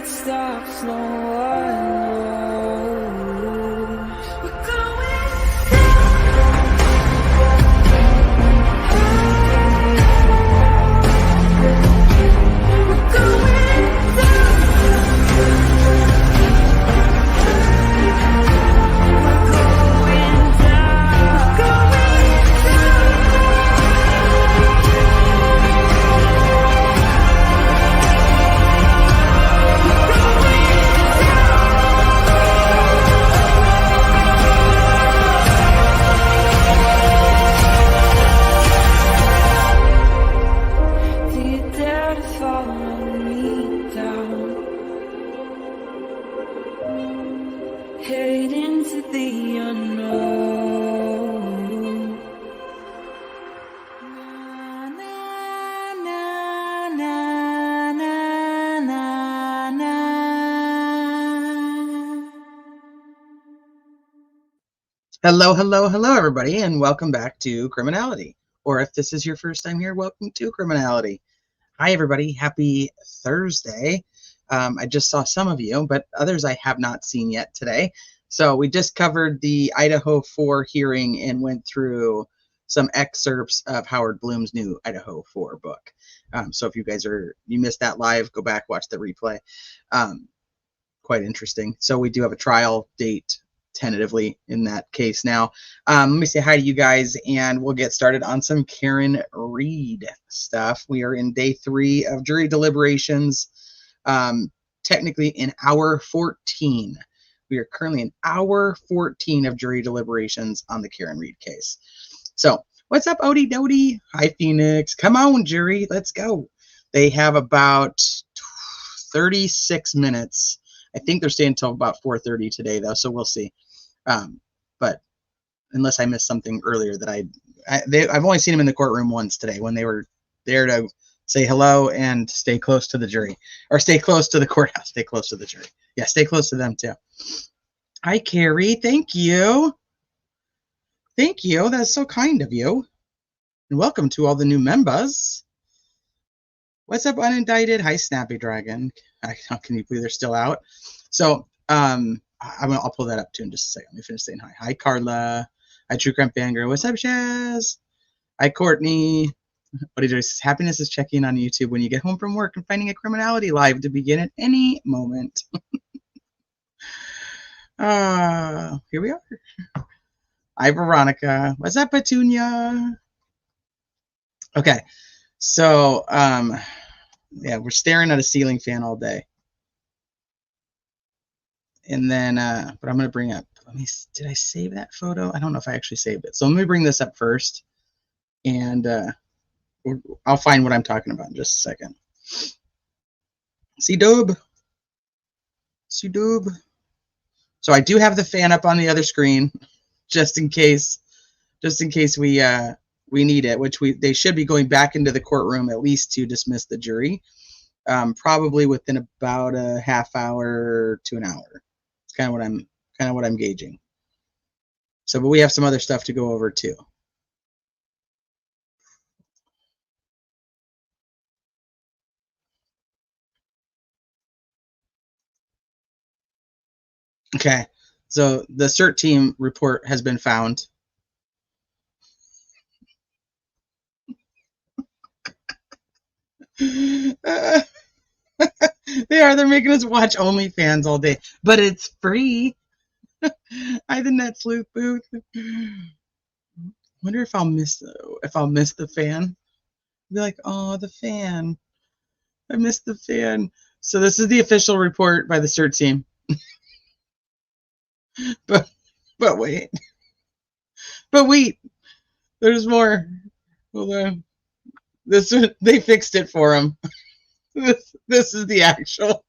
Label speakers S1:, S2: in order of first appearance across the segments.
S1: stops, no one knows. We're going head into the unknown. Na, na, na, na, na, na, na.
S2: Hello, hello, hello, everybody, and welcome back to Criminality. Or if this is your first time here, welcome to Criminality. Hi, everybody. Happy Thursday. I just saw some of you, but others I have not seen yet today. So we just covered the Idaho 4 hearing and went through some excerpts of Howard Bloom's new Idaho 4 book. So if you guys you missed that live, go back, watch the replay. Quite interesting. So we do have a trial date tentatively in that case now. Let me say hi to you guys, and we'll get started on some Karen Reed stuff. We are in day 3 of jury deliberations. Technically in hour 14. We are currently in hour 14 of jury deliberations on the Karen Reed case. So what's up, Odie Doty? Hi, Phoenix. Come on, jury. Let's go. They have about 36 minutes. I think they're staying until about 4:30 today, though, so we'll see. But unless I missed something earlier that I've only seen them in the courtroom once today when they were there to say hello and stay close to the jury, or stay close to the courthouse, stay close to the jury. Yeah, stay close to them too. Hi, Carrie. Thank you. Thank you. That's so kind of you. And welcome to all the new members. What's up, Unindicted? Hi, Snappy Dragon. Can you believe they're still out? So I'll pull that up too in just a second. Let me finish saying hi. Hi, Carla. Hi, True Crime Fangirl. What's up, Shaz? Hi, Courtney. What he does, happiness is checking on YouTube when you get home from work and finding a Criminality live to begin at any moment. Here we are. Hi, Veronica. What's up, Petunia? Okay, so yeah, we're staring at a ceiling fan all day. And then, but I'm gonna bring up. Did I save that photo? I don't know if I actually saved it. So let me bring this up first, and I'll find what I'm talking about in just a second. C-dub. C-dub. So I do have the fan up on the other screen, just in case we need it, which they should be going back into the courtroom at least to dismiss the jury, probably within about a half hour to an hour. It's kind of what I'm gauging. So, but we have some other stuff to go over too. Okay, so the CERT team report has been found. They're making us watch OnlyFans all day, but it's free. I the net sleuth booth. Wonder if I'll miss the fan. Be like, oh, the fan. I missed the fan. So this is the official report by the CERT team. But wait. But wait. There's more. Hold on. They fixed it for him. This is the actual.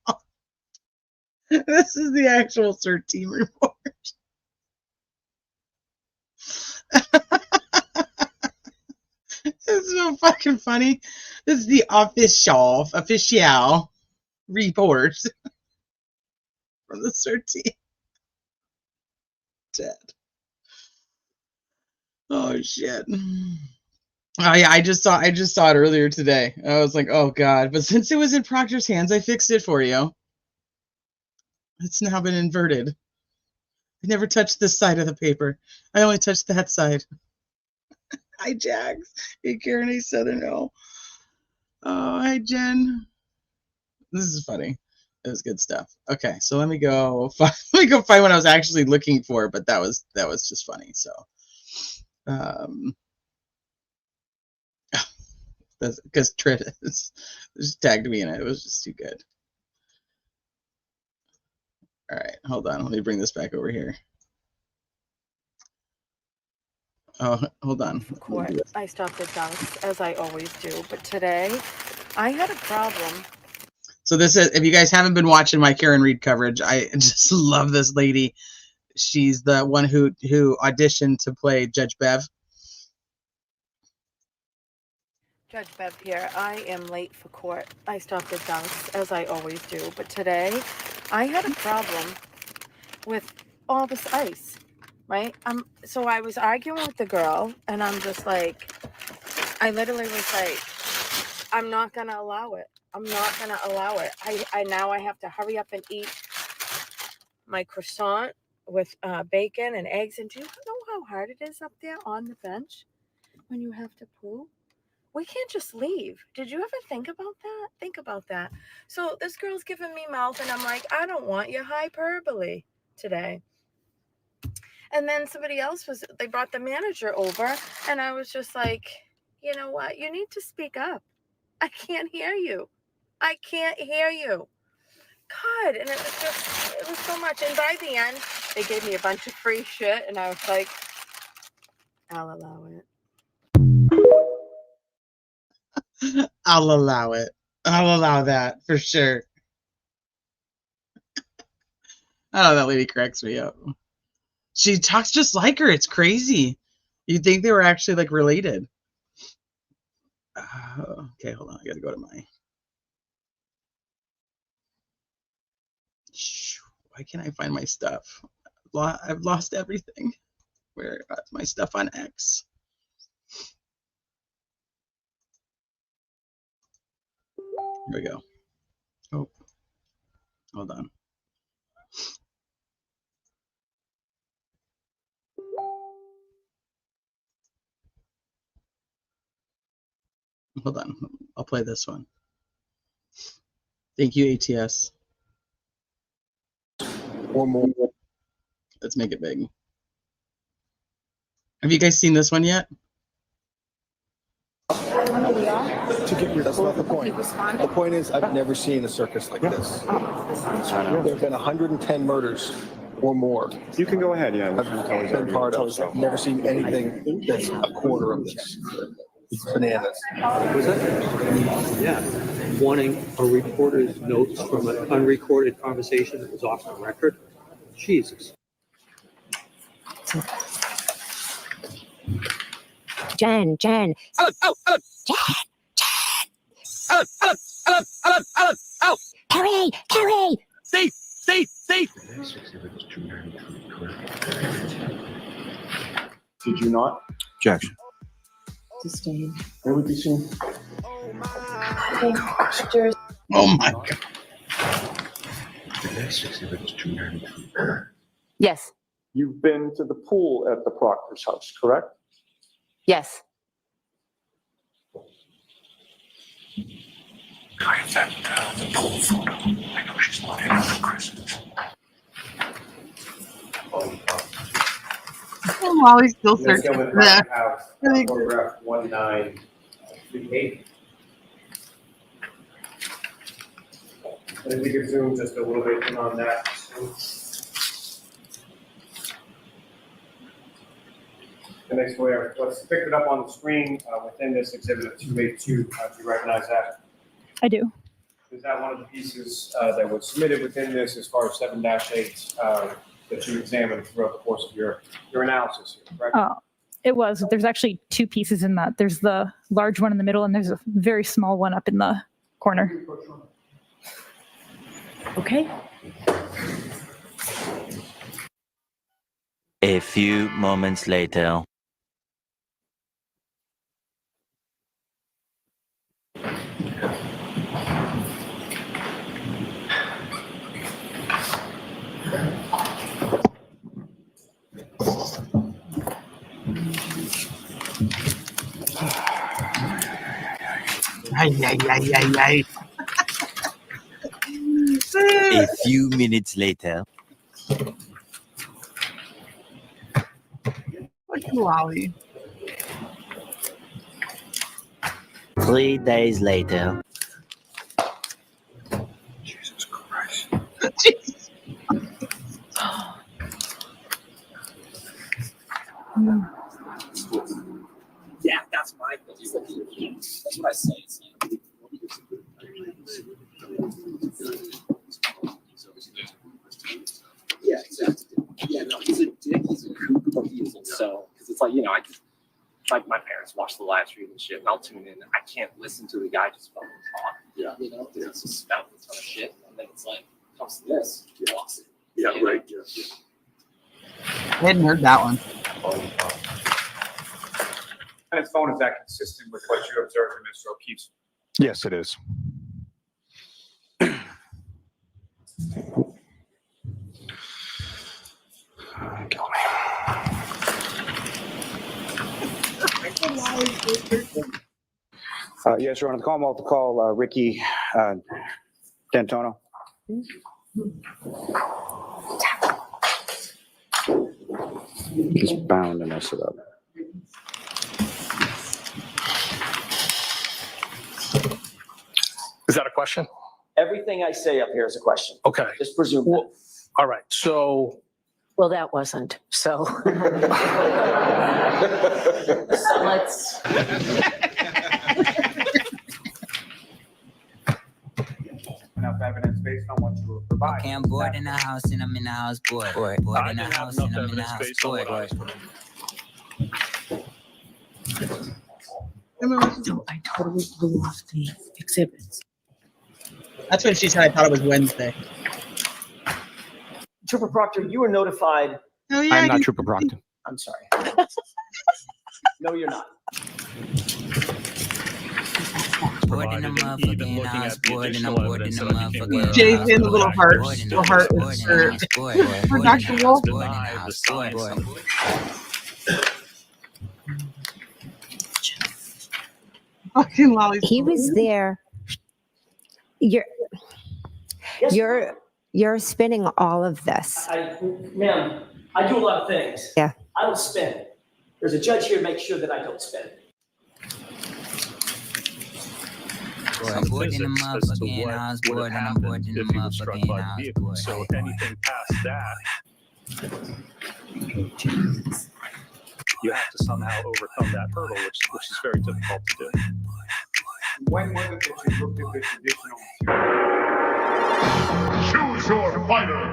S2: This is the actual CERT team report. This is so fucking funny. This is the official report from the CERT team. Dead. Oh shit. Oh yeah, I just saw it earlier today. I was like, oh god. But since it was in Proctor's hands, I fixed it for you. It's now been inverted. I never touched this side of the paper. I only touched that side. Hi, Jax. Hey, Karen. Hey, Southern. Oh, hi, Jen. This is funny. It was good stuff. Okay, so let me go find what I was actually looking for, but that was just funny. So, because Trit just tagged me in it. It was just too good. All right, hold on. Let me bring this back over here. Oh, hold on.
S3: Court. I stopped at Dunk's as I always do, but today I had a problem.
S2: So this is, if you guys haven't been watching my Karen Reed coverage, I just love this lady. She's the one who auditioned to play Judge Bev.
S3: Judge Bev here. I am late for court. I stopped at Dunk's as I always do, but today I had a problem with all this ice, right? So I was arguing with the girl, and I'm just like, I literally was like, I'm not gonna allow it. I'm not gonna allow it. I now I have to hurry up and eat my croissant with bacon and eggs. And do you know how hard it is up there on the bench when you have to poo? We can't just leave. Did you ever think about that? Think about that. So this girl's giving me mouth, and I'm like, I don't want your hyperbole today. And then somebody else they brought the manager over, and I was just like, you know what? You need to speak up. I can't hear you. I can't hear you. God, and it was so much. And by the end, they gave me a bunch of free shit, and I was like, I'll allow it.
S2: I'll allow it. I'll allow that for sure. Oh, that lady cracks me up. She talks just like her. It's crazy. You'd think they were actually like related. Okay, hold on. I gotta go to my. Why can't I find my stuff? I've lost everything. Where my stuff on X? Here we go. Oh, hold on. Hold on. I'll play this one. Thank you, ATS.
S4: Or more.
S2: Let's make it big. Have you guys seen this one yet?
S4: To get your, that's not the point. The point is, I've never seen a circus like this. There have been 110 murders or more.
S5: You can go ahead, yeah.
S4: I've been part of. I've never seen anything that's a quarter of this. It's bananas.
S6: Was that? Yeah. Wanting a reporter's notes from an unrecorded conversation that was off the record? Jesus.
S7: Jen.
S8: Alan! Carrie!
S5: Safe! Did you not?
S4: Objection.
S8: Sustained.
S5: Where would be seen?
S2: Oh my God.
S9: The next exhibit is 293.
S8: Yes.
S5: You've been to the pool at the Proctor's house, correct?
S8: Yes.
S9: I have that the pool photo. I know she's not in for Christmas.
S2: While he's still searching.
S10: Have photograph 1938. And if we could zoom just a little bit in on that. The next way, let's pick it up on the screen within this exhibit of 282. Do you recognize that?
S11: I do.
S10: Is that one of the pieces that was submitted within this as far as 7-8 that you examined throughout the course of your analysis here, correct?
S11: It was. There's actually two pieces in that. There's the large one in the middle, and there's a very small one up in the corner. Okay.
S12: A few moments later. A few minutes later.
S2: Fucking Lolly.
S12: 3 days later.
S4: Jesus Christ.
S2: Jesus.
S7: Yeah, that's my thing. That's what I say. It's like, yeah, exactly. Yeah, no, he's a dick. He's a kook, but he isn't so. Because it's like, you know, like my parents watch the live stream and shit, and I'll tune in. I can't listen to the guy just fucking talk. Yeah. You know, it's just spout a ton of shit, and then it's like, comes to this, you lost it. Yeah, you right. Yeah.
S2: I hadn't heard that one.
S10: And its phone, is that consistent with what you observed in Mr. O'Keefe's?
S4: Yes, it is. Kill me. Yes, Your Honor. The call, I'm to call Ricky D'Antonio. He's bound to mess it up.
S7: Is that a question? Everything I say up here is a question. Okay. Just presume that.
S6: Well, all right. So
S8: Well, that wasn't. So let's.
S10: Enough evidence based on what you were providing.
S13: Okay, I'm bored in the house and I'm in the house bored. Bored in the house and I'm in the house bored.
S8: So I totally blew off the exhibits.
S2: That's when she said I thought it was Wednesday.
S7: Trooper Proctor, you were notified.
S2: Oh, yeah,
S4: I'm not Trooper Proctor.
S7: I'm sorry. No, you're not.
S13: Bored in the motherfucking house bored and I'm bored in the motherfucking
S2: Jay's in the little heart. Little heart is for Dr. Wolf. Fucking Lolly.
S14: He was there. You're spinning all of this.
S7: Ma'am, I do a lot of things.
S14: Yeah.
S7: I don't spin. There's a judge here to make sure that I don't spin.
S13: Bored in the motherfucking house bored and I'm bored in the motherfucking house bored.
S6: So anything past that, you have to somehow overcome that hurdle, which is very difficult to do.
S10: When was it that you looked at the traditional
S9: Choose your fighter.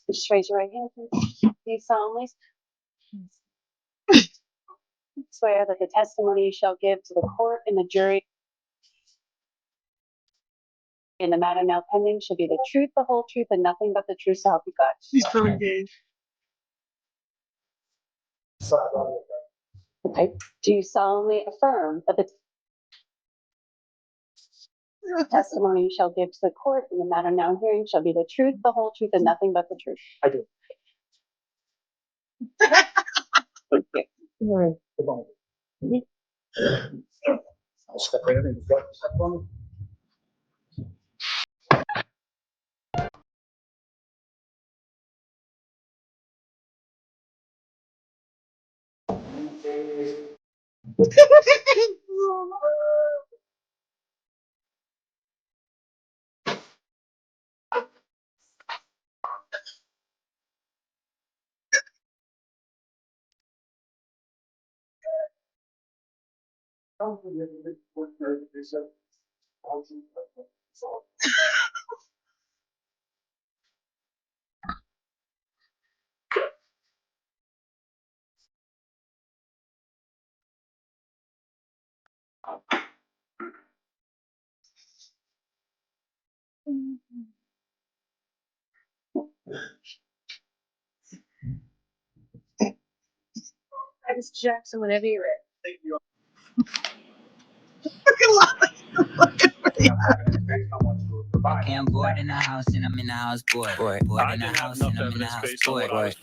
S15: Just raise your right hand. Do you solemnly swear that the testimony you shall give to the court and the jury in the matter now pending shall be the truth, the whole truth, and nothing but the truth, so help you God?
S2: She's so engaged.
S15: Okay. Do you solemnly affirm that the testimony you shall give to the court in the matter now hearing shall be the truth, the whole truth, and nothing but the truth?
S7: I do.
S15: Okay.
S7: I'll step right in and step on me.
S15: Miss Jackson, whenever you're ready.
S2: Fucking Lolly.
S10: enough evidence based on what you were providing?
S13: Okay, I'm bored in the house and I'm in the house bored. Bored in the house and I'm in the house bored. Bored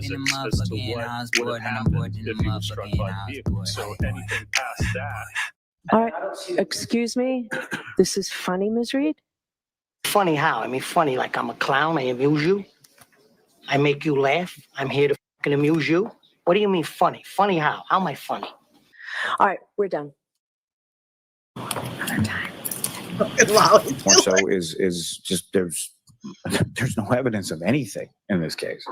S13: in the motherfucking house bored and I'm bored in the motherfucking house bored.
S9: So anything past that.
S8: All right, excuse me. This is funny, Ms. Reed?
S16: Funny how? I mean, funny like I'm a clown. I amuse you. I make you laugh. I'm here to fucking amuse you. What do you mean funny? Funny how? How am I funny?
S8: All right, we're done.
S17: More so is just there's no evidence of anything in this case.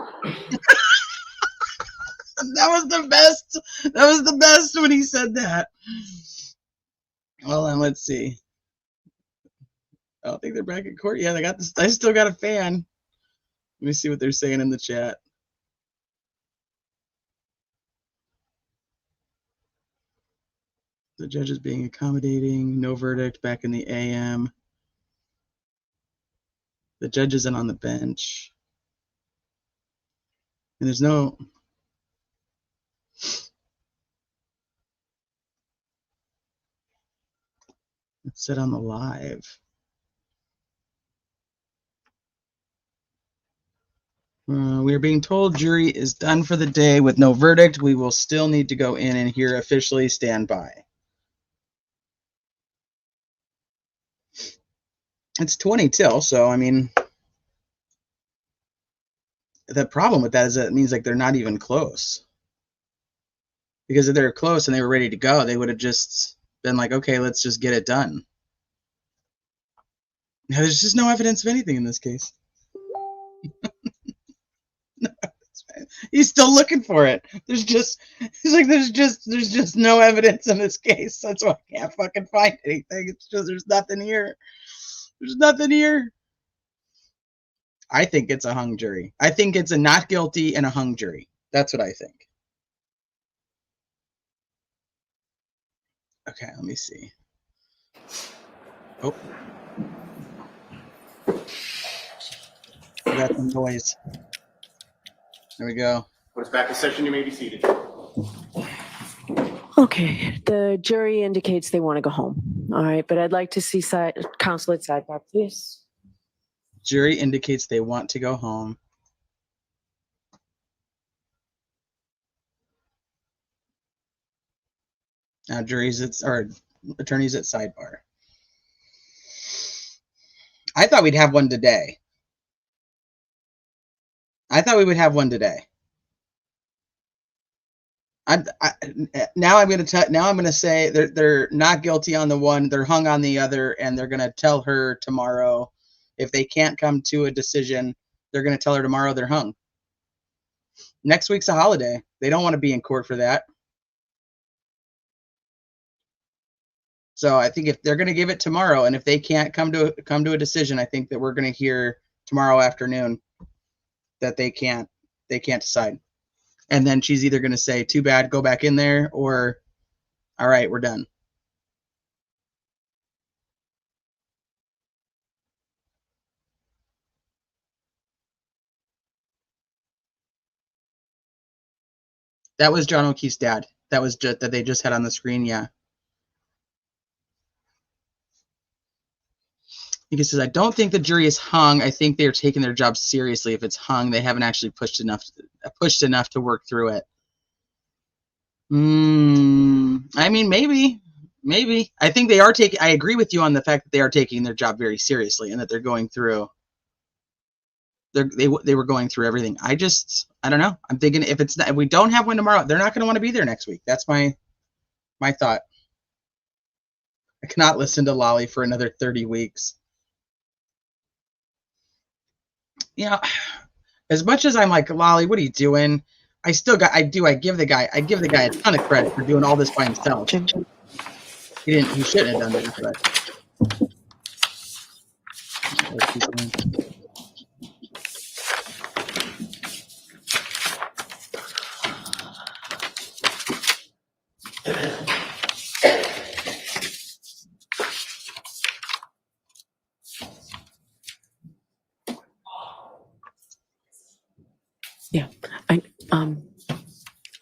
S2: That was the best. That was the best when he said that. Well, then let's see. I don't think they're back in court. Yeah, they got this. I still got a fan. Let me see what they're saying in the chat. The judge is being accommodating. No verdict. Back in the AM. The judge isn't on the bench. And there's no. It's said on the live. We are being told jury is done for the day with no verdict. We will still need to go in and hear officially. Stand by. It's 20 till, so I mean, the problem with that is that it means like they're not even close. Because if they're close and they were ready to go, they would have just been like, okay, let's just get it done. Now, there's just no evidence of anything in this case. He's still looking for it. There's just no evidence in this case. That's why I can't fucking find anything. It's just there's nothing here. There's nothing here. I think it's a hung jury. I think it's a not guilty and a hung jury. That's what I think. Okay, let me see. Oh. We got some noise. There we go.
S18: Court's back in session. You may be seated.
S8: Okay, the jury indicates they want to go home. All right, but I'd like to see counsel at sidebar, please.
S2: Jury indicates they want to go home. Now attorneys at sidebar. I thought we'd have one today. I thought we would have one today. Now I'm going to say they're not guilty on the one, they're hung on the other, and they're going to tell her tomorrow if they can't come to a decision. They're going to tell her tomorrow they're hung. Next week's a holiday. They don't want to be in court for that. So I think if they're going to give it tomorrow, and if they can't come to a decision, I think that we're going to hear tomorrow afternoon that they can't decide. And then she's either going to say, too bad, go back in there, or all right, we're done. That was John O'Keefe's dad. That was just that they just had on the screen. Yeah. He says, I don't think the jury is hung. I think they're taking their job seriously. If it's hung, they haven't actually pushed enough to work through it. I mean, maybe. I think they are taking. I agree with you on the fact that they are taking their job very seriously and that they're going through. They were going through everything. I don't know. I'm thinking if we don't have one tomorrow, they're not going to want to be there next week. That's my thought. I cannot listen to Lolly for another 30 weeks. You know, as much as I'm like, Lolly, what are you doing? I give the guy a ton of credit for doing all this by himself. He shouldn't have done that, but
S8: Yeah, I'll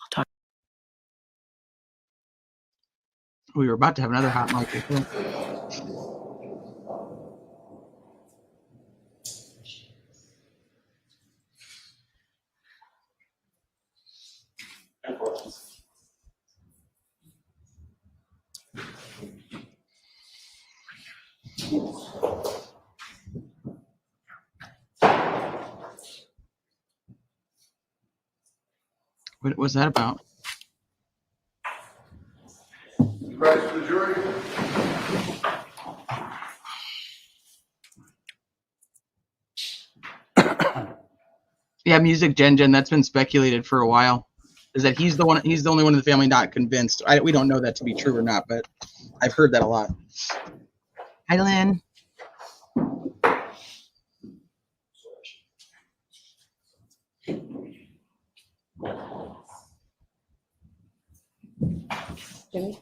S8: talk.
S2: we were about to have another hot mic. What was that about?
S18: Rise to the jury.
S2: Yeah, music Gen. That's been speculated for a while. Is that he's the one? He's the only one in the family not convinced. We don't know that to be true or not, but I've heard that a lot. Hi, Lynn.
S8: Jimmy?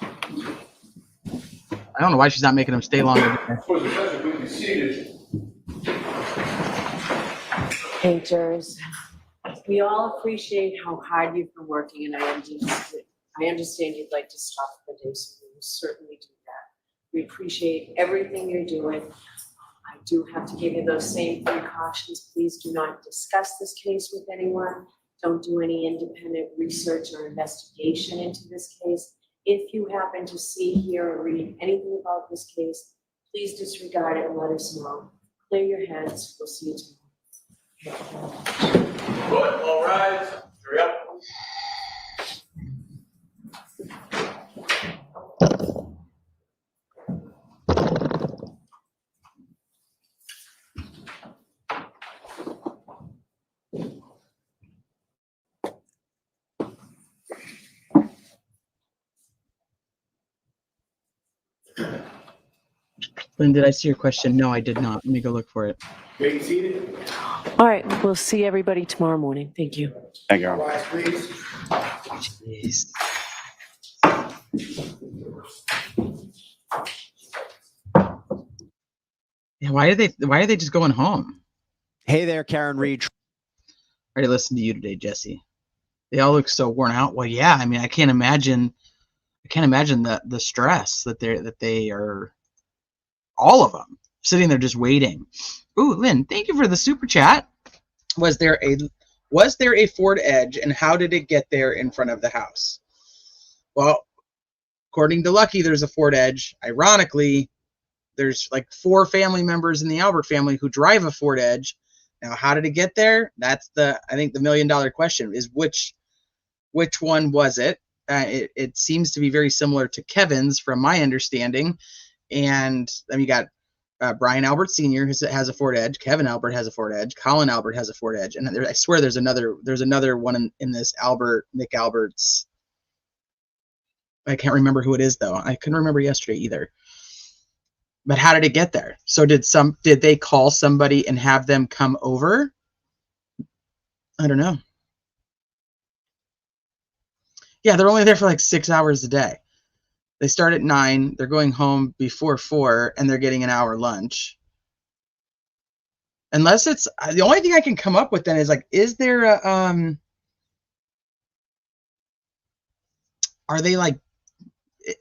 S2: I don't know why she's not making him stay longer.
S8: Hey, Jers. We all appreciate how hard you've been working, and I understand you'd like to stop for the day, so we will certainly do that. We appreciate everything you're doing. I do have to give you those same precautions. Please do not discuss this case with anyone. Don't do any independent research or investigation into this case. If you happen to see, hear, or read anything about this case, please disregard it and let us know. Clear your heads. We'll see you tomorrow.
S18: Good, all rise. Hurry up.
S2: Lynn, did I see your question? No, I did not. Let me go look for it.
S18: May be seated.
S8: All right, we'll see everybody tomorrow morning. Thank you.
S17: Thank you.
S18: Rise, please.
S2: Jeez. Yeah, why are they just going home?
S19: Hey there, Karen Reed.
S2: I already listened to you today, Jesse. They all look so worn out. Well, yeah, I mean, I can't imagine the stress that they are, all of them, sitting there just waiting. Ooh, Lynn, thank you for the super chat. Was there a Ford Edge, and how did it get there in front of the house? Well, according to Lucky, there's a Ford Edge. Ironically, there's like 4 family members in the Albert family who drive a Ford Edge. Now, how did it get there? That's I think the $1 million question is which one was it? It seems to be very similar to Kevin's, from my understanding. And then you got Brian Albert Sr. has a Ford Edge. Kevin Albert has a Ford Edge. Colin Albert has a Ford Edge. And I swear there's another one in this Nick Albert's. I can't remember who it is though. I couldn't remember yesterday either. But how did it get there? So did they call somebody and have them come over? I don't know. Yeah, they're only there for like 6 hours a day. They start at 9, they're going home before 4, and they're getting an hour lunch. Unless it's the only thing I can come up with then is like, is there a are they like,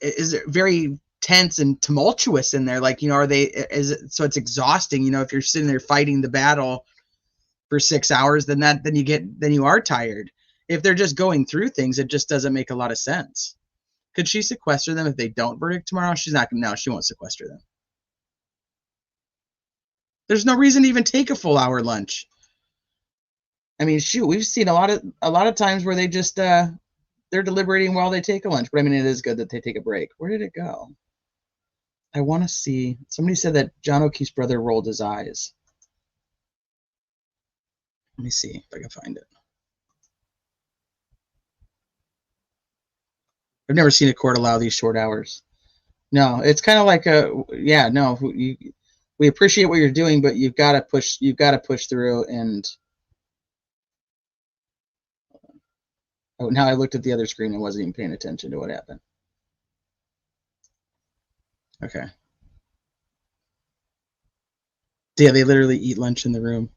S2: is it very tense and tumultuous in there? Like, are they, is it so it's exhausting, if you're sitting there fighting the battle for 6 hours, then you are tired. If they're just going through things, it just doesn't make a lot of sense. Could she sequester them if they don't verdict tomorrow? She's not. No, she won't sequester them. There's no reason to even take a full hour lunch. I mean, shoot, we've seen a lot of times where they just they're deliberating while they take a lunch. But I mean, it is good that they take a break. Where did it go? I want to see. Somebody said that John O'Keefe's brother rolled his eyes. Let me see if I can find it. I've never seen a court allow these short hours. No, it's kind of like we appreciate what you're doing, but you've got to push through. And now I looked at the other screen and wasn't even paying attention to what happened. Okay. Yeah, they literally eat lunch in the room.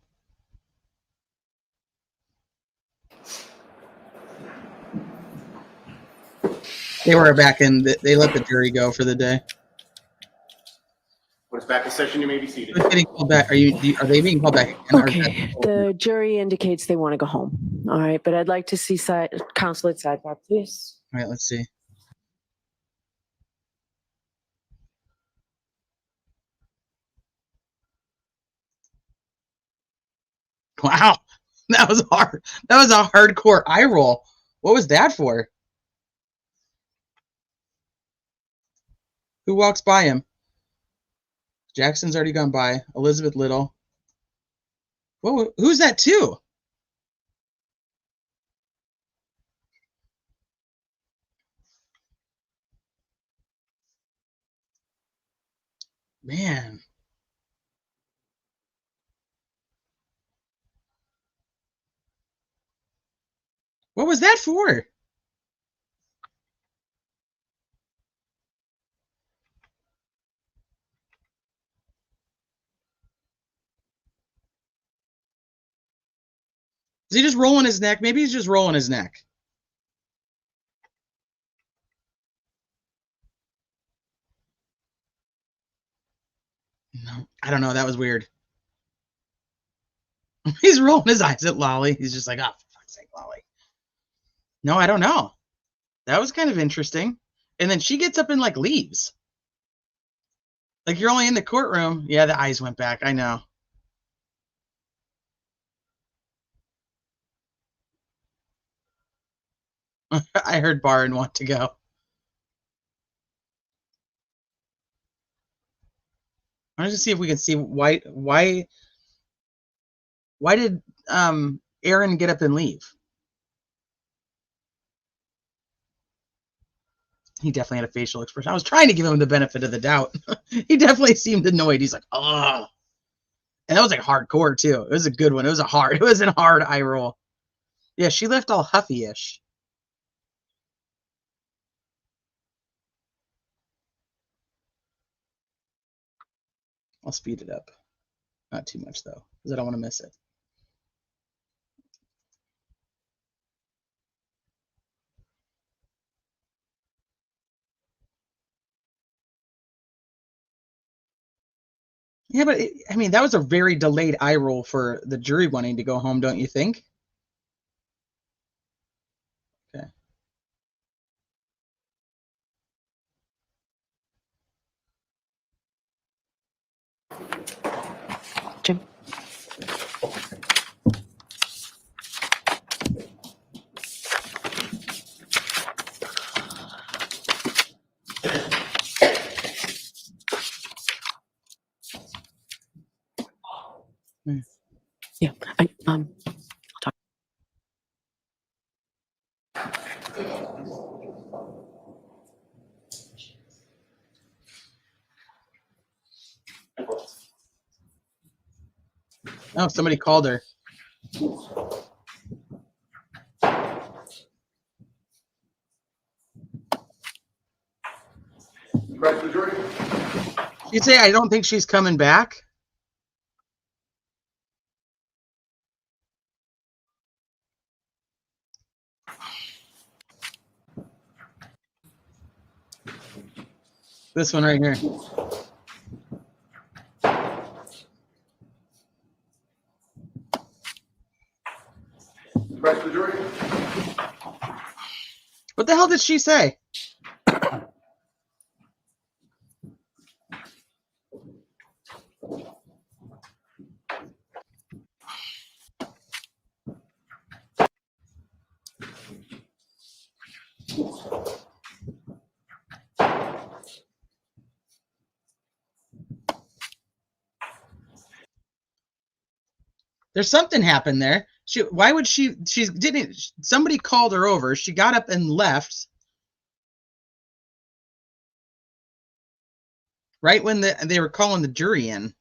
S2: They were back in. They let the jury go for the day.
S18: Court is back in session. You may be seated.
S2: Who's getting called back? Are they being called back again?
S8: Okay, the jury indicates they want to go home. All right, but I'd like to see counsel at sidebar, please.
S2: All right, let's see. Wow, that was hard. That was a hardcore eye roll. What was that for? Who walks by him? Jackson's already gone by. Elizabeth Little. Whoa, who's that too? Man. What was that for? Is he just rolling his neck? Maybe he's just rolling his neck. No, I don't know. That was weird. He's rolling his eyes at Lolly. He's just like, oh, for fuck's sake, Lolly. No, I don't know. That was kind of interesting. And then she gets up and like leaves. Like, you're only in the courtroom. Yeah, the eyes went back. I know. I heard bar and want to go. I want to see if we can see why did Aaron get up and leave? He definitely had a facial expression. I was trying to give him the benefit of the doubt. He definitely seemed annoyed. He's like, oh. And that was like hardcore too. It was a good one. It was a hard eye roll. Yeah, she left all huffy-ish. I'll speed it up. Not too much though, because I don't want to miss it. Yeah, but I mean, that was a very delayed eye roll for the jury wanting to go home, don't you think? Okay.
S8: Jim. Yeah, I'll talk.
S2: Oh, somebody called her. She'd say, I don't think she's coming back. This one right here.
S18: Rest of the jury.
S2: What the hell did she say? There's something happened there. Why would she didn't, somebody called her over. She got up and left. Right when they were calling the jury in.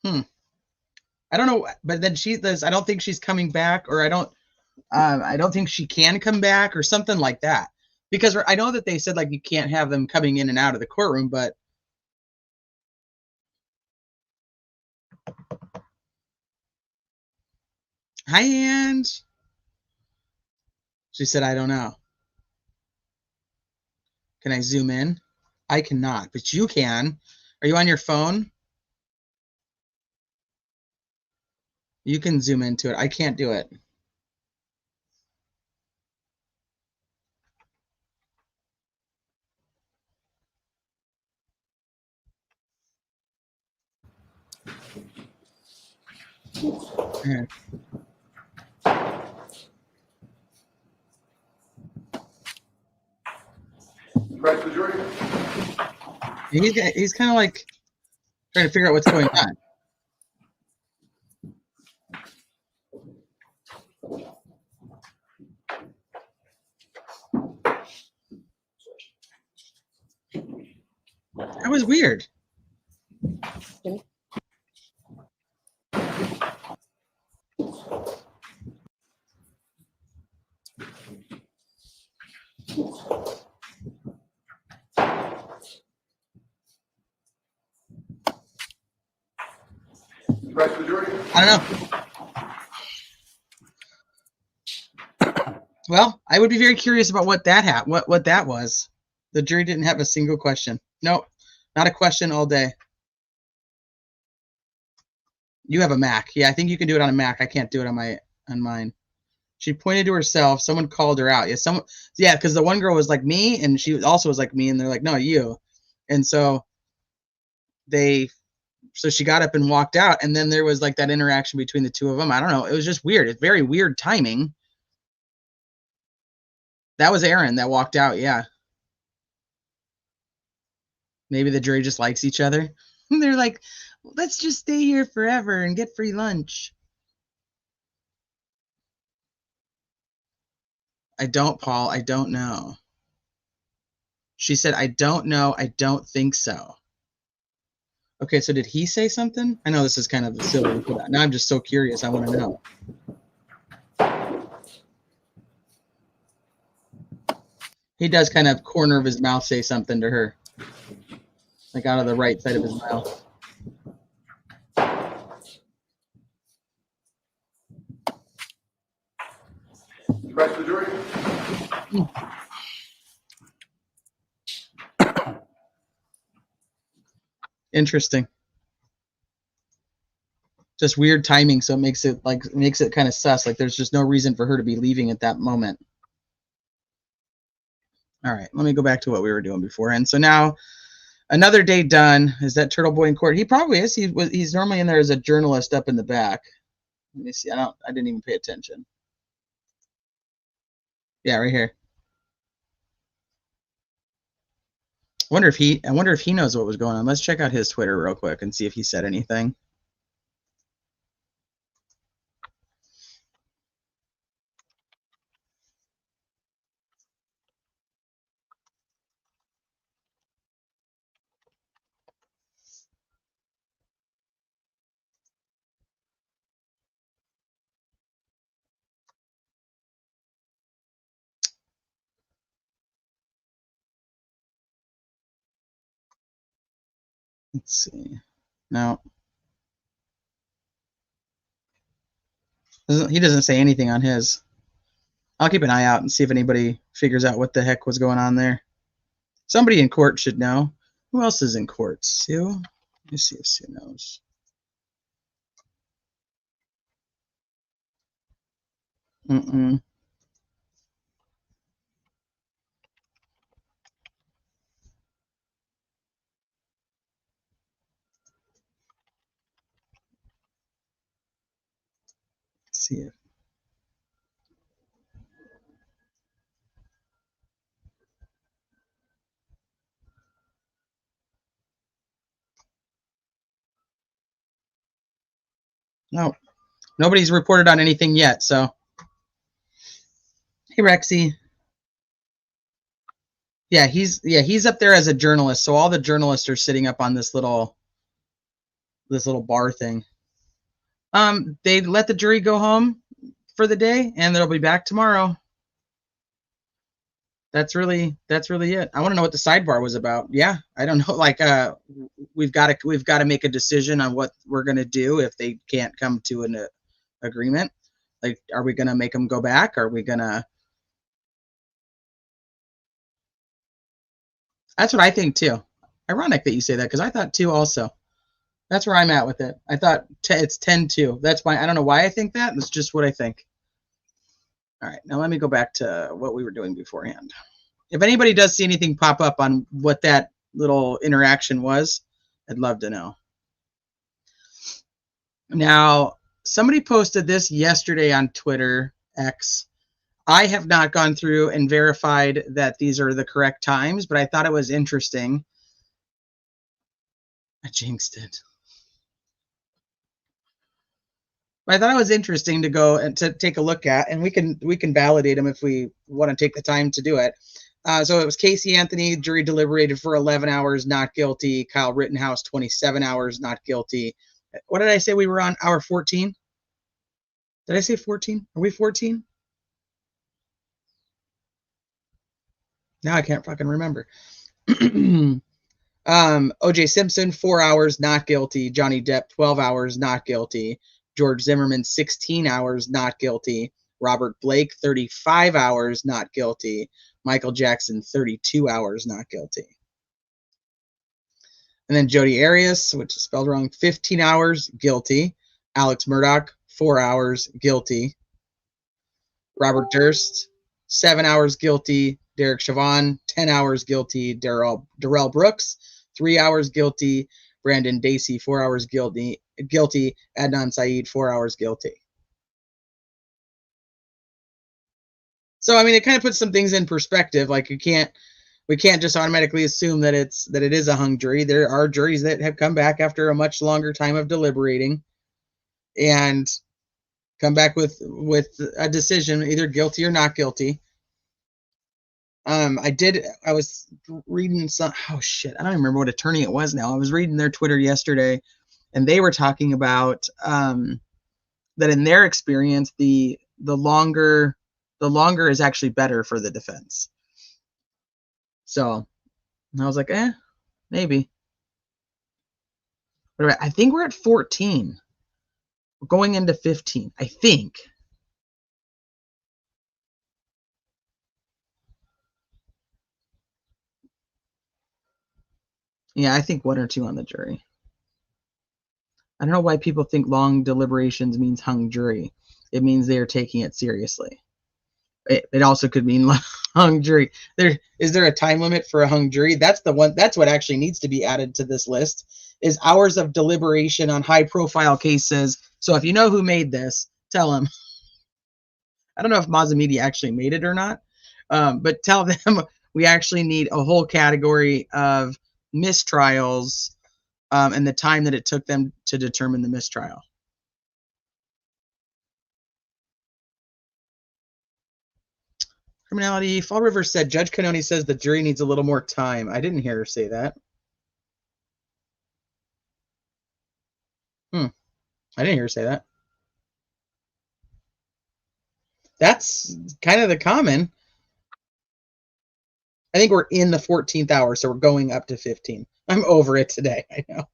S2: I don't know, but then she says, I don't think she's coming back, or I don't think she can come back, or something like that. Because I know that they said like you can't have them coming in and out of the courtroom, but hi, Ange. She said, I don't know. Can I zoom in? I cannot, but you can. Are you on your phone? You can zoom into it. I can't do it. Here.
S18: Press the jury.
S2: He's kind of like trying to figure out what's going on. That was weird.
S18: Press the jury.
S2: I don't know. Well, I would be very curious about what that what that was. The jury didn't have a single question. Nope, not a question all day. You have a Mac. Yeah, I think you can do it on a Mac. I can't do it on mine. She pointed to herself. Someone called her out. Yeah, because the one girl was like me, and she also was like me, and they're like, no, you. And so she got up and walked out, and then there was like that interaction between the two of them. I don't know. It was just weird. It's very weird timing. That was Aaron that walked out. Yeah. Maybe the jury just likes each other. They're like, let's just stay here forever and get free lunch. I don't, Paul. I don't know. She said, I don't know. I don't think so. Okay, so did he say something? I know this is kind of silly. Now I'm just so curious. I want to know. He does kind of corner of his mouth say something to her. Like out of the right side of his mouth.
S18: Press the jury.
S2: Interesting. Just weird timing, so it makes it kind of sus. Like there's just no reason for her to be leaving at that moment. All right, let me go back to what we were doing before. And so now another day done. Is that Turtle Boy in court? He probably is. He's normally in there as a journalist up in the back. Let me see. I didn't even pay attention. Yeah, right here. I wonder if he knows what was going on. Let's check out his Twitter real quick and see if he said anything. Let's see. No. He doesn't say anything on his. I'll keep an eye out and see if anybody figures out what the heck was going on there. Somebody in court should know. Who else is in court? Sue? Let me see if Sue knows. Mm-mm. Let's see if no, nobody's reported on anything yet. So, hey, Rexy. Yeah, he's up there as a journalist. So all the journalists are sitting up on this little bar thing. They let the jury go home for the day, and they'll be back tomorrow. That's really it. I want to know what the sidebar was about. Yeah, I don't know. Like, we've got to make a decision on what we're gonna do if they can't come to an agreement. Like, are we gonna make them go back? Are we gonna That's what I think too. Ironic that you say that because I thought 2 also. That's where I'm at with it. I thought it's 10-2. That's why I don't know why I think that. It's just what I think. All right, now let me go back to what we were doing beforehand. If anybody does see anything pop up on what that little interaction was, I'd love to know. Now, somebody posted this yesterday on Twitter, X. I have not gone through and verified that these are the correct times, but I thought it was interesting. I jinxed it. But I thought it was interesting to go and to take a look at, and we can validate them if we want to take the time to do it. So it was Casey Anthony, jury deliberated for 11 hours, not guilty. Kyle Rittenhouse, 27 hours, not guilty. What did I say we were on? Hour 14? Did I say 14? Are we 14? Now I can't fucking remember. OJ Simpson, 4 hours, not guilty. Johnny Depp, 12 hours, not guilty. George Zimmerman, 16 hours, not guilty. Robert Blake, 35 hours, not guilty. Michael Jackson, 32 hours, not guilty. And then Jodi Arias, which is spelled wrong, 15 hours, guilty. Alex Murdaugh, 4 hours, guilty. Robert Durst, 7 hours, guilty. Derek Chauvin, 10 hours, guilty. Darrell Brooks, 3 hours, guilty. Brandon Dacey, 4 hours, guilty. Adnan Syed, 4 hours, guilty. So, I mean, it kind of puts some things in perspective. Like we can't just automatically assume that it is a hung jury. There are juries that have come back after a much longer time of deliberating and come back with a decision, either guilty or not guilty. I was reading some, oh shit, I don't even remember what attorney it was now. I was reading their Twitter yesterday, and they were talking about that in their experience, the longer is actually better for the defense. So I was like, maybe. But I think we're at 14. We're going into 15, I think. Yeah, I think 1 or 2 on the jury. I don't know why people think long deliberations means hung jury. It means they are taking it seriously. It also could mean hung jury. Is there a time limit for a hung jury? That's what actually needs to be added to this list, is hours of deliberation on high profile cases. So if you know who made this, tell them. I don't know if Mazda Media actually made it or not, but tell them we actually need a whole category of mistrials and the time that it took them to determine the mistrial. Criminality. Fall River said, Judge Canoni says the jury needs a little more time. I didn't hear her say that. I didn't hear her say that. That's kind of the common. I think we're in the 14th hour, so we're going up to 15. I'm over it today. I know.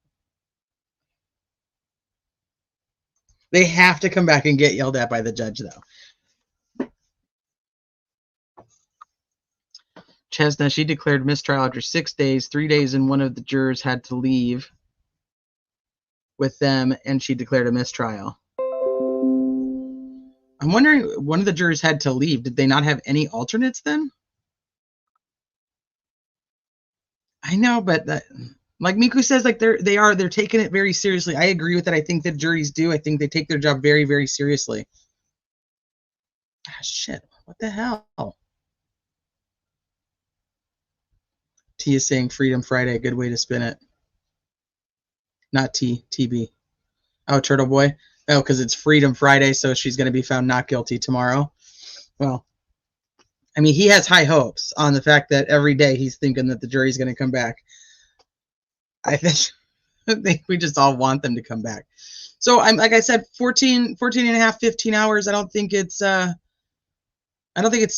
S2: They have to come back and get yelled at by the judge, though. Chesna, she declared mistrial after 6 days. 3 days, and one of the jurors had to leave with them, and she declared a mistrial. I'm wondering, one of the jurors had to leave. Did they not have any alternates then? I know, but like Miku says, like they're taking it very seriously. I agree with that. I think that juries do. I think they take their job very, very seriously. Ah, shit. What the hell? T is saying Freedom Friday. Good way to spin it. Not T, TB. Oh, Turtle Boy. Oh, because it's Freedom Friday, so she's going to be found not guilty tomorrow. Well, I mean, he has high hopes on the fact that every day he's thinking that the jury's going to come back. I think we just all want them to come back. So I'm, like I said, 14 and a half, 15 hours. I don't think it's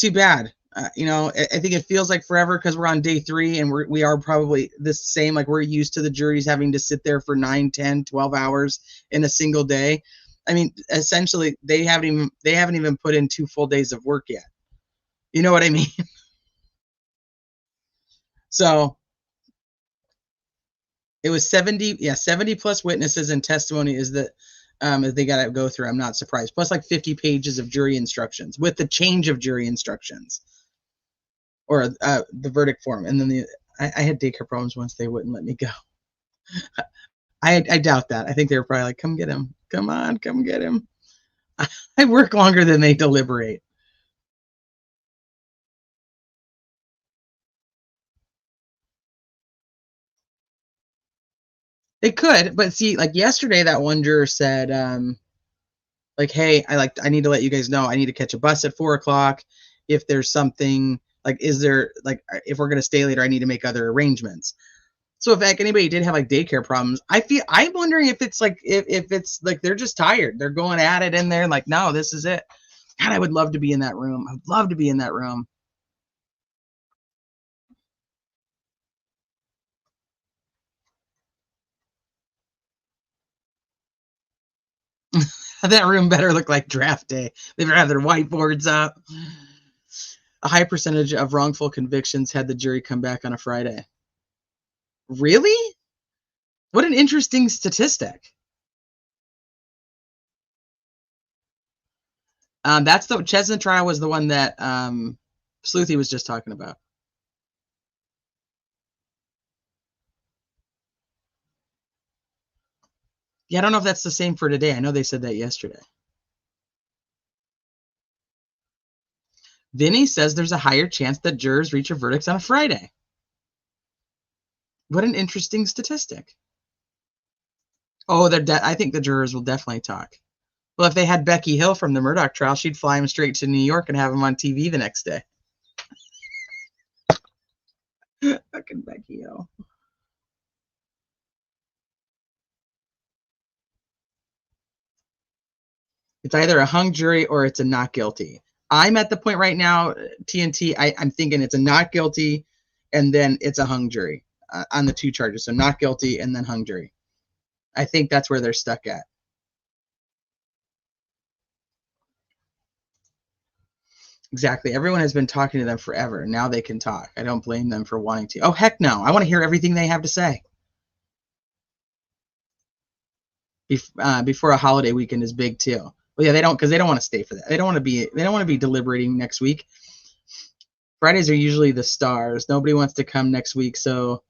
S2: too bad. I think it feels like forever because we're on day 3 and we are probably the same. Like we're used to the juries having to sit there for 9, 10, 12 hours in a single day. I mean, essentially they haven't even put in 2 full days of work yet. You know what I mean? So It was 70, 70 plus witnesses and testimony is that they got to go through. I'm not surprised. Plus like 50 pages of jury instructions with the change of jury instructions or the verdict form. And then I had daycare problems once. They wouldn't let me go. I doubt that. I think they were probably like, come get him. Come on, come get him. I work longer than they deliberate. They could, but see, like yesterday, that one juror said, like, hey, I need to let you guys know I need to catch a bus at 4 o'clock. If there's something like, is there like, if we're gonna stay later, I need to make other arrangements. So if like anybody did have like daycare problems, I'm wondering if it's like if it's like they're just tired, they're going at it in there, like, no, this is it. God, I would love to be in that room. I'd love to be in that room. That room better look like draft day. They better have their whiteboards up. A high percentage of wrongful convictions had the jury come back on a Friday. Really? What an interesting statistic. That's the Chesnut trial was the one that Sleuthy was just talking about. Yeah, I don't know if that's the same for today. I know they said that yesterday. Vinny says there's a higher chance that jurors reach a verdict on a Friday. What an interesting statistic. Oh, I think the jurors will definitely talk. Well, if they had Becky Hill from the Murdaugh trial, she'd fly him straight to New York and have him on TV the next day. Fucking Becky Hill. It's either a hung jury or it's a not guilty. I'm at the point right now, TNT, I'm thinking it's a not guilty and then it's a hung jury on the two charges. So not guilty and then hung jury. I think that's where they're stuck at. Exactly. Everyone has been talking to them forever. Now they can talk. I don't blame them for wanting to. Oh, heck no. I want to hear everything they have to say. Before a holiday weekend is big too. Well, yeah, they don't, because they don't want to stay for that. They don't want to be deliberating next week. Fridays are usually the stars. Nobody wants to come next week, so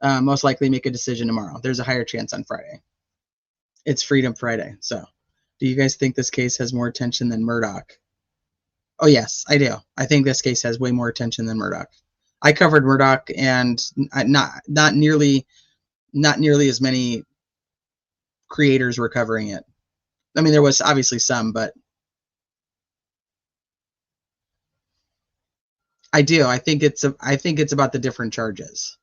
S2: most likely make a decision tomorrow. There's a higher chance on Friday. It's Freedom Friday. So, do you guys think this case has more attention than Murdaugh? Oh yes, I do. I think this case has way more attention than Murdaugh. I covered Murdaugh, and not nearly as many creators were covering it. I mean, there was obviously some, but I do. I think it's about the different charges.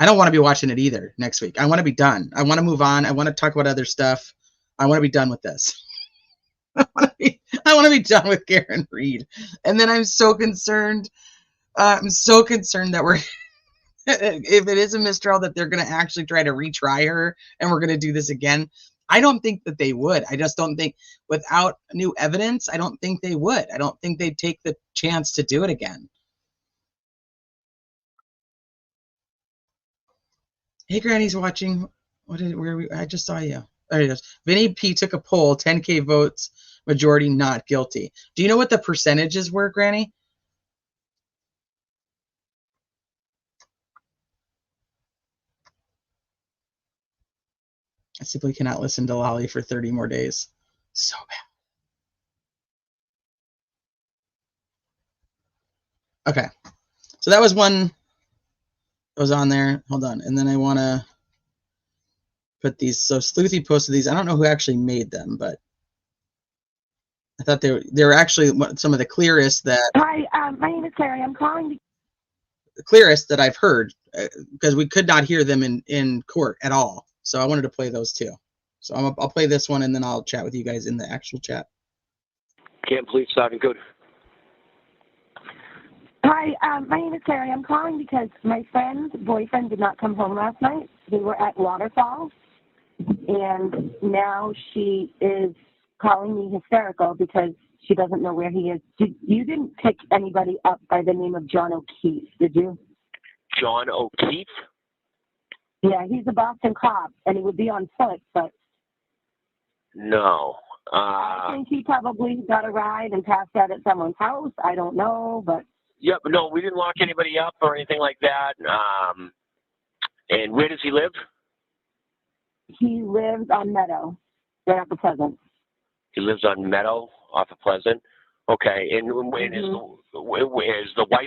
S2: I don't want to be watching it either next week. I want to be done. I want to move on. I want to talk about other stuff. I want to be done with this. I want to be done with Karen Reed. And then I'm so concerned. I'm so concerned that we're if it is a mistrial, that they're going to actually try to retry her and we're going to do this again. I don't think that they would. I just don't think, without new evidence, I don't think they would. I don't think they'd take the chance to do it again. Hey, Granny's watching. I just saw you. There it is. Vinny P took a poll, 10K votes, majority not guilty. Do you know what the percentages were, Granny? I simply cannot listen to Lolly for 30 more days. So bad. Okay. So that was one that was on there. Hold on. And then I want to put these. So Sleuthy posted these. I don't know who actually made them, but I thought they were actually some of the clearest that.
S20: Hi, my name is Carrie. I'm calling.
S2: The clearest that I've heard, because we could not hear them in court at all. So I wanted to play those too. So I'll play this one and then I'll chat with you guys in the actual chat.
S21: Can't believe sounding good.
S20: Hi, my name is Carrie. I'm calling because my friend's boyfriend did not come home last night. They were at Waterfalls, and now she is calling me hysterical because she doesn't know where he is. You didn't pick anybody up by the name of John O'Keefe, did you?
S21: John O'Keefe?
S20: Yeah, he's a Boston cop, and he would be on foot, but
S21: No.
S20: I think he probably got a ride and passed out at someone's house. I don't know, but
S21: Yep, no, we didn't lock anybody up or anything like that. And where does he live?
S20: he lives on Meadow, right off the Pleasant.
S21: He lives on Meadow off of Pleasant. Okay, and is the wife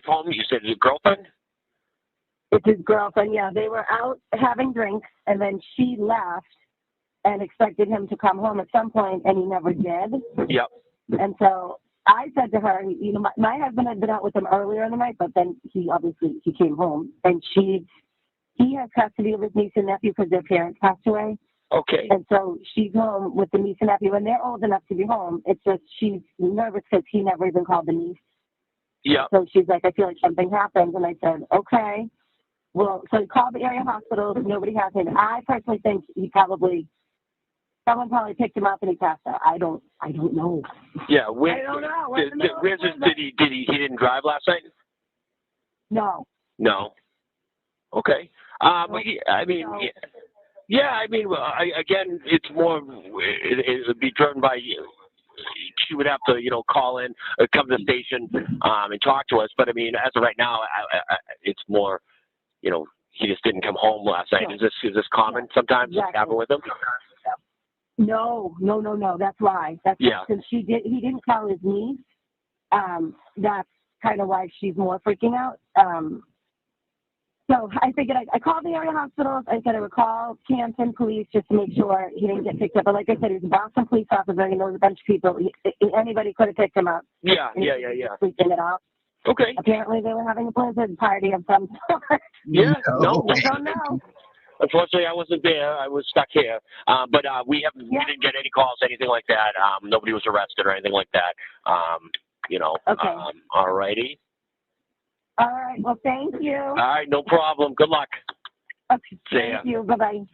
S21: home? You said his girlfriend?
S20: It's his girlfriend, yeah. They were out having drinks, and then she left and expected him to come home at some point, and he never did.
S21: Yep.
S20: And so I said to her, you know, my husband had been out with him earlier in the night, but then he came home, and he has custody of his niece and nephew because their parents passed away.
S21: Okay.
S20: And so she's home with the niece and nephew, and they're old enough to be home. It's just she's nervous because he never even called the niece.
S21: Yeah.
S20: So she's like, I feel like something happened. And I said, okay. Well, so he called the area hospital. Nobody has him. I personally think someone probably picked him up and he passed out. I don't know.
S21: Yeah.
S20: I don't know.
S21: He didn't drive last night?
S20: No.
S21: No. Okay. Again, it's more. It would be driven by. She would have to, call in, come to the station, and talk to us. But I mean, as of right now, it's more. He just didn't come home last night. Is this common sometimes? Does it happen with him?
S20: No. That's why. Since he didn't call his niece. That's kind of why she's more freaking out. So I figured I called the area hospitals. I said I would call Canton police just to make sure he didn't get picked up. But like I said, he's a Boston police officer. He knows a bunch of people. Anybody could have picked him up.
S21: Yeah.
S20: Freaking it out.
S21: Okay.
S20: Apparently they were having a blizzard party of some sort.
S21: Yeah. No.
S20: I don't know.
S21: Unfortunately, I wasn't there. I was stuck here. But we didn't get any calls, anything like that. Nobody was arrested or anything like that.
S20: Okay.
S21: All righty.
S20: All right. Well, thank you.
S21: All right. No problem. Good luck.
S20: Okay. Thank you. Bye-bye.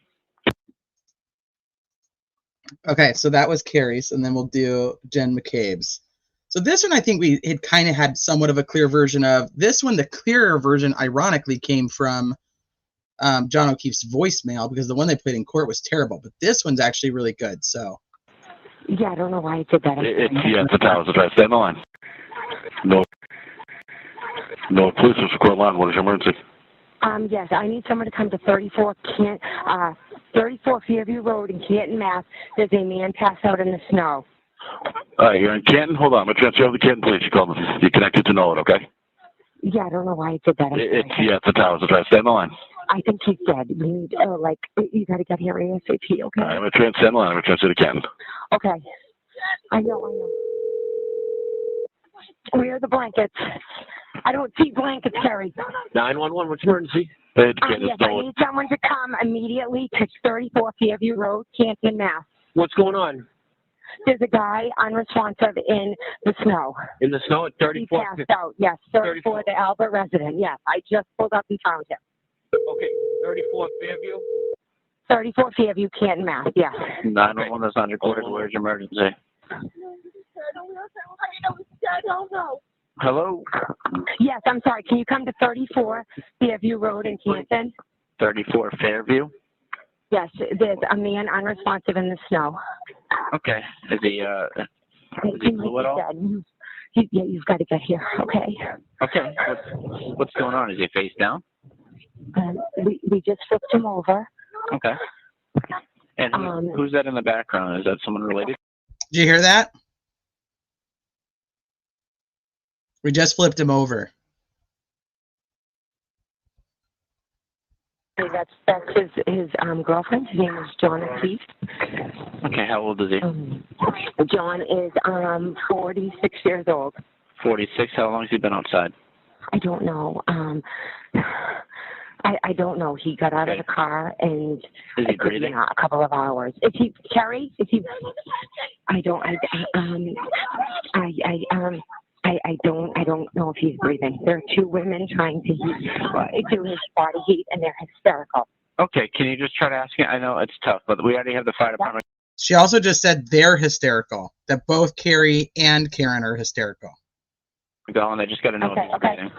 S2: Okay, so that was Carrie's, and then we'll do Jen McCabe's. So this one I think we had kind of had somewhat of a clear version of. This one, the clearer version, ironically, came from John O'Keefe's voicemail, because the one they played in court was terrible. But this one's actually really good. So.
S20: Yeah, I don't know why I did that.
S9: It's a tower. Stay on the line. No, police is court line. What is your emergency?
S20: Yes, I need someone to come to 34 Fairview Road in Canton, Mass. There's a man passed out in the snow.
S9: All right, you're in Canton. Hold on. I'm going to transfer over to Canton Police. You're connected to Know It, okay?
S20: Yeah, I don't know why I did that.
S9: It's a tower. Stay on the line.
S20: I think he's dead. We need, you got to get here ASAP, okay?
S9: All right, I'm going to transfer the line. I'm going to transfer to Canton.
S20: Okay. I know. Where are the blankets? I don't see blankets, Terry.
S21: 911, what's your emergency?
S20: Yes, I need someone to come immediately to 34 Fairview Road, Canton, Mass.
S21: What's going on?
S20: There's a guy unresponsive in the snow.
S21: In the snow at 34?
S20: He passed out, yes. 34, the Albert resident, yes. I just pulled up and found him.
S21: Okay, 34 Fairview?
S20: 34 Fairview, Canton, Mass, yes.
S9: 911 is unrecorded. Where's your emergency? Hello?
S20: Yes, I'm sorry. Can you come to 34 Fairview Road in Canton?
S9: 34 Fairview?
S20: Yes, there's a man unresponsive in the snow.
S9: Okay. Is he blue at all?
S20: Yeah, you've got to get here, okay?
S9: Okay. What's going on? Is he face down?
S20: We just flipped him over.
S9: Okay. And who's that in the background? Is that someone related?
S2: Did you hear that? We just flipped him over.
S20: That's his girlfriend. His name is John O'Keefe.
S9: Okay, how old is he?
S20: John is 46 years old.
S9: 46. How long has he been outside?
S20: I don't know. I don't know. He got out of the car and
S9: is he breathing?
S20: A couple of hours. Is he Terry? Is he? I don't know if he's breathing. There are two women trying to do his body heat, and they're hysterical.
S9: Okay, can you just try to ask him? I know it's tough, but we already have the fire department.
S2: She also just said they're hysterical, that both Carrie and Karen are hysterical.
S21: going. I just got to know
S20: Okay,
S21: if he's
S20: okay.
S21: breathing.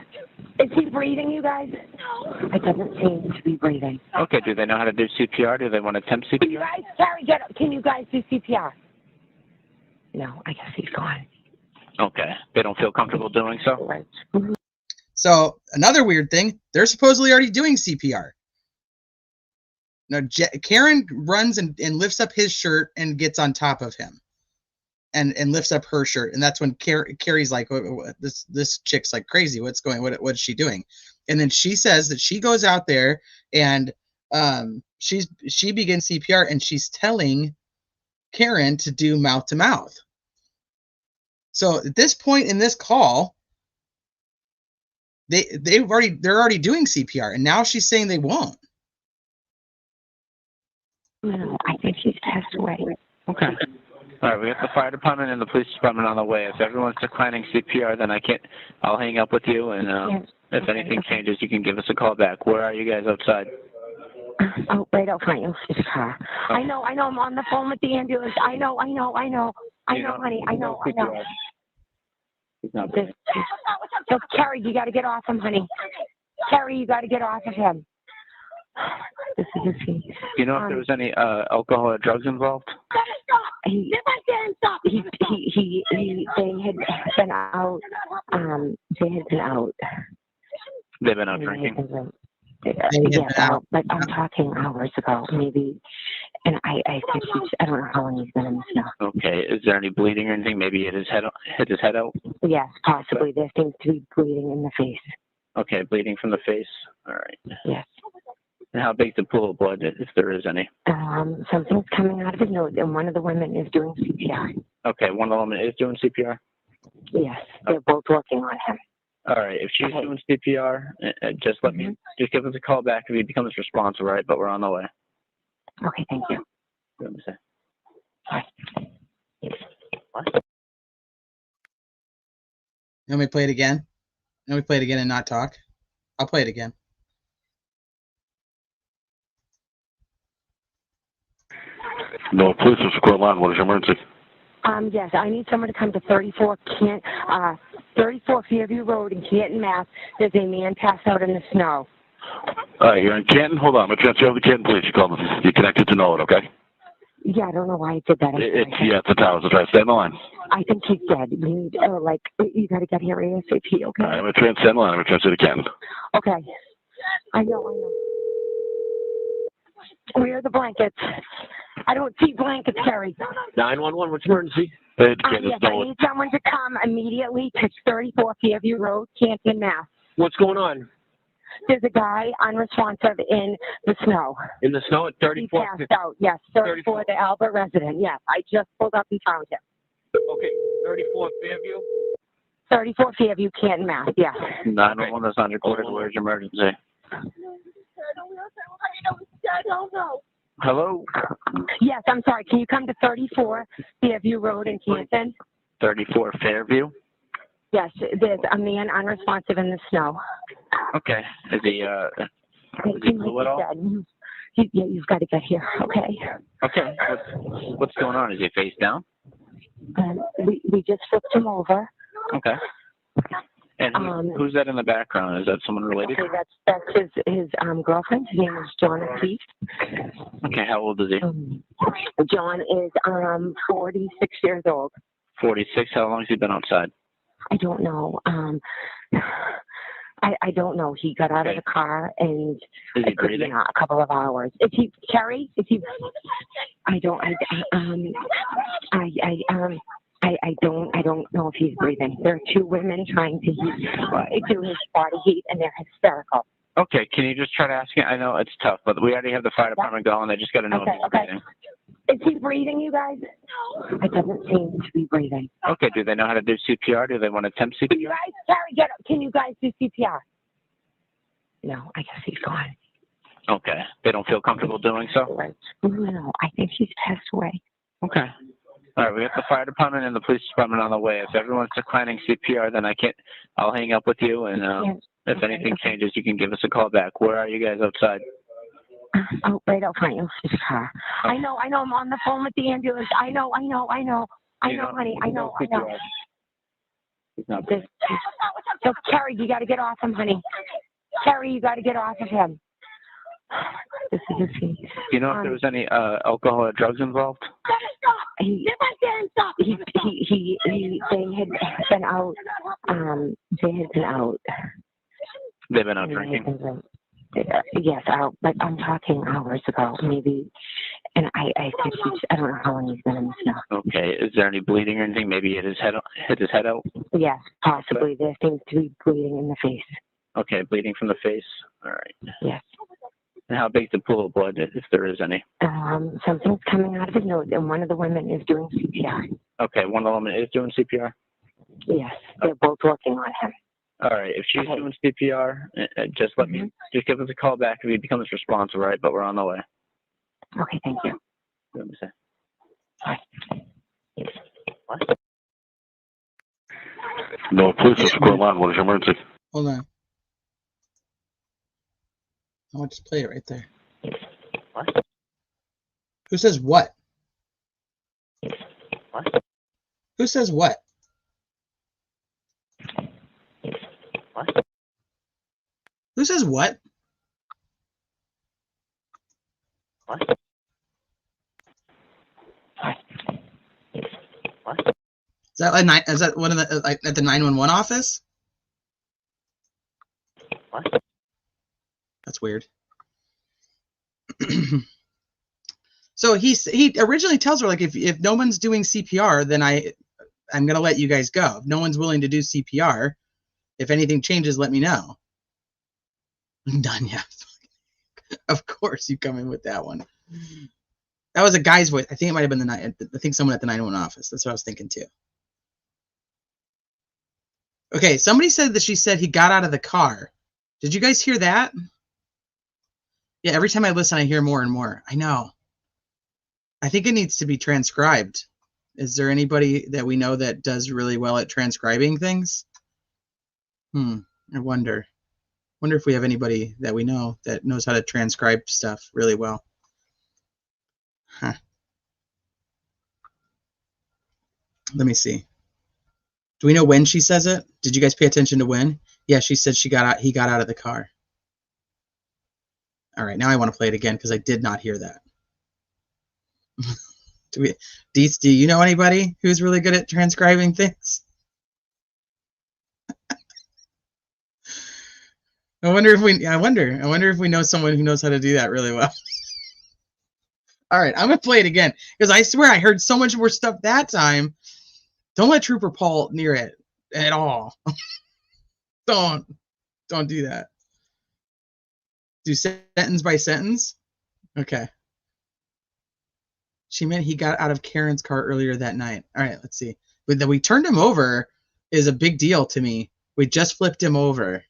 S20: Is he breathing, you guys? It doesn't seem to be breathing.
S21: Okay, do they know how to do CPR? Do they want to attempt CPR?
S20: Can you guys, Carrie, can you guys do CPR? No, I guess he's gone.
S21: Okay, they don't feel comfortable doing so?
S20: Right.
S2: So another weird thing, they're supposedly already doing CPR. Now, Karen runs and lifts up his shirt and gets on top of him. And lifts up her shirt, and that's when Carrie's like, "This chick's like crazy. What's what is she doing?" And then she says that she goes out there and she begins CPR, and she's telling Karen to do mouth to mouth. So at this point in this call, they're already doing CPR, and now she's saying they won't.
S20: No, I think she's passed away.
S21: Okay. All right, we got the fire department and the police department on the way. If everyone's declining CPR, then I'll hang up with you, and if anything changes, you can give us a call back. Where are you guys outside?
S20: Oh, right out front of his car.
S21: Oh.
S20: I know, I'm on the phone with the ambulance. I know, honey, I know.
S21: He's not
S20: So, Carrie, you got to get off him, honey. Carrie, you got to get off of him. This is a scene.
S21: Do you know if there was any alcohol or drugs involved?
S20: They had been out.
S21: They've been out drinking?
S20: But I'm talking hours ago, maybe. And I think I don't know how long he's been in the snow.
S21: Okay, is there any bleeding or anything? Maybe hit his head out?
S20: Yes, possibly. There seems to be bleeding in the face.
S21: Okay, bleeding from the face. All right.
S20: Yes.
S21: And how big's the pool of blood, if there is any?
S20: Something's coming out of his nose, and one of the women is doing CPR.
S21: Okay, one of the women is doing CPR?
S20: Yes, they're both working on him.
S21: All right, if she's doing CPR, just just give us a call back if he becomes responsive, right? But we're on the way.
S20: Okay, thank you.
S21: Let me say.
S20: Bye.
S2: You want me to play it again? You want me to play it again and not talk? I'll play it again.
S18: No, police is court line. What is your emergency?
S20: Yes, I need someone to come to 34 Fairview Road in Canton, Mass. There's a man passed out in the snow.
S18: All right, you're in Canton. Hold on. I'm going to transfer over to Canton Police. You connected to know it, okay?
S20: Yeah, I don't know why I did that.
S18: It's the towers. That's right. Stay on the line.
S20: I think he's dead. You need, you got to get here ASAP, okay?
S18: All right, I'm going to transfer the line. I'm going to transfer to Canton.
S20: Okay. I know. Where are the blankets? I don't see blankets, Carrie.
S21: 911, what's your emergency?
S20: Yes, I need someone to come immediately to 34 Fairview Road, Canton, Mass.
S21: What's going on?
S20: There's a guy unresponsive in the snow.
S21: In the snow at 34?
S20: He passed out, yes. 34, the Albert resident, yes. I just pulled up and found him.
S21: Okay, 34 Fairview?
S20: 34 Fairview, Canton, Mass, yes.
S21: 911, that's on recorded. Where's your emergency? Hello?
S20: Yes, I'm sorry. Can you come to 34 Fairview Road in Canton?
S21: 34 Fairview?
S20: Yes, there's a man unresponsive in the snow.
S21: Okay. Is he blue at all?
S20: You've got to get here, okay?
S21: Okay. What's going on? Is he face down?
S20: We just flipped him over.
S21: Okay. And who's that in the background? Is that someone related?
S20: Okay, that's his girlfriend. His name is John O'Keefe.
S21: Okay, how old is he?
S20: John is 46 years old.
S21: 46. How long has he been outside?
S20: I don't know. I don't know. He got out of the car and
S21: is he breathing?
S20: A couple of hours. Is he Carrie? Is he? I don't know if he's breathing. There are two women trying to do his body heat, and they're hysterical.
S21: Okay, can you just try to ask him? I know it's tough, but we already have the fire department going. I just got to know if he's breathing.
S20: Is he breathing, you guys? It doesn't seem to be breathing.
S21: Okay, do they know how to do CPR? Do they want to attempt CPR?
S20: Can you guys, Carrie, can you guys do CPR? No, I guess he's gone.
S21: Okay, they don't feel comfortable doing so?
S20: Right. No, I think he's passed away.
S21: Okay. All right, we got the fire department and the police department on the way. If everyone's declining CPR, then I'll hang up with you, and if anything changes, you can give us a call back. Where are you guys outside?
S20: Oh, right out front of his car. I know. I'm on the phone with the ambulance. I know, honey. I know.
S17: He's not.
S20: This, so, Carrie, you got to get off him, honey. Carrie, you got to get off of him. This is a scene.
S17: Do you know if there was any alcohol or drugs involved?
S20: They had been out. They had been out.
S17: They've been out drinking.
S20: Yes, out. But I'm talking hours ago, maybe. And I think I don't know how long he's been in the snow.
S17: Okay. Is there any bleeding or anything? Maybe hit his head out.
S20: Yes, possibly. There seems to be bleeding in the face.
S17: Okay, bleeding from the face. All right.
S20: Yes.
S17: And how big's the pool of blood, if there is any?
S20: Something's coming out of his nose, and one of the women is doing CPR.
S17: Okay, one of the women is doing CPR?
S20: Yes, they're both working on him.
S17: All right, if she's doing CPR, just let me, just give us a call back if he becomes responsive, all right? But we're on the way.
S20: Okay, thank you.
S17: Let me say.
S18: What? No, police is square line. What is your emergency?
S2: Hold on. I'll just play it right there.
S17: What?
S2: Who says what?
S17: What?
S2: Who says what?
S17: What?
S2: Who says what?
S17: What? What?
S2: Is that one of the at the 911 office?
S17: What?
S2: That's weird. So he originally tells her, like, if no one's doing CPR, then I'm gonna let you guys go. If no one's willing to do CPR, if anything changes, let me know. I'm done, yeah. Of course you come in with that one. That was a guy's voice. I think it might have been I think someone at the 911 office. That's what I was thinking too. Okay, somebody said that she said he got out of the car. Did you guys hear that? Yeah, every time I listen, I hear more and more. I know. I think it needs to be transcribed. Is there anybody that we know that does really well at transcribing things? I wonder. Wonder if we have anybody that we know that knows how to transcribe stuff really well. Huh. Let me see. Do we know when she says it? Did you guys pay attention to when? Yeah, she said he got out of the car. All right, now I want to play it again because I did not hear that. Do you know anybody who's really good at transcribing things? I wonder if we know someone who knows how to do that really well. All right, I'm gonna play it again because I swear I heard so much more stuff that time. Don't let Trooper Paul near it at all. Don't do that. Do sentence by sentence. Okay. She meant he got out of Karen's car earlier that night. All right, let's see. But that we turned him over is a big deal to me. We just flipped him over.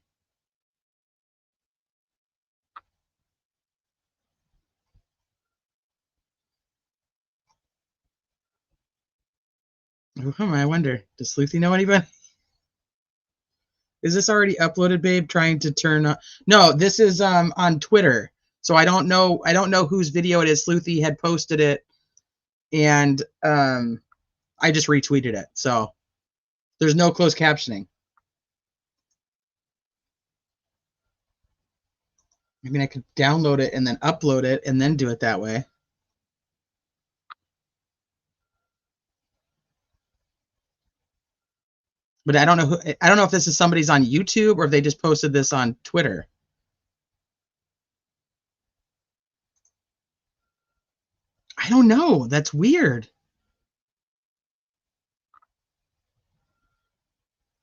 S2: I wonder, does Sleuthy know anybody? Is this already uploaded, babe? Trying to turn on. No, this is on Twitter. So I don't know whose video it is. Sleuthy had posted it, and I just retweeted it. So there's no closed captioning. I mean, I could download it and then upload it and then do it that way. But I don't know if this is somebody's on YouTube or if they just posted this on Twitter. I don't know. That's weird.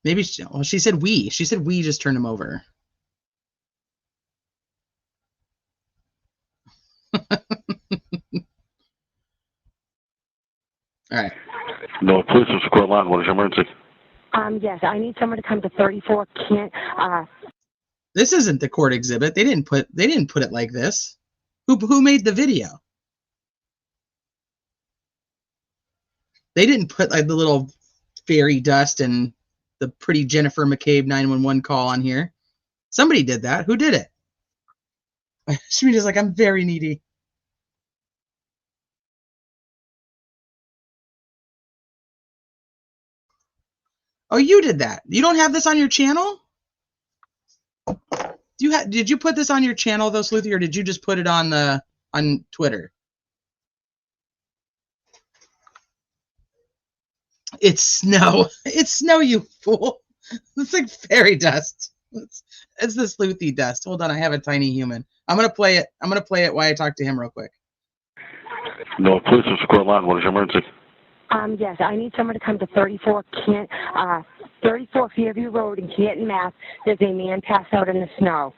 S2: Maybe she said we. She said we just turned him over. All right.
S18: No, police is square line. What is your emergency?
S20: Yes, I need someone to come to 34
S2: This isn't the court exhibit. They didn't put it like this. Who made the video? They didn't put like the little fairy dust and the pretty Jennifer McCabe 911 call on here. Somebody did that. Who did it? Sharita's like, I'm very needy. Oh, you did that. You don't have this on your channel? Did you put this on your channel though, Sleuthy, or did you just put it on Twitter? It's snow. It's snow, you fool. It's like fairy dust. It's the Sleuthy dust. Hold on, I have a tiny human. I'm gonna play it. I'm gonna play it while I talk to him real quick.
S18: No, police is square line. What is your emergency?
S20: Yes, I need someone to come to 34 Fairview Road in Canton, Mass. There's a man passed out in the snow.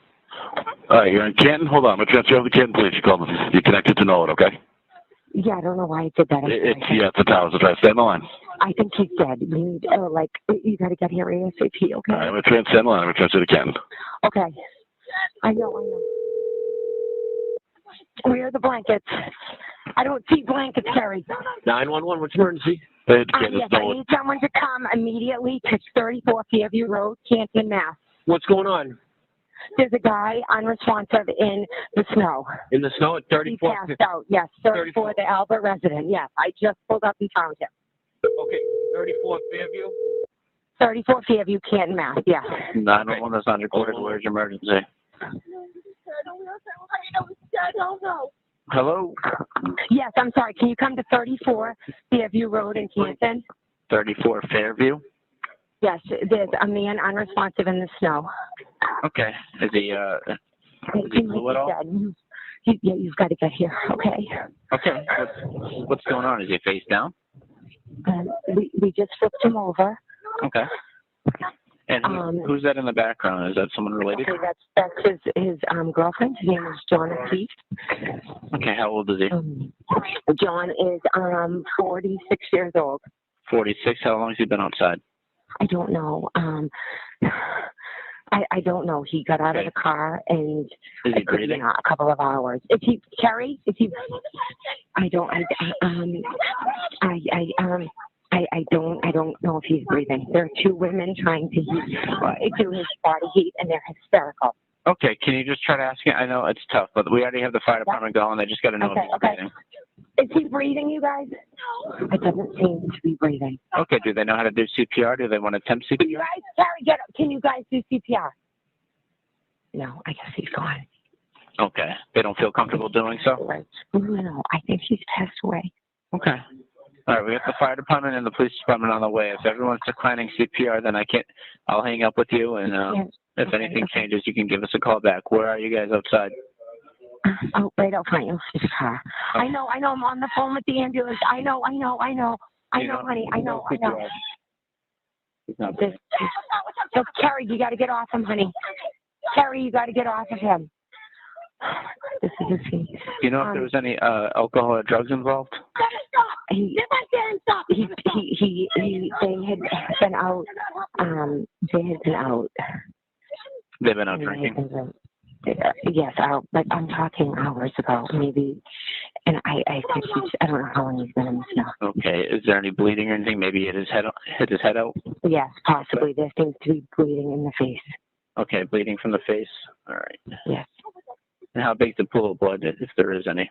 S18: All right, you're in Canton. Hold on. I'm going to transfer over to Canton Police. You call me. You're connected to Norwood, okay?
S20: Yeah, I don't know why I did that.
S18: It's the towers. That's right. Stay on the line.
S20: I think he's dead. You need, you got to get here ASAP, okay?
S18: All right, I'm going to transfer on the line. I'm going to transfer to Canton.
S20: Okay. I know. Where are the blankets? I don't see blankets, Terry.
S21: 911, what's your emergency?
S20: Yes, I need someone to come immediately to 34 Fairview Road, Canton, Mass.
S21: What's going on?
S20: There's a guy unresponsive in the snow.
S21: In the snow at 34?
S20: He passed out, yes. 34, the Albert resident, yes. I just pulled up and found him.
S21: Okay, 34 Fairview?
S20: 34 Fairview, Canton, Mass, yes.
S17: 911 is unrecorded. Where's your emergency? Hello?
S20: Yes, I'm sorry. Can you come to 34 Fairview Road in Canton?
S17: 34 Fairview?
S20: Yes, there's a man unresponsive in the snow.
S17: Okay. Is he blue at all?
S20: Yeah, you've got to get here, okay?
S17: Okay. What's going on? Is he face down?
S20: We just flipped him over.
S17: Okay. And who's that in the background? Is that someone related?
S20: Okay, that's his girlfriend. His name is John O'Keefe.
S17: Okay, how old is he?
S20: John is 46 years old.
S17: 46. How long has he been outside?
S20: I don't know. I don't know. He got out of the car and
S17: is he breathing?
S20: A couple of hours. Is he Carrie? Is he? I don't know if he's breathing. There are two women trying to do his body heat, and they're hysterical.
S17: Okay, can you just try to ask him? I know it's tough, but we already have the fire department going. They just got to know if he's breathing.
S20: Is he breathing, you guys? It doesn't seem to be breathing.
S17: Okay, do they know how to do CPR? Do they want to attempt CPR?
S20: You guys, Carrie, get up. Can you guys do CPR? No, I guess he's gone.
S17: Okay, they don't feel comfortable doing so?
S20: No, I think he's passed away.
S17: Okay. All right, we got the fire department and the police department on the way. If everyone's declining CPR, then I'll hang up with you, and if anything changes, you can give us a call back. Where are you guys outside?
S20: Oh, right out front of his car. I know, I'm on the phone with the ambulance. I know, honey, I know.
S17: He's not
S20: So, Carrie, you got to get off him, honey. Carrie, you got to get off of him. This is a scene.
S17: Do you know if there was any alcohol or drugs involved?
S20: They had been out.
S17: They've been out drinking?
S20: Yes, but I'm talking hours ago, maybe. And I think I don't know how long he's been in the snow.
S17: Okay, is there any bleeding or anything? Maybe hit his head out?
S20: Yes, possibly. There seems to be bleeding in the face.
S17: Okay, bleeding from the face. All right.
S20: Yes.
S17: And how big's the pool of blood, if there is any?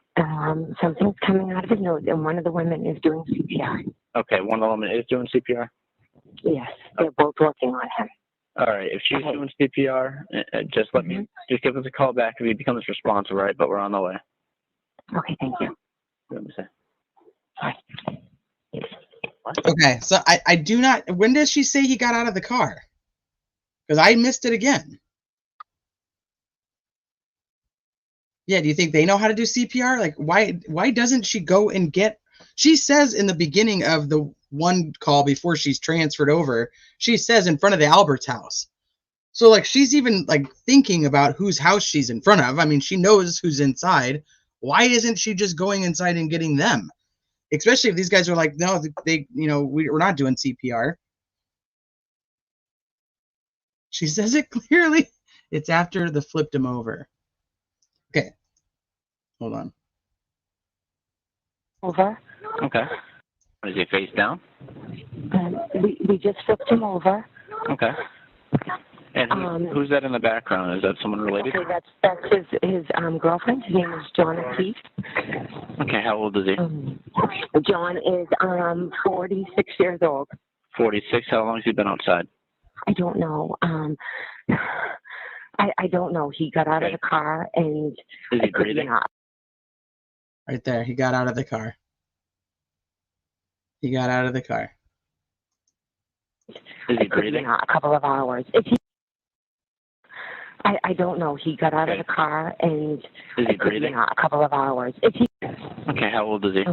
S20: Something's coming out of his nose, and one of the women is doing CPR.
S17: Okay, one of the women is doing CPR?
S20: Yes, they're both working on him.
S17: All right, if she's doing CPR, just just give us a call back if he becomes responsive, right? But we're on the way.
S20: Okay, thank you.
S2: Okay, so I do not. When does she say he got out of the car? Because I missed it again. Yeah, do you think they know how to do CPR? Like, why doesn't she go and get? She says in the beginning of the one call before she's transferred over, she says in front of the Albert's house. So like she's even like thinking about whose house she's in front of. I mean, she knows who's inside. Why isn't she just going inside and getting them? Especially if these guys are like, no, we're not doing CPR. She says it clearly. It's after the flipped him over. Okay. Hold on.
S20: Over.
S17: Okay. Is he face down?
S20: We just flipped him over.
S17: Okay. And who's that in the background? Is that someone related?
S20: Okay, that's his girlfriend. His name is John O'Keefe.
S17: Okay, how old is he?
S20: John is 46 years old.
S17: 46. How long has he been outside?
S20: I don't know. I don't know. He got out of the car and
S17: Is he breathing?
S2: Right there. He got out of the car. He got out of the car.
S17: Is he breathing?
S20: A couple of hours. I don't know. He got out of the car and
S17: Is he breathing?
S20: a couple of hours.
S17: Okay, how old is he?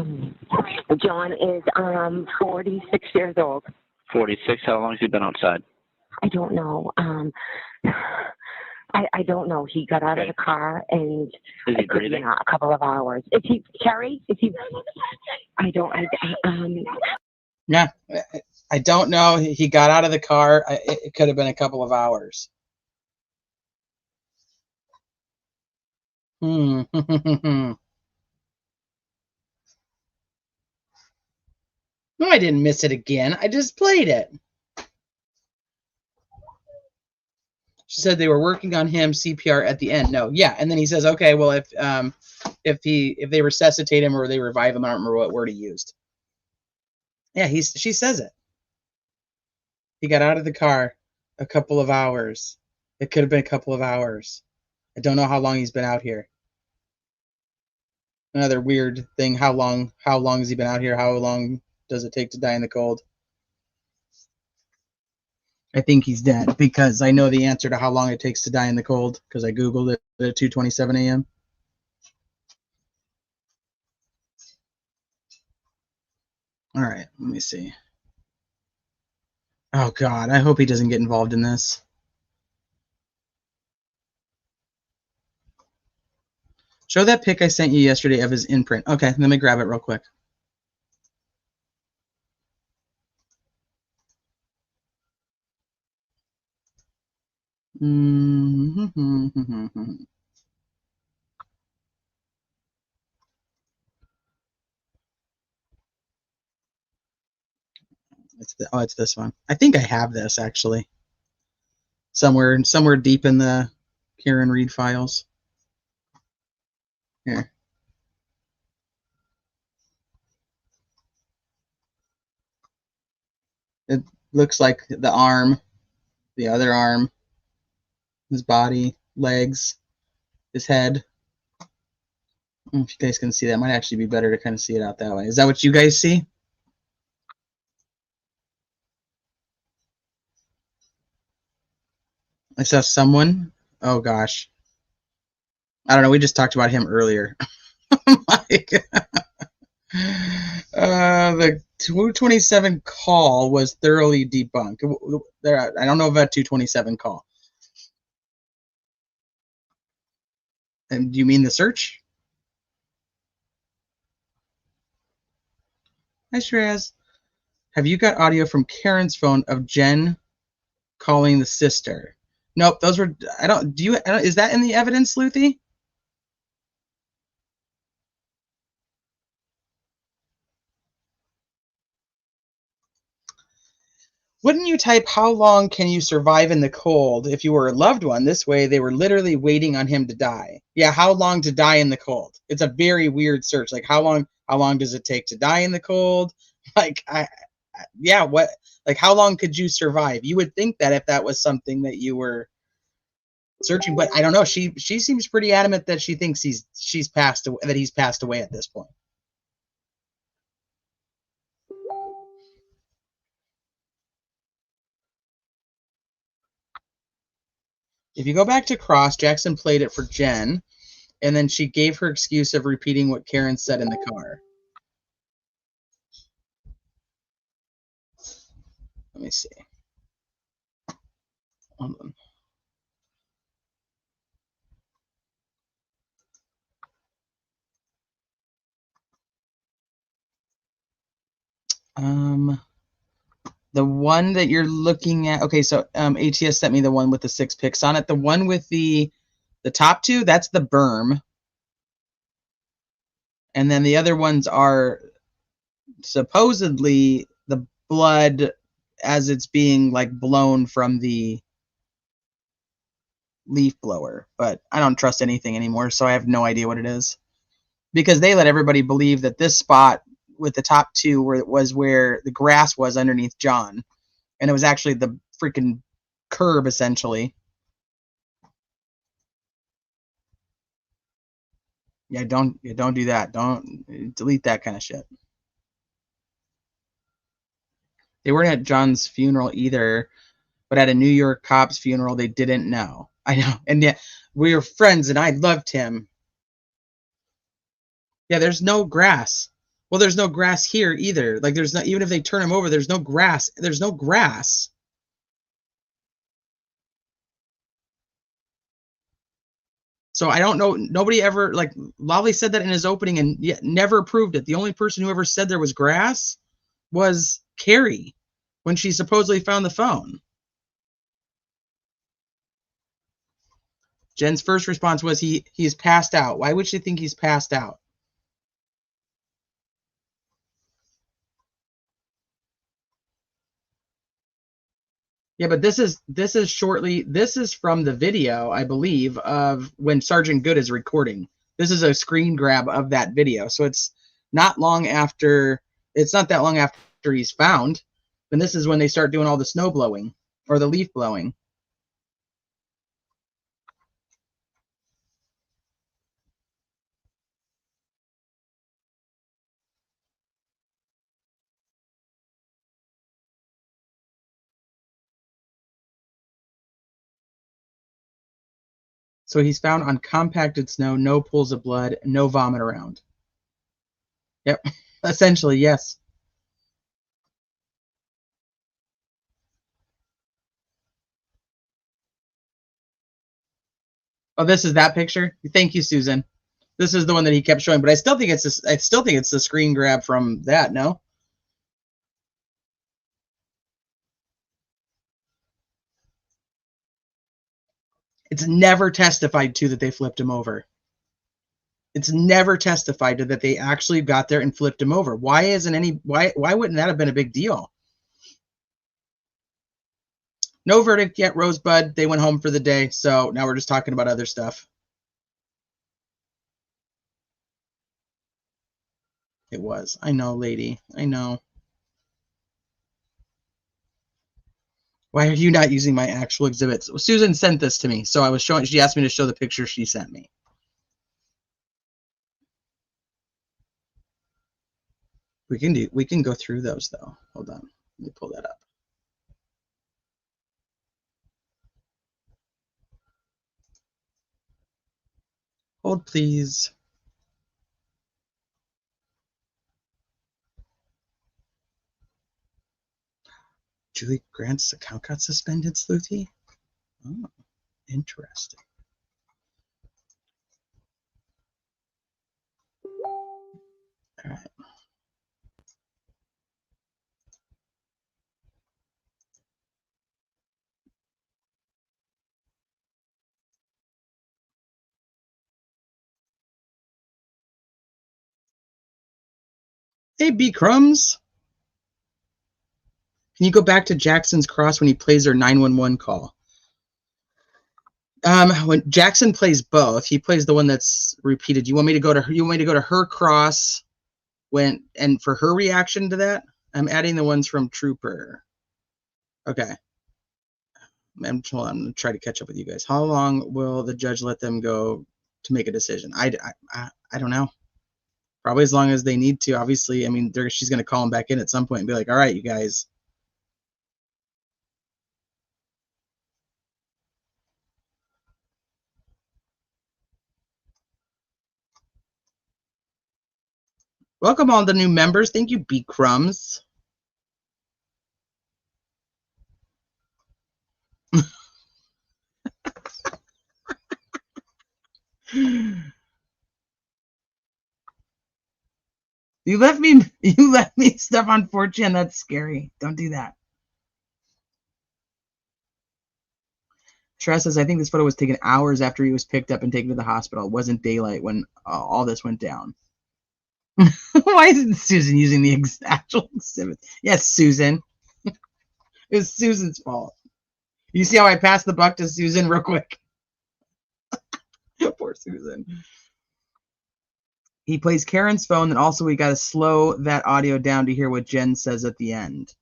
S20: John is 46 years old.
S17: 46. How long has he been outside?
S20: I don't know. I don't know. He got out of the car and
S17: Is he breathing?
S20: a couple of hours. Is he Carrie? Is he? I don't.
S2: Yeah, I don't know. He got out of the car. It could have been a couple of hours. No, I didn't miss it again. I just played it. She said they were working on him, CPR at the end. No, yeah, and then he says, okay, well, if they resuscitate him or they revive him, I don't remember what word he used. Yeah, she says it. He got out of the car a couple of hours. It could have been a couple of hours. I don't know how long he's been out here. Another weird thing. How long has he been out here? How long does it take to die in the cold? I think he's dead because I know the answer to how long it takes to die in the cold because I Googled it at 2:27 a.m. All right, let me see. Oh, God, I hope he doesn't get involved in this. Show that pic I sent you yesterday of his imprint. Okay, let me grab it real quick. It's this one. I think I have this actually. Somewhere deep in the Karen Reed files. Here. It looks like the arm, the other arm, his body, legs, his head. I don't know if you guys can see that. It might actually be better to kind of see it out that way. Is that what you guys see? I saw someone. Oh gosh. I don't know. We just talked about him earlier. The 227 call was thoroughly debunked. I don't know about 227 call. And do you mean the search? Hi, Shiraz. Have you got audio from Karen's phone of Jen calling the sister? Nope, those were. I don't. Do you? Is that in the evidence, Luthi? Wouldn't you type how long can you survive in the cold if you were a loved one? This way they were literally waiting on him to die. Yeah, how long to die in the cold? It's a very weird search. Like how long does it take to die in the cold? Like yeah, what, like how long could you survive? You would think that if that was something that you were searching, but I don't know. She seems pretty adamant that she thinks he's passed away at this point. If you go back to Cross, Jackson played it for Jen, and then she gave her excuse of repeating what Karen said in the car. Let me see. Hold on. The one that you're looking at, okay, so ATS sent me the one with the 6 pics on it. The one with the top two, that's the berm. And then the other ones are supposedly the blood as it's being like blown from the leaf blower. But I don't trust anything anymore, so I have no idea what it is. Because they let everybody believe that this spot with the top two where it was where the grass was underneath John. And it was actually the freaking curb, essentially. Yeah, don't do that. Don't delete that kind of shit. They weren't at John's funeral either, but at a New York cop's funeral, they didn't know. I know. And yeah, we were friends and I loved him. Yeah, there's no grass. Well, there's no grass here either. Like, there's not, even if they turn him over, there's no grass. There's no grass. So I don't know. Nobody ever, like, Lolly said that in his opening and yet never approved it. The only person who ever said there was grass was Carrie when she supposedly found the phone. Jen's first response was he's passed out. Why would she think he's passed out? Yeah, but this is from the video, I believe, of when Sergeant Good is recording. This is a screen grab of that video. So it's not that long after he's found. And this is when they start doing all the snow blowing or the leaf blowing. So he's found on compacted snow, no pools of blood, no vomit around. Yep, essentially, yes. Oh, this is that picture? Thank you, Susan. This is the one that he kept showing, but I still think it's the screen grab from that, no? It's never testified to that they flipped him over. It's never testified to that they actually got there and flipped him over. Why wouldn't that have been a big deal? No verdict yet, Rosebud. They went home for the day, so now we're just talking about other stuff. It was. I know, lady. I know. Why are you not using my actual exhibits? Well, Susan sent this to me, so I was showing. She asked me to show the picture she sent me. We can go through those though. Hold on. Let me pull that up. Hold, please. Julie Grant's account got suspended, Sleuthy? Oh, interesting. All right. Hey, B Crumbs. Can you go back to Jackson's Cross when he plays their 911 call? When Jackson plays both, he plays the one that's repeated. You want me to go to her cross and for her reaction to that? I'm adding the ones from Trooper. Okay. I'm going to try to catch up with you guys. How long will the judge let them go to make a decision? I don't know. Probably as long as they need to. Obviously, I mean, she's going to call them back in at some point and be like, all right, you guys. Welcome all the new members. Thank you, B Crumbs. You left me stuff on 4chan. That's scary. Don't do that. Tress says, I think this photo was taken hours after he was picked up and taken to the hospital. It wasn't daylight when all this went down. Why isn't Susan using the actual exhibit? Yes, Susan. It was Susan's fault. You see how I passed the buck to Susan real quick? Poor Susan. He plays Karen's phone, and also we got to slow that audio down to hear what Jen says at the end.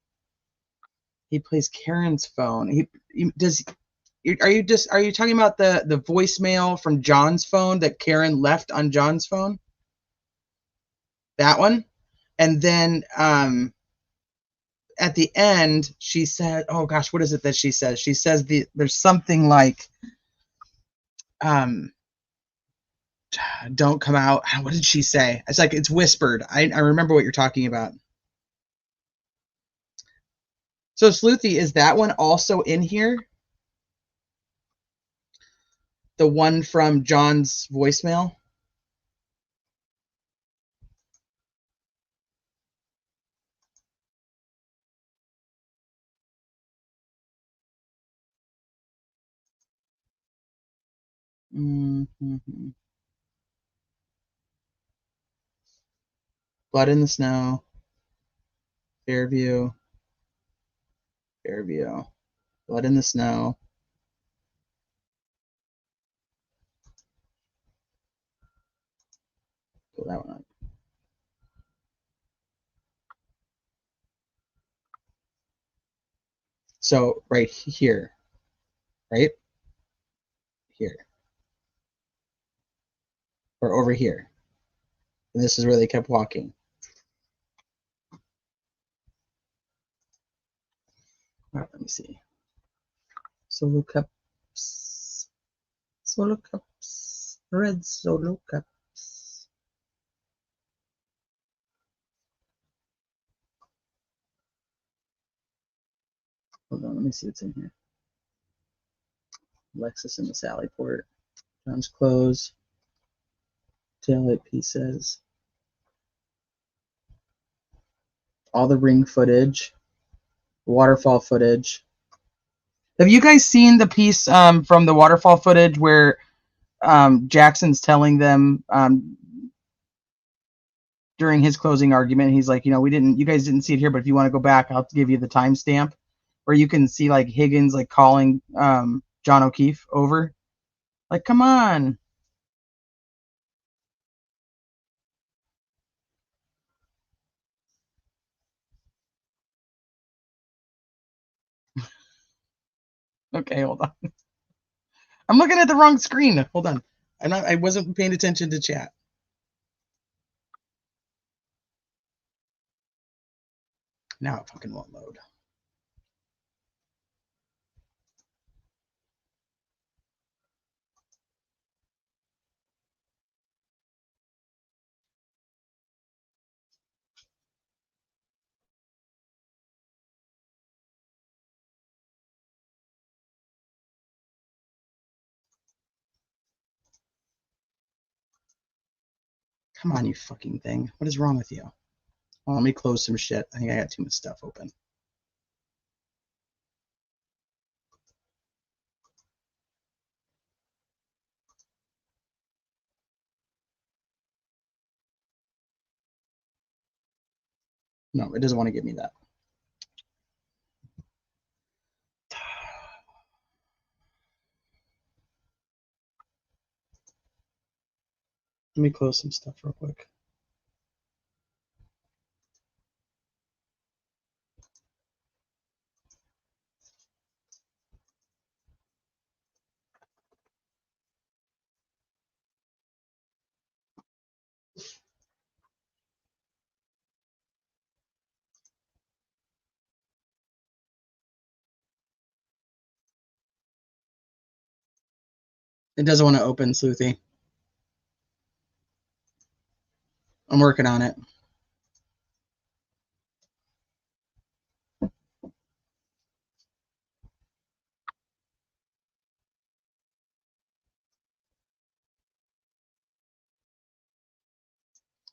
S2: He plays Karen's phone. He does. Are you talking about the voicemail from John's phone that Karen left on John's phone? That one? And then at the end, she said, oh gosh, what is it that she says? She says there's something like, don't come out. What did she say? It's like, it's whispered. I remember what you're talking about. So Sleuthy, is that one also in here? The one from John's voicemail? Mm-hmm. Blood in the Snow. Fairview. Blood in the Snow. Pull that one up. So right here, right here, or over here. And this is where they kept walking. All right, let me see. Solo cups, red solo cups. Hold on, let me see what's in here. Lexus and the Sally Port. John's clothes. Taillight pieces. All the ring footage. Waterfall footage. Have you guys seen the piece from the waterfall footage where Jackson's telling them during his closing argument, he's like, you guys didn't see it here, but if you want to go back, I'll give you the timestamp, where you can see like Higgins like calling John O'Keefe over. Like, come on. Okay, hold on. I'm looking at the wrong screen. Hold on. I wasn't paying attention to chat. Now it fucking won't load. Come on, you fucking thing. What is wrong with you? Oh, let me close some shit. I think I got too much stuff open. No, it doesn't want to give me that. Let me close some stuff real quick. It doesn't want to open, Sleuthy. I'm working on it.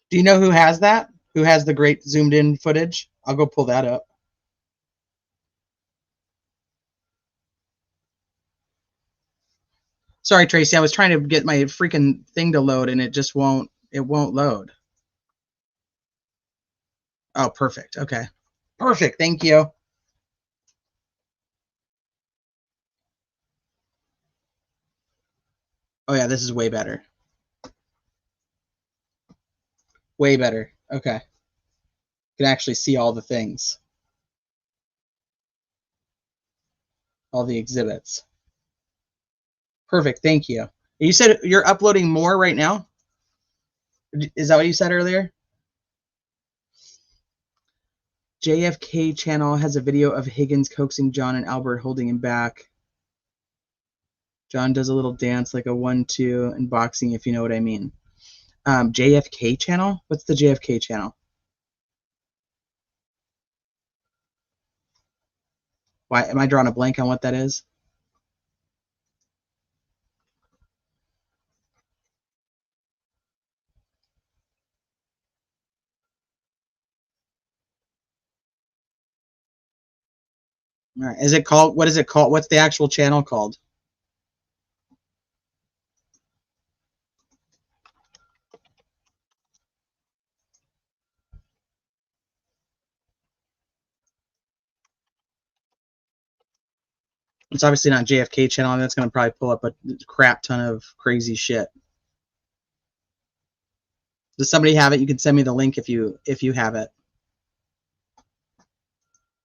S2: Do you know who has that? Who has the great zoomed in footage? I'll go pull that up. Sorry, Tracy. I was trying to get my freaking thing to load and it just won't load. Oh, perfect. Okay. Perfect. Thank you. Oh yeah, this is way better. Way better. Okay. You can actually see all the things. All the exhibits. Perfect. Thank you. You said you're uploading more right now? Is that what you said earlier? JFK channel has a video of Higgins coaxing John and Albert, holding him back. John does a little dance like a 1-2 in boxing, if you know what I mean. JFK channel? What's the JFK channel? Why am I drawing a blank on what that is? All right. Is it called? What is it called? What's the actual channel called? It's obviously not JFK channel, and that's going to probably pull up a crap ton of crazy shit. Does somebody have it? You can send me the link if you have it.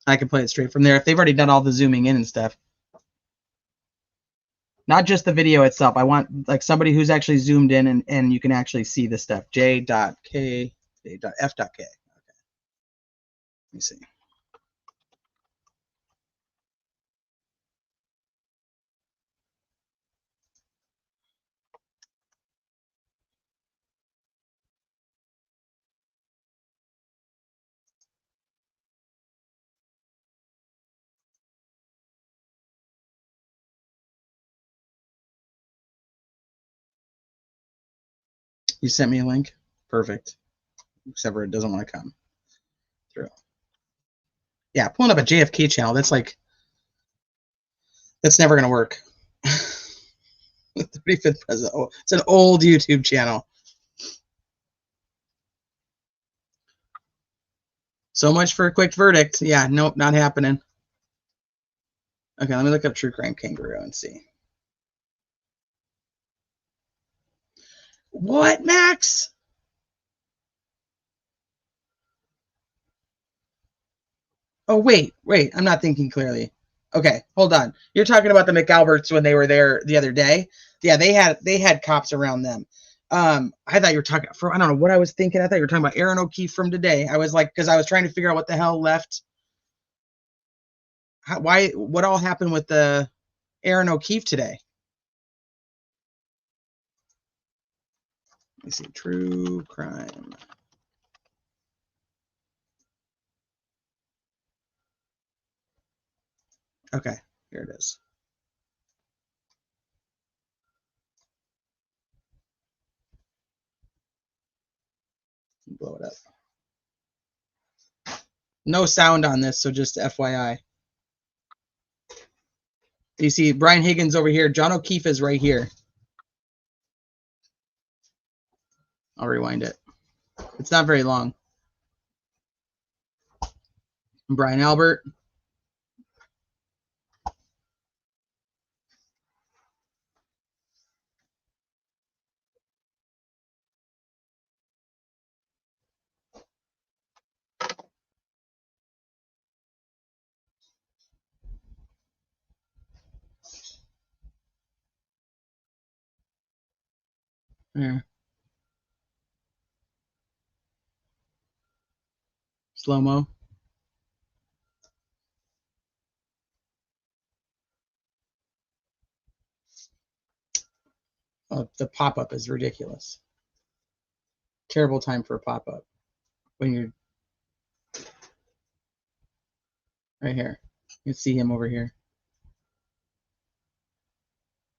S2: I can play it straight from there. If they've already done all the zooming in and stuff. Not just the video itself. I want like somebody who's actually zoomed in and you can actually see the stuff. J.K. J.F.K. Okay. Let me see. You sent me a link? Perfect. Except for it doesn't want to come through. Yeah, pulling up a JFK channel, that's never going to work. The 35th president. Oh, it's an old YouTube channel. So much for a quick verdict. Yeah, nope, not happening. Okay, let me look up True Crime Kangaroo and see. What, Max? Oh, wait. I'm not thinking clearly. Okay, hold on. You're talking about the McAlberts when they were there the other day. Yeah, they had cops around them. I thought you were talking for, I don't know what I was thinking. I thought you were talking about Aaron O'Keefe from today. I was like, because I was trying to figure out what the hell left. What all happened with the Aaron O'Keefe today? Let me see. True crime. Okay, here it is. Blow it up. No sound on this, so just FYI. You see Brian Higgins over here. John O'Keefe is right here. I'll rewind it. It's not very long. Brian Albert. There. Slow-mo. Oh, the pop-up is ridiculous. Terrible time for a pop-up. When you're right here. You can see him over here.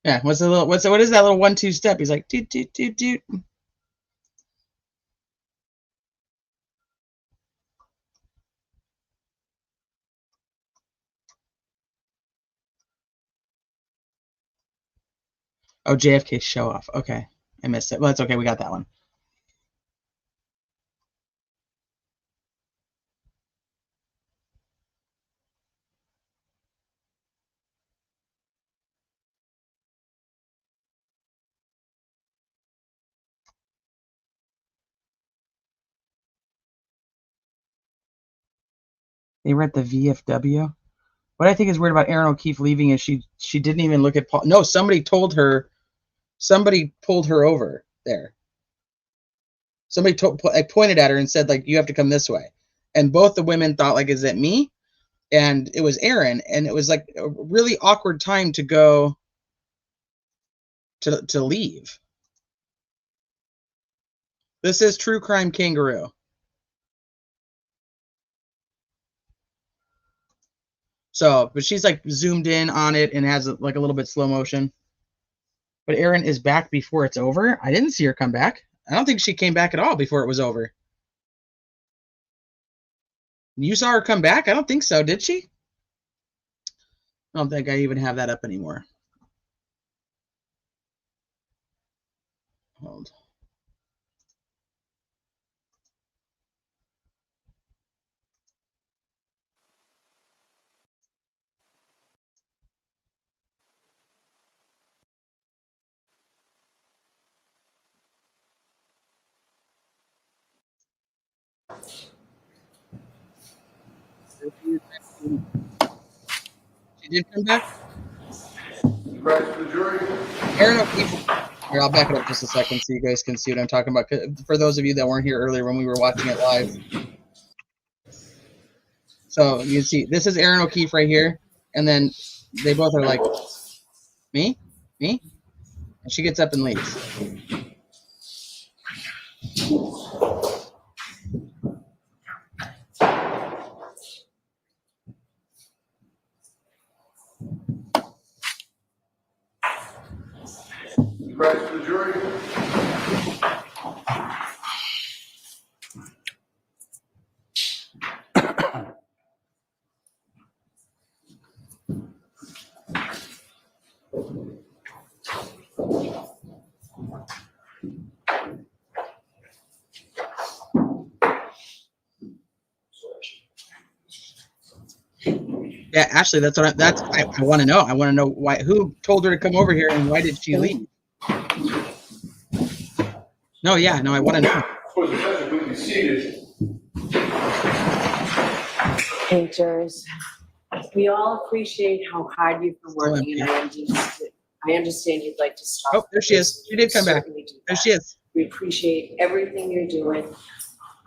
S2: Yeah, what is that little 1-2 step? He's like doot doot doot doot. Oh, JFK show off. Okay. I missed it. Well, that's okay. We got that one. They were at the VFW. What I think is weird about Erin O'Keefe leaving is she didn't even look at Paul. No, somebody pulled her over there. Somebody I pointed at her and said, like, you have to come this way. And both the women thought, like, is it me? And it was Erin. And it was like a really awkward time to go to leave. This is True Crime Kangaroo. So, but she's like zoomed in on it and has like a little bit slow motion. But Erin is back before it's over. I didn't see her come back. I don't think she came back at all before it was over. You saw her come back? I don't think so. Did she? I don't think I even have that up anymore. Hold. She did come back? Erin O'Keefe. Here, I'll back it up just a second so you guys can see what I'm talking about. For those of you that weren't here earlier when we were watching it live. So you see, this is Erin O'Keefe right here. And then they both are like, me? Me? And she gets up and leaves.
S9: Rise to the jury.
S2: Yeah, Ashley, that's what I want to know. I want to know who told her to come over here and why did she leave? No, yeah, no, I want to know.
S8: Painters, we all appreciate how hard you've been working, and I understand you'd like to stop.
S2: Oh, there she is. She did come back. There she is.
S8: We appreciate everything you're doing.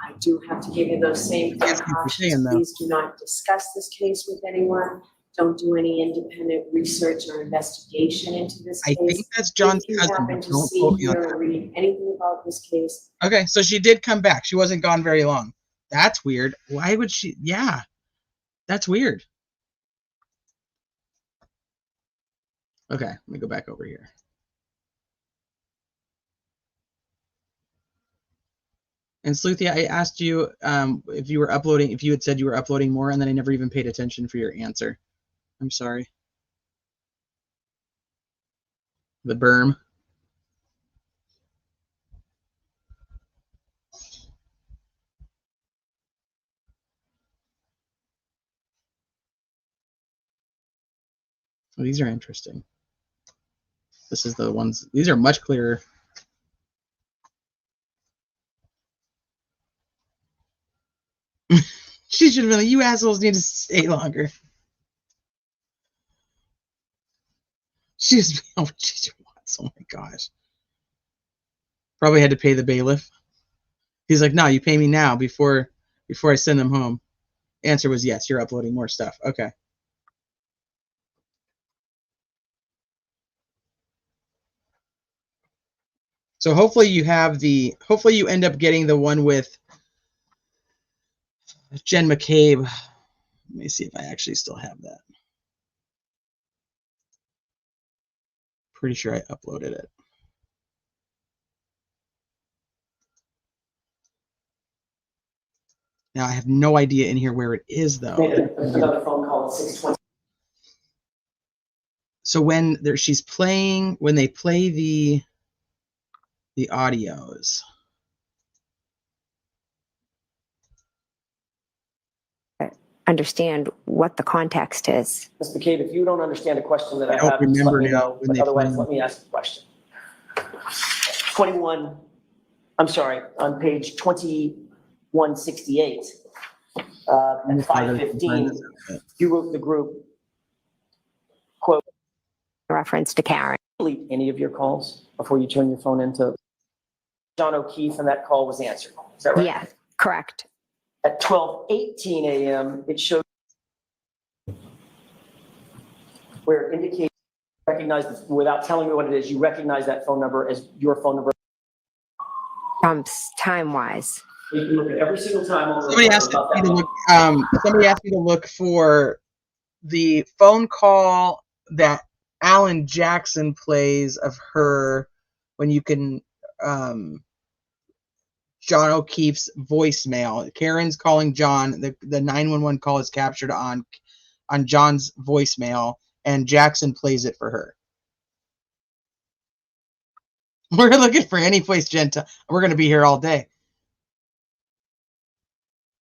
S8: I do have to give you those same precautions. Please do not discuss this case with anyone. Don't do any independent research or investigation into this case.
S2: I think that's John's cousin.
S8: If you happen to see, hear, or read anything about this case.
S2: Okay, so she did come back. She wasn't gone very long. That's weird. Why would she? Yeah, that's weird. Okay, let me go back over here. And Sleuthia, I asked you if you were uploading, if you had said you were uploading more, and then I never even paid attention for your answer. I'm sorry. The berm. Oh, these are interesting. This is the ones, these are much clearer. She should have been like, you assholes need to stay longer. She's, oh, geez, oh my gosh. Probably had to pay the bailiff. He's like, no, you pay me now before I send them home. Answer was yes, you're uploading more stuff. Okay. So hopefully you have hopefully you end up getting the one with Jen McCabe. Let me see if I actually still have that. Pretty sure I uploaded it. Now I have no idea in here where it is though.
S8: Another phone call at 6:20.
S2: So when she's playing, when they play the audios.
S14: Understand what the context is.
S16: Ms. McCabe, if you don't understand a question that I
S2: don't
S16: have,
S2: remember
S16: let me
S2: now
S16: know.
S2: when
S16: But
S2: they
S16: otherwise,
S2: play.
S16: let me ask the question. 21, I'm sorry, on page 2168,
S8: At 5:15, you wrote the group, quote,
S14: reference to Karen.
S8: delete any of your calls before you turn your phone into John O'Keefe, and that call was answered. Is that right?
S14: Yeah, correct.
S8: At 12:18 a.m., it showed where it indicates recognize, without telling me what it is, you recognize that phone number as your phone number.
S14: Time-wise.
S8: You can look at every single time on the
S2: Somebody
S8: record
S2: asked
S8: about
S2: me
S8: that.
S2: to look. Somebody asked me to look for the phone call that Alan Jackson plays of her when you can. John O'Keefe's voicemail. Karen's calling John. The 911 call is captured on John's voicemail, and Jackson plays it for her. We're looking for any place, Genta. We're going to be here all day.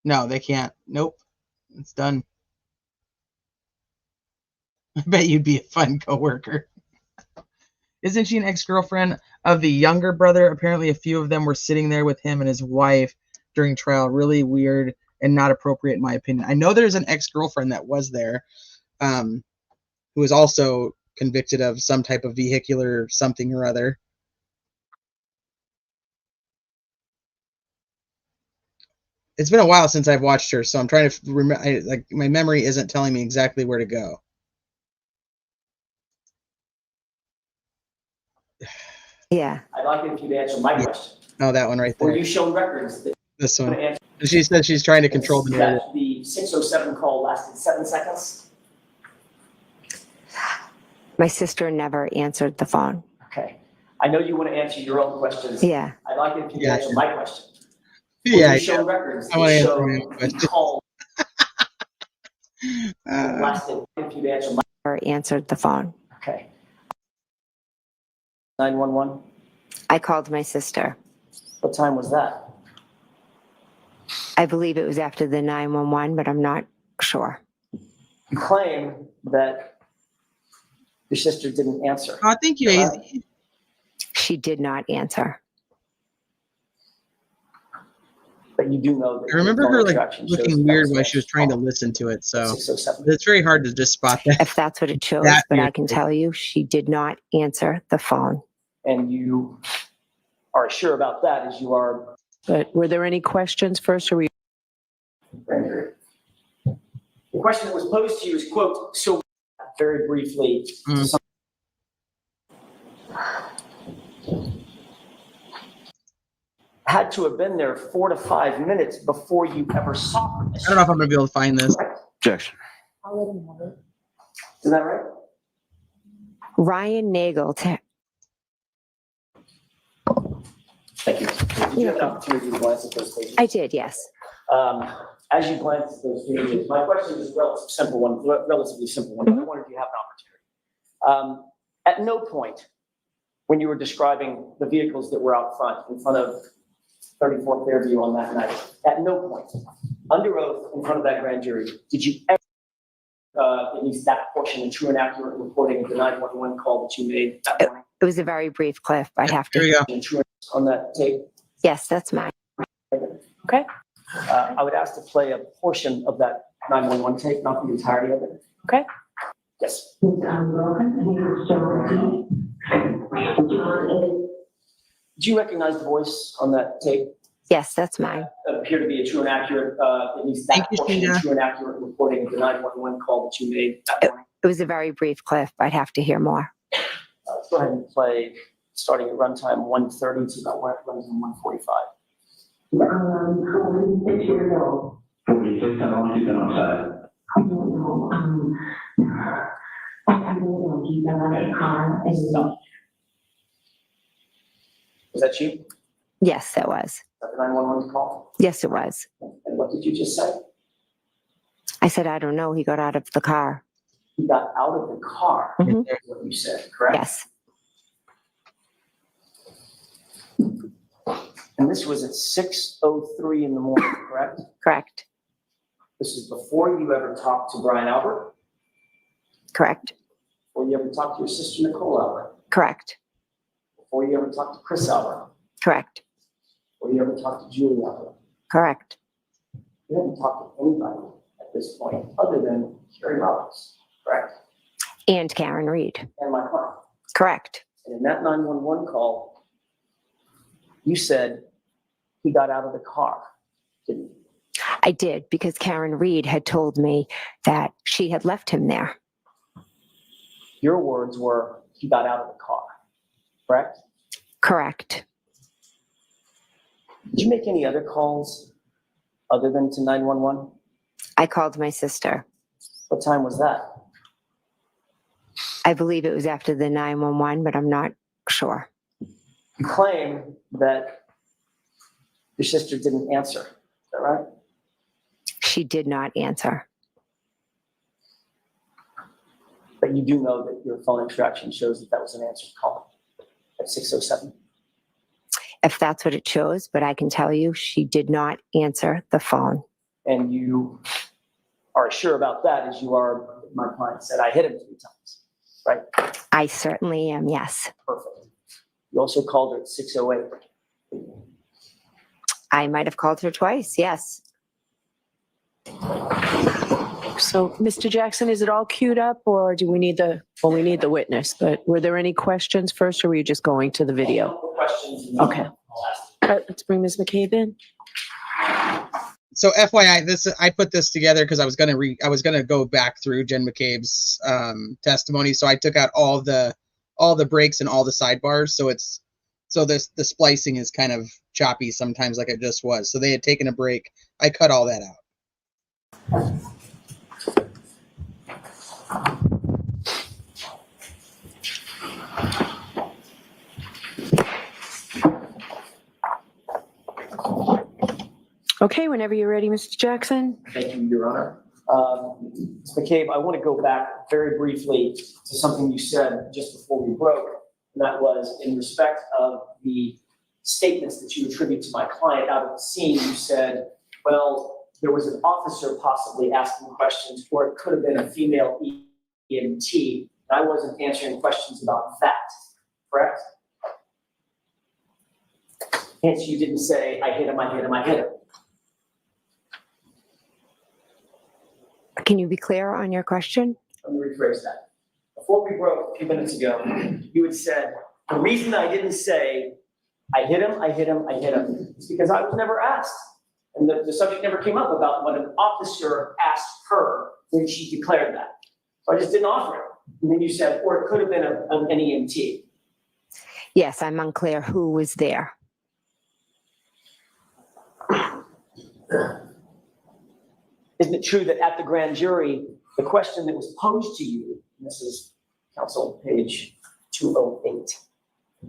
S2: No, they can't. Nope. It's done. I bet you'd be a fun coworker. Isn't she an ex-girlfriend of the younger brother? Apparently a few of them were sitting there with him and his wife during trial. Really weird and not appropriate in my opinion. I know there's an ex-girlfriend that was there who was also convicted of some type of vehicular something or other. It's been a while since I've watched her, so I'm trying to remember. Like my memory isn't telling me exactly where to go.
S14: Yeah.
S8: I'd like it if you'd answer my question.
S2: Oh, that one right there.
S8: Were you shown records that
S2: This one. And she said she's trying to control the narrative.
S8: that the 607 call lasted 7 seconds?
S14: My sister never answered the phone.
S8: Okay. I know you want to answer your own questions.
S14: Yeah.
S8: I'd like it if you'd answer my question.
S2: Yeah.
S8: Were you shown records
S2: I want to
S8: that
S2: answer
S8: show
S2: my own
S8: the
S2: question.
S8: call lasted if you'd answer my
S14: Never answered the phone.
S8: Okay. 911?
S14: I called my sister.
S8: What time was that?
S14: I believe it was after the 911, but I'm not sure.
S8: You claim that your sister didn't answer.
S2: Oh, thank you, AZ.
S14: She did not answer.
S8: But you do know that
S2: I remember her like
S8: extraction shows
S2: looking
S8: that
S2: weird
S8: was
S2: while she was trying to listen to it, so
S8: 607.
S2: it's very hard to just spot that.
S14: If that's what it shows,
S2: That
S14: but I
S2: weird.
S14: can tell you she did not answer the phone.
S8: And you are sure about that as you are.
S1: But were there any questions first, or were you?
S8: The question that was posed to you is, quote, so very briefly, had to have been there 4 to 5 minutes before you ever saw her.
S2: I don't know if I'm gonna be able to find this.
S18: Objection.
S8: I'll let him have it. Is that right?
S14: Ryan Nagel.
S8: Thank you. Did you have an opportunity to glance at those pages?
S14: I did, yes.
S8: As you glance at those pages, my question is a relatively simple one. But I wonder if you have an opportunity. At no point, when you were describing the vehicles that were out front, in front of 34th Fairview on that night, at no point, under oath in front of that grand jury, did you ever, at least that portion, a true and accurate reporting of the 911 call that you made that morning?
S14: It was a very brief clip. I'd have to.
S2: Here we go.
S8: On that tape?
S14: Yes, that's mine.
S8: Okay. I would ask to play a portion of that 911 tape, not the entirety of it.
S1: Okay.
S8: Yes. Do you recognize the voice on that tape?
S14: Yes, that's mine.
S8: Appear to be a true and accurate, at least that portion, true and accurate reporting of the 911 call that you made that morning?
S14: It was a very brief clip. I'd have to hear more.
S8: Let's go ahead and play starting at runtime 1:30 to about runtime 1:45.
S9: 6 years old. 46, how long has he been outside? I don't know. I don't know. He got out of the car and.
S8: Was that you?
S14: Yes, it was.
S8: That the 911 call?
S14: Yes, it was.
S8: And what did you just say?
S14: I said, I don't know. He got out of the car.
S8: He got out of the car, is what you said, correct?
S14: Yes.
S8: And this was at 6:03 in the morning, correct?
S14: Correct.
S8: This is before you ever talked to Brian Albert?
S14: Correct.
S8: Before you ever talked to your sister Nicole Albert?
S14: Correct.
S8: Before you ever talked to Chris Albert?
S14: Correct.
S8: Before you ever talked to Julie Albert?
S14: Correct.
S7: You haven't talked to anybody at this point other than Carrie Roberts, correct?
S14: And Karen Reed.
S7: And my client.
S14: Correct.
S7: And in that 911 call, you said he got out of the car, didn't you?
S14: I did, because Karen Reed had told me that she had left him there.
S7: Your words were, he got out of the car, correct?
S14: Correct.
S7: Did you make any other calls other than to 911?
S14: I called my sister.
S7: What time was that?
S14: I believe it was after the 911, but I'm not sure.
S7: You claim that your sister didn't answer, is that right?
S14: She did not answer.
S7: But you do know that your phone extraction shows that that was an answered call at 6:07.
S14: If that's what it shows, but I can tell you she did not answer the phone.
S7: And you are as sure about that as you are, my client said, I hit him 3 times, right?
S14: I certainly am, yes.
S7: Perfect. You also called her at 6:08.
S14: I might have called her twice, yes.
S1: So, Mr. Jackson, is it all queued up, or do we need we need the witness, but were there any questions first, or were you just going to the video?
S7: Questions?
S1: Okay. Let's bring Ms. McCabe in.
S2: So FYI, I put this together because I was gonna go back through Jen McCabe's testimony. So I took out all the breaks and all the sidebars. So the splicing is kind of choppy sometimes, like it just was. So they had taken a break. I cut all that out.
S1: Okay, whenever you're ready, Mr. Jackson.
S7: Thank you, Your Honor. Ms. McCabe, I want to go back very briefly to something you said just before we broke, and that was in respect of the statements that you attribute to my client out of the scene. You said, well, there was an officer possibly asking questions, or it could have been a female EMT, and I wasn't answering questions about that, correct? Hence, you didn't say, I hit him, I hit him, I hit him.
S14: Can you be clear on your question?
S7: Let me rephrase that. Before we broke a few minutes ago, you had said, the reason I didn't say, I hit him, I hit him, I hit him, is because I was never asked. And the subject never came up about when an officer asked her when she declared that. So I just didn't offer it. And then you said, or it could have been an EMT.
S14: Yes, I'm unclear who was there.
S7: Isn't it true that at the grand jury, the question that was posed to you, and this is counsel page 208,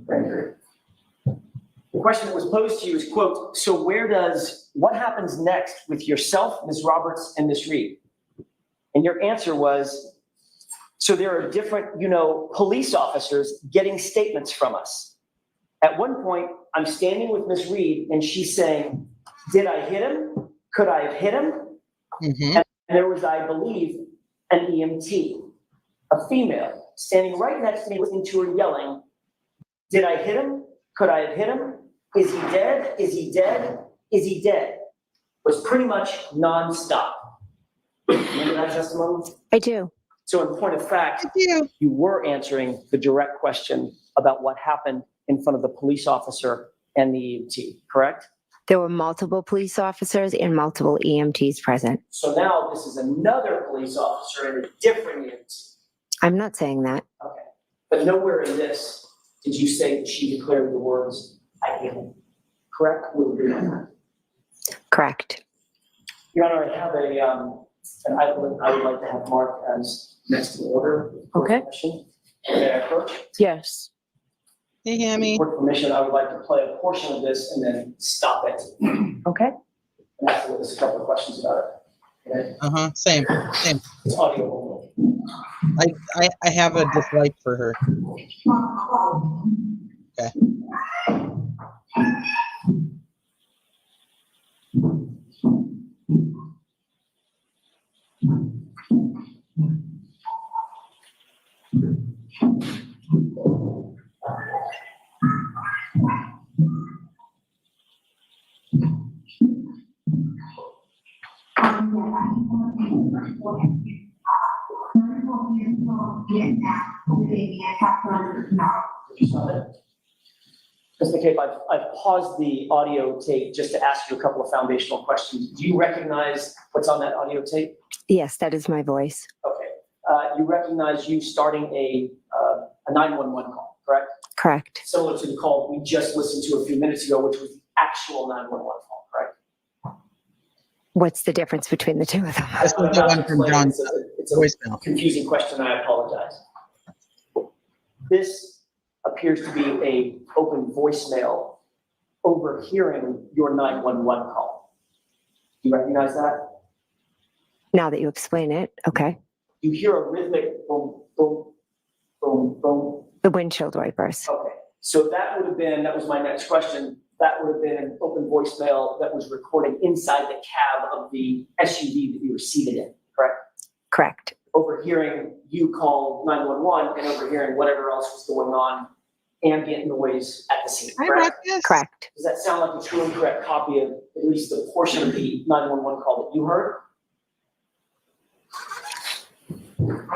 S7: grand jury. The question that was posed to you is, quote, so what happens next with yourself, Ms. Roberts, and Ms. Reed? And your answer was, so there are different, police officers getting statements from us. At one point, I'm standing with Ms. Reed, and she's saying, did I hit him? Could I have hit him?
S2: Mm-hmm.
S7: And there was, I believe, an EMT, a female, standing right next to me, listening to her yelling, did I hit him? Could I have hit him? Is he dead? Is he dead? Is he dead? Was pretty much nonstop. Remember that testimony?
S14: I do.
S7: So in point of fact, you were answering the direct question about what happened in front of the police officer and the EMT, correct?
S14: There were multiple police officers and multiple EMTs present.
S7: So now this is another police officer and a different EMT.
S14: I'm not saying that.
S7: Okay. But nowhere in this did you say that she declared the words, I hit him. Correct? We'll agree on that.
S14: Correct.
S7: Your Honor, I have an item I would like to have marked as next in order.
S1: Okay.
S7: May I approach?
S1: Yes.
S2: Hey, Hammy.
S7: With permission, I would like to play a portion of this and then stop it.
S1: Okay.
S7: And ask the witness a couple of questions about it. Okay?
S2: Same.
S7: It's audio only.
S2: I have a dislike for her. Okay.
S7: Ms. McCabe, I've paused the audio tape just to ask you a couple of foundational questions. Do you recognize what's on that audio tape?
S14: Yes, that is my voice.
S7: Okay. You recognize you starting a 911 call, correct?
S14: Correct.
S7: Similar to the call we just listened to a few minutes ago, which was the actual 911 call, correct?
S14: What's the difference between the two of them?
S2: This was the one from John's
S7: It's a
S2: voicemail.
S7: confusing question, I apologize. This appears to be a open voicemail overhearing your 911 call. Do you recognize that?
S14: Now that you explain it, okay.
S7: You hear a rhythmic boom, boom, boom, boom.
S14: The windshield wipers.
S7: Okay, so that was my next question. That would have been an open voicemail that was recording inside the cab of the SUV that you were seated in, correct?
S14: Correct.
S7: Overhearing you call 911 and overhearing whatever else was going on, ambient noise at the scene, correct?
S14: Correct.
S7: Does that sound like a true and correct copy of at least the portion of the 911 call that you heard?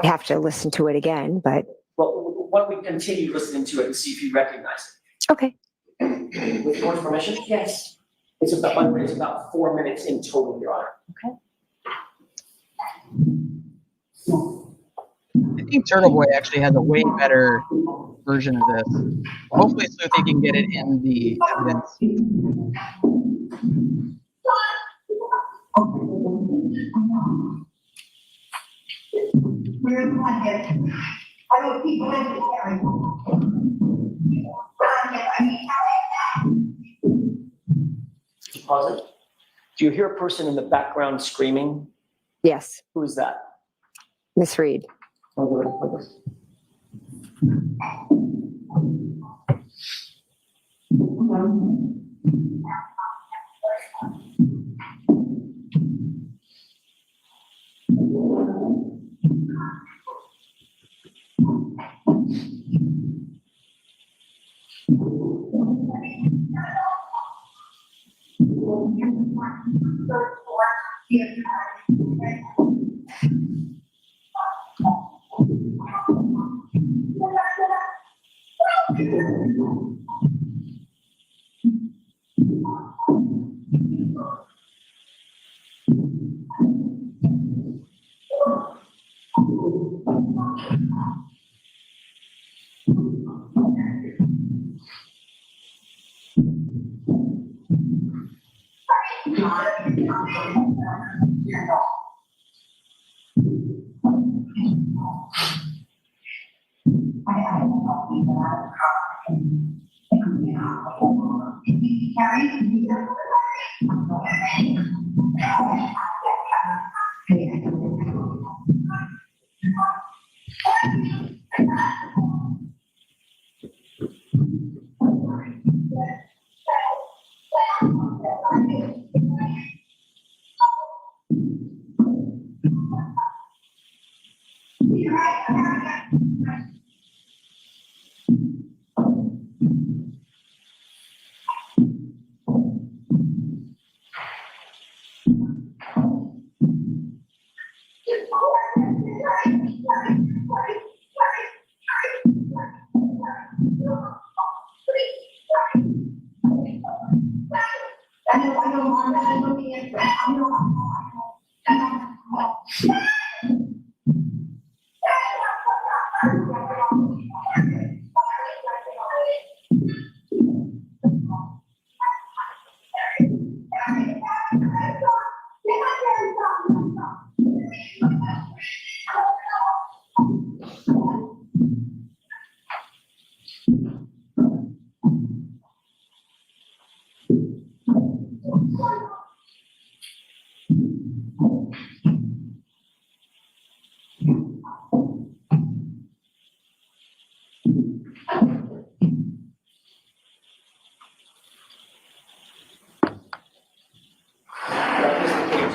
S14: I have to listen to it again, but.
S7: Well, why don't we continue listening to it and see if you recognize it?
S14: Okay.
S7: With your permission? Yes. It's about 4 minutes in total, Your Honor.
S14: Okay.
S2: I think Turtle Boy actually has a way better version of this. Hopefully Sleuthie can get it in the evidence.
S7: Pause it. Do you hear a person in the background screaming?
S14: Yes.
S7: Who is that?
S14: Miss Reed.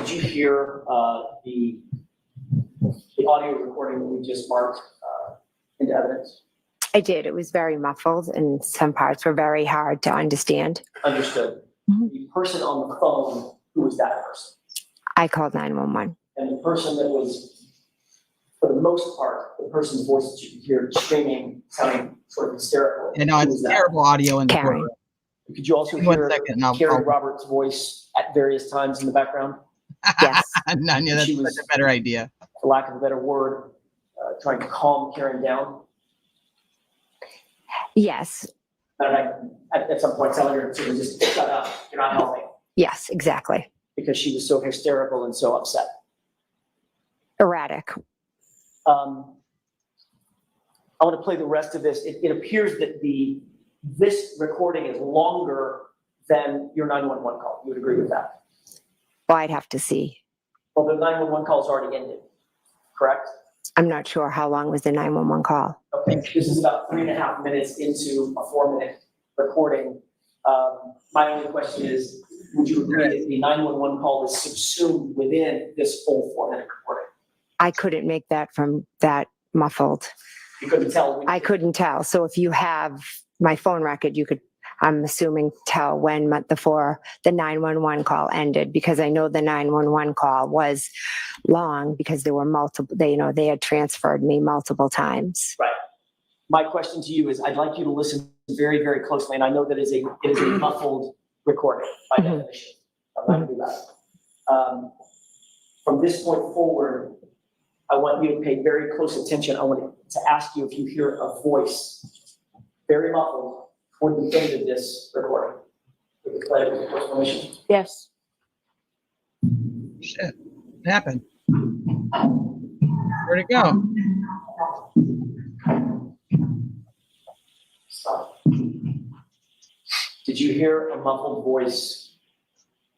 S7: Did you hear the audio recording that we just marked into evidence?
S14: I did. It was very muffled and some parts were very hard to understand.
S7: Understood. The person on the phone, who was that person?
S14: I called 911.
S7: And the person that was, for the most part, the person's voice that you could hear screaming, sounding sort of hysterical.
S2: And no,
S7: Who
S2: it's
S7: was that?
S2: terrible audio in the
S14: Karen.
S2: courtroom.
S7: Could you also
S2: Give me 1
S7: hear
S2: second and I'll
S7: Karen Roberts' voice at various times in the background?
S14: Yes.
S2: Nanya, that's
S7: She was,
S2: such a better idea.
S7: for lack of a better word, trying to calm Karen down.
S14: Yes.
S7: And at some point telling her to just shut up, you're not helping.
S14: Yes, exactly.
S7: Because she was so hysterical and so upset.
S14: Erratic.
S7: I want to play the rest of this. It appears that this recording is longer than your 911 call. You would agree with that?
S14: Well, I'd have to see.
S7: Well, the 911 call's already ended, correct?
S14: I'm not sure how long was the 911 call.
S7: Okay, this is about 3.5 minutes into a 4-minute recording. My only question is, would you agree that the 911 call was subsumed within this full 4-minute recording?
S14: I couldn't make that from that muffled.
S7: You couldn't tell?
S14: I couldn't tell. So if you have my phone record, you could, I'm assuming, tell when the 911 call ended, because I know the 911 call was long because there were multiple, they had transferred me multiple times.
S7: Right. My question to you is, I'd like you to listen very, very closely, and I know that it is a muffled recording by definition. I'm not going to do that. From this point forward, I want you to pay very close attention. I want to ask you if you hear a voice, very muffled, toward the end of this recording. We can play it with your permission.
S1: Yes.
S2: Shit. What happened? Where'd it go?
S7: Stop. Did you hear a muffled voice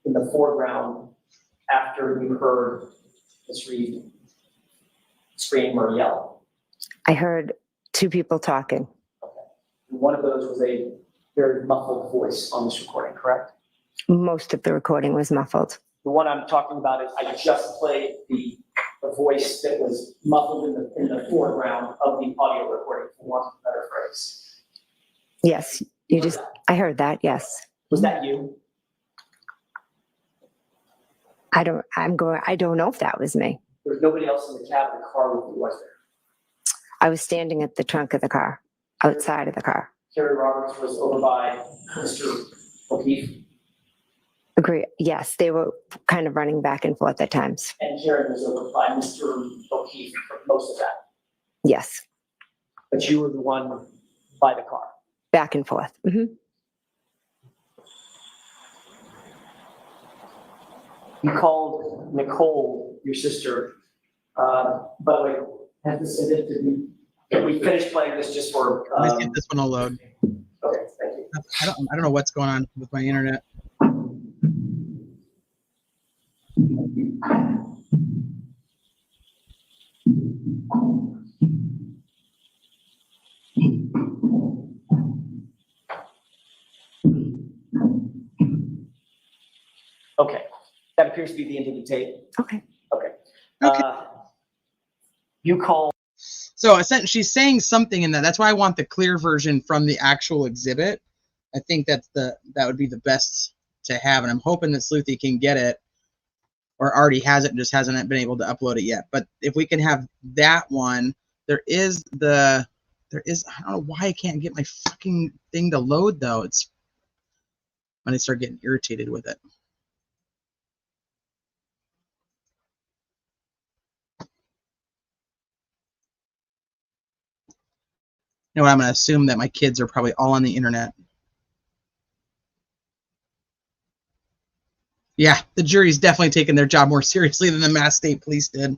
S7: in the foreground after you heard Ms. Reed scream or yell?
S14: I heard two people talking.
S7: And one of those was a very muffled voice on this recording, correct?
S14: Most of the recording was muffled.
S7: The one I'm talking about is, I just played the voice that was muffled in the foreground of the audio recording, for want of a better phrase.
S14: Yes, I heard that, yes.
S7: Was that you?
S14: I don't know if that was me.
S7: There was nobody else in the cab of the car with you, was there?
S14: I was standing at the trunk of the car, outside of the car.
S7: Carrie Roberts was over by Mr. O'Keefe,
S14: Agree. Yes, they were kind of running back and forth at times.
S7: and Karen was over by Mr. O'Keefe for most of that.
S14: Yes,
S7: But you were the one by the car.
S14: back and forth.
S7: You called Nicole, your sister. By the way, did we finish playing this just for?
S2: Let's get this one to load.
S7: Okay, thank you.
S2: I don't know what's going on with my internet.
S7: Okay, that appears to be the end of the tape.
S14: Okay.
S7: You call.
S2: So she's saying something in that. That's why I want the clear version from the actual exhibit. I think that would be the best to have, and I'm hoping that Sleuthy can get it, or already has it and just hasn't been able to upload it yet. But if we can have that one, I don't know why I can't get my fucking thing to load though. It's when I start getting irritated with it. You know what? I'm going to assume that my kids are probably all on the internet. Yeah, the jury's definitely taking their job more seriously than the Mass State Police did.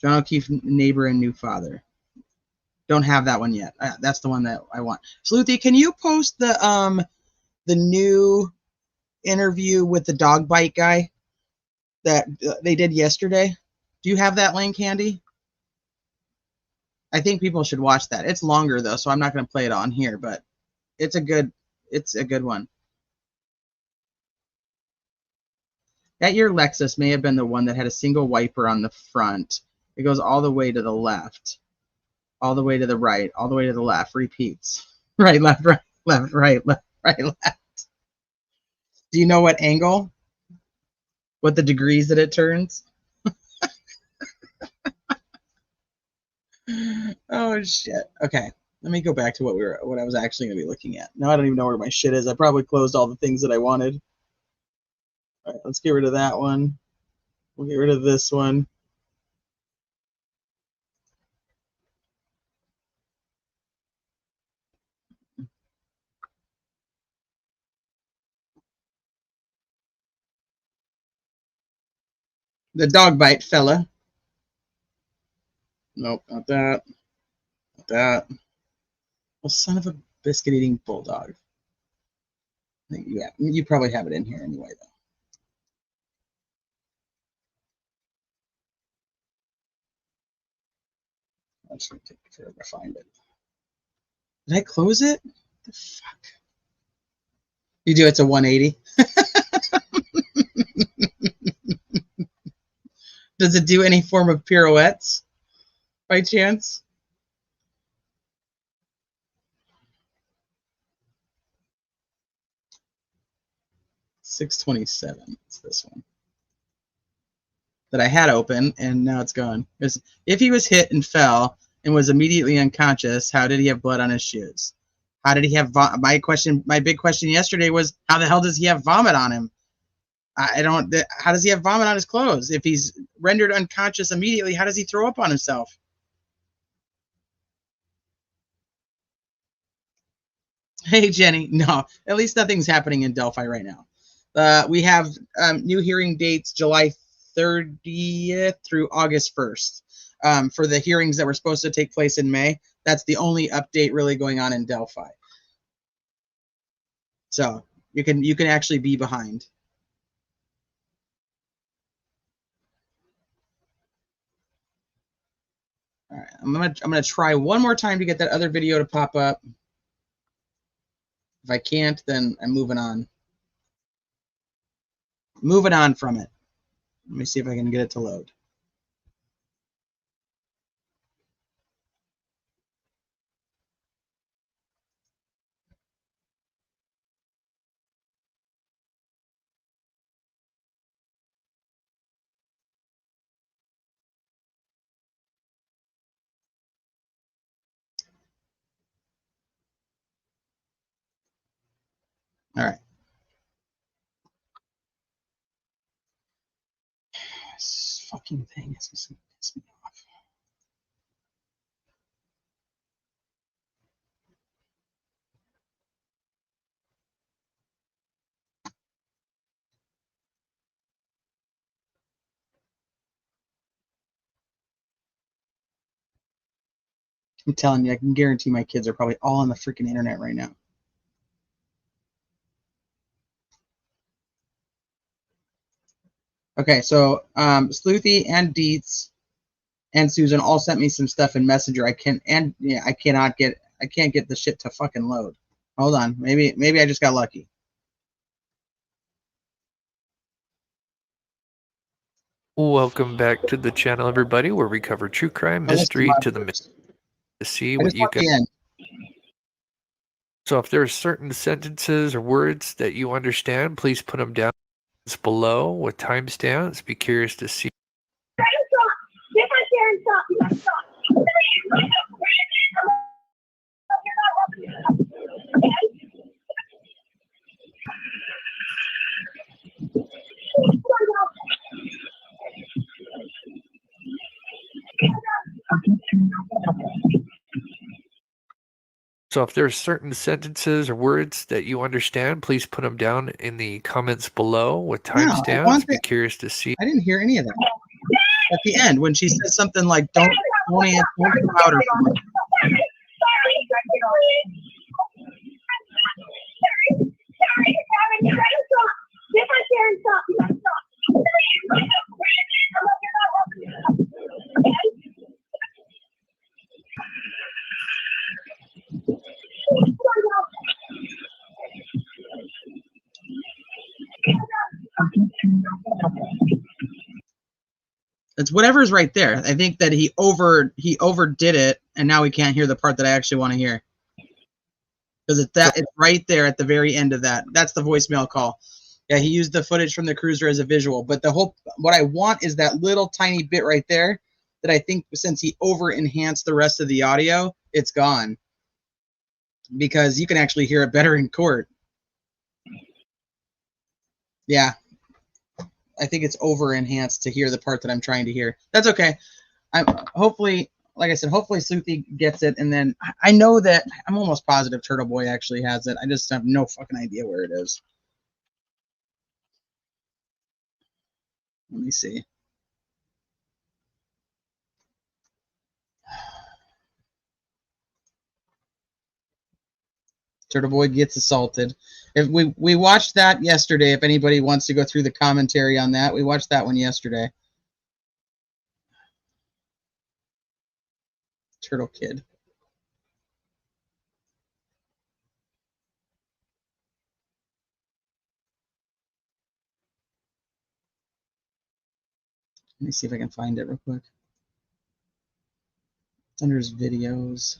S2: John O'Keefe, neighbor and new father. Don't have that one yet. That's the one that I want. Sleuthy, can you post the new interview with the dog bite guy that they did yesterday? Do you have that link handy? I think people should watch that. It's longer though, so I'm not going to play it on here, but it's a good one. That year Lexus may have been the one that had a single wiper on the front. It goes all the way to the left, all the way to the right, all the way to the left. Repeats. Right, left, right, left, right, left, right, left. Do you know what angle? What the degrees that it turns? Oh shit. Okay. Let me go back to what I was actually going to be looking at. Now I don't even know where my shit is. I probably closed all the things that I wanted. All right, let's get rid of that one. We'll get rid of this one. The dog bite fella. Nope, not that. Not that. Well, son of a biscuit eating bulldog. Yeah, you probably have it in here anyway, though. I'm just going to take forever to find it. Did I close it? What the fuck? You do it's a 180. Does it do any form of pirouettes by chance? $627. It's this one that I had open, and now it's gone. If he was hit and fell and was immediately unconscious, how did he have blood on his shoes? How did he have my big question yesterday was, how the hell does he have vomit on him? How does he have vomit on his clothes? If he's rendered unconscious immediately, how does he throw up on himself? Hey, Jenny. No, at least nothing's happening in Delphi right now. We have new hearing dates July 30th through August 1st for the hearings that were supposed to take place in May. That's the only update really going on in Delphi. So you can actually be behind. All right, I'm gonna try one more time to get that other video to pop up. If I can't, then I'm moving on. Moving on from it. Let me see if I can get it to load. All right. This fucking thing is just gonna piss me off. I'm telling you, I can guarantee my kids are probably all on the freaking internet right now. Okay, so Sleuthy and Dietz and Susan all sent me some stuff in Messenger. I can't get the shit to fucking load. Hold on, maybe I just got lucky.
S3: Welcome back to the channel, everybody, where we cover true crime, mystery to the mystery. To see what you can. So if there are certain sentences or words that you understand, please put them down below with timestamps. Be curious to see. So if there are certain sentences or words that you understand, please put them down in the comments below with timestamps. Be curious to see.
S2: I didn't hear any of that. At the end, when she says something like, don't go out or something. It's whatever's right there. I think that he overdid it, and now we can't hear the part that I actually want to hear. Because it's right there at the very end of that. That's the voicemail call. Yeah, he used the footage from the cruiser as a visual, but what I want is that little tiny bit right there that I think since he over enhanced the rest of the audio, it's gone. Because you can actually hear it better in court. Yeah. I think it's over enhanced to hear the part that I'm trying to hear. That's okay. I'm hopefully, like I said, hopefully Sleuthy gets it, and then I know that I'm almost positive Turtle Boy actually has it. I just have no fucking idea where it is. Let me see. Turtle Boy gets assaulted. If we watched that yesterday, if anybody wants to go through the commentary on that, we watched that one yesterday. Turtle Kid. Let me see if I can find it real quick. It's under his videos.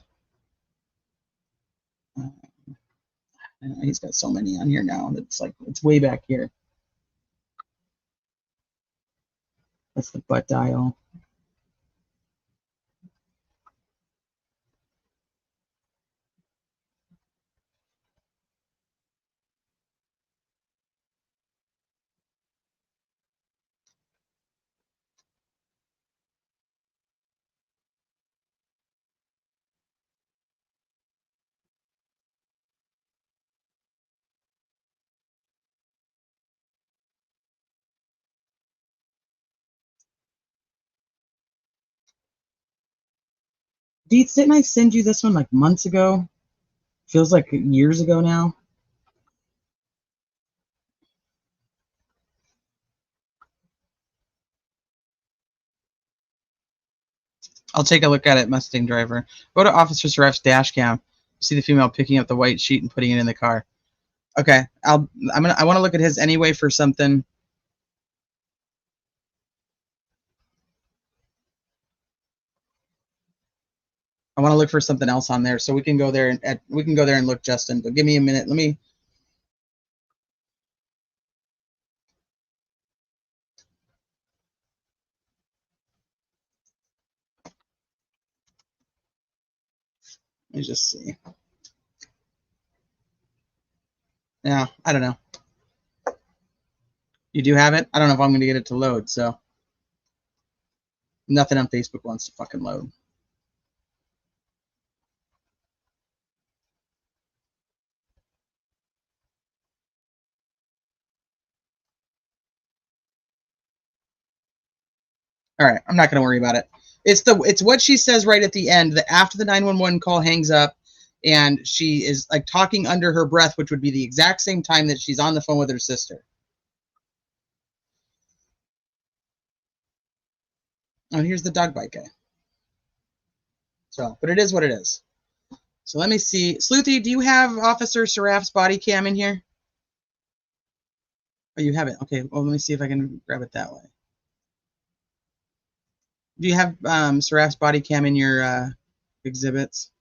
S2: He's got so many on here now. It's like it's way back here. That's the butt dial. Deets, didn't I send you this one like months ago? Feels like years ago now. I'll take a look at it, Mustang driver. Go to Officer Saref's dash cam. See the female picking up the white sheet and putting it in the car. Okay, I want to look at his anyway for something. I want to look for something else on there, so we can go there and look, Justin. But give me a minute. Let me just see. Yeah, I don't know. You do have it? I don't know if I'm going to get it to load, so. Nothing on Facebook wants to fucking load. All right, I'm not going to worry about it. It's what she says right at the end, that after the 911 call hangs up, and she is like talking under her breath, which would be the exact same time that she's on the phone with her sister. Oh, here's the dog bite guy. So, but it is what it is. So let me see. Sleuthy, do you have Officer Saraf's body cam in here? Oh, you have it. Okay, well, let me see if I can grab it that way. Do you have Saraf's body cam in your exhibits?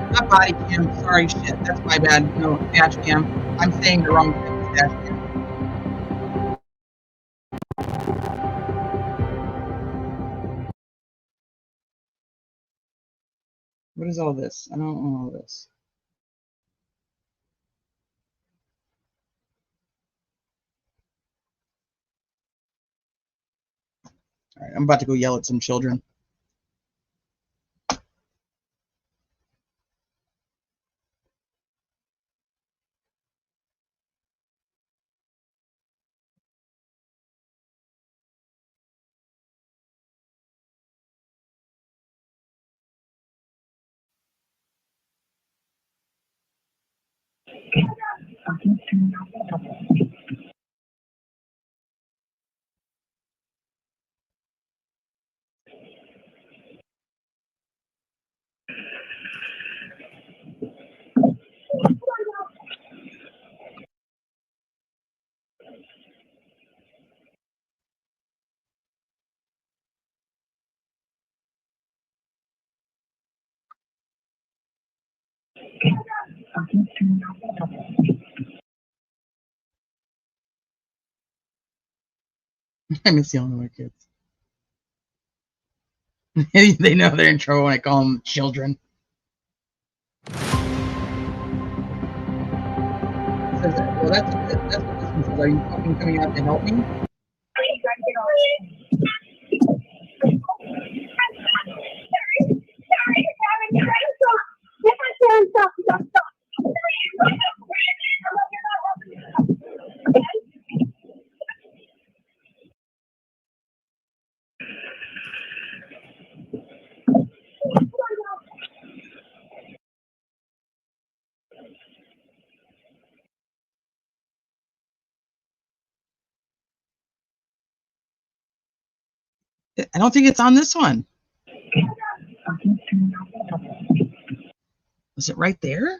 S2: Not body cam. Sorry, shit. That's my bad. No, dash cam. I'm saying the wrong thing. Dash cam. What is all this? I don't know all this. All right, I'm about to go yell at some children. I miss yelling at my kids. They know they're in trouble when I call them children. Well, that's what this one says. Are you fucking coming out to help me? I don't think it's on this one. Was it right there?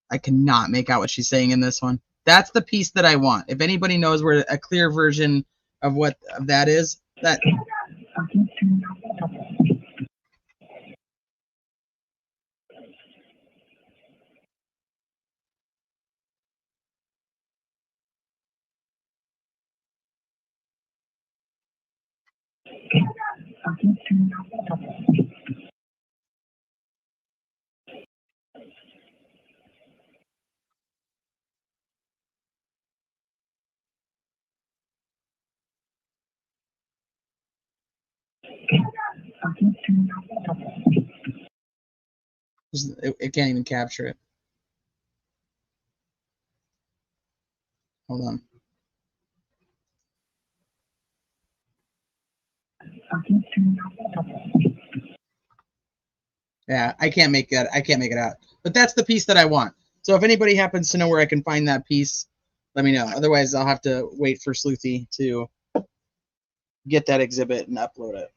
S2: I cannot make out what she's saying in this one. That's the piece that I want. If anybody knows where a clear version of what that is, that. It can't even capture it. Hold on. Yeah, I can't make that. I can't make it out. But that's the piece that I want. So if anybody happens to know where I can find that piece, let me know. Otherwise, I'll have to wait for Sleuthy to get that exhibit and upload it.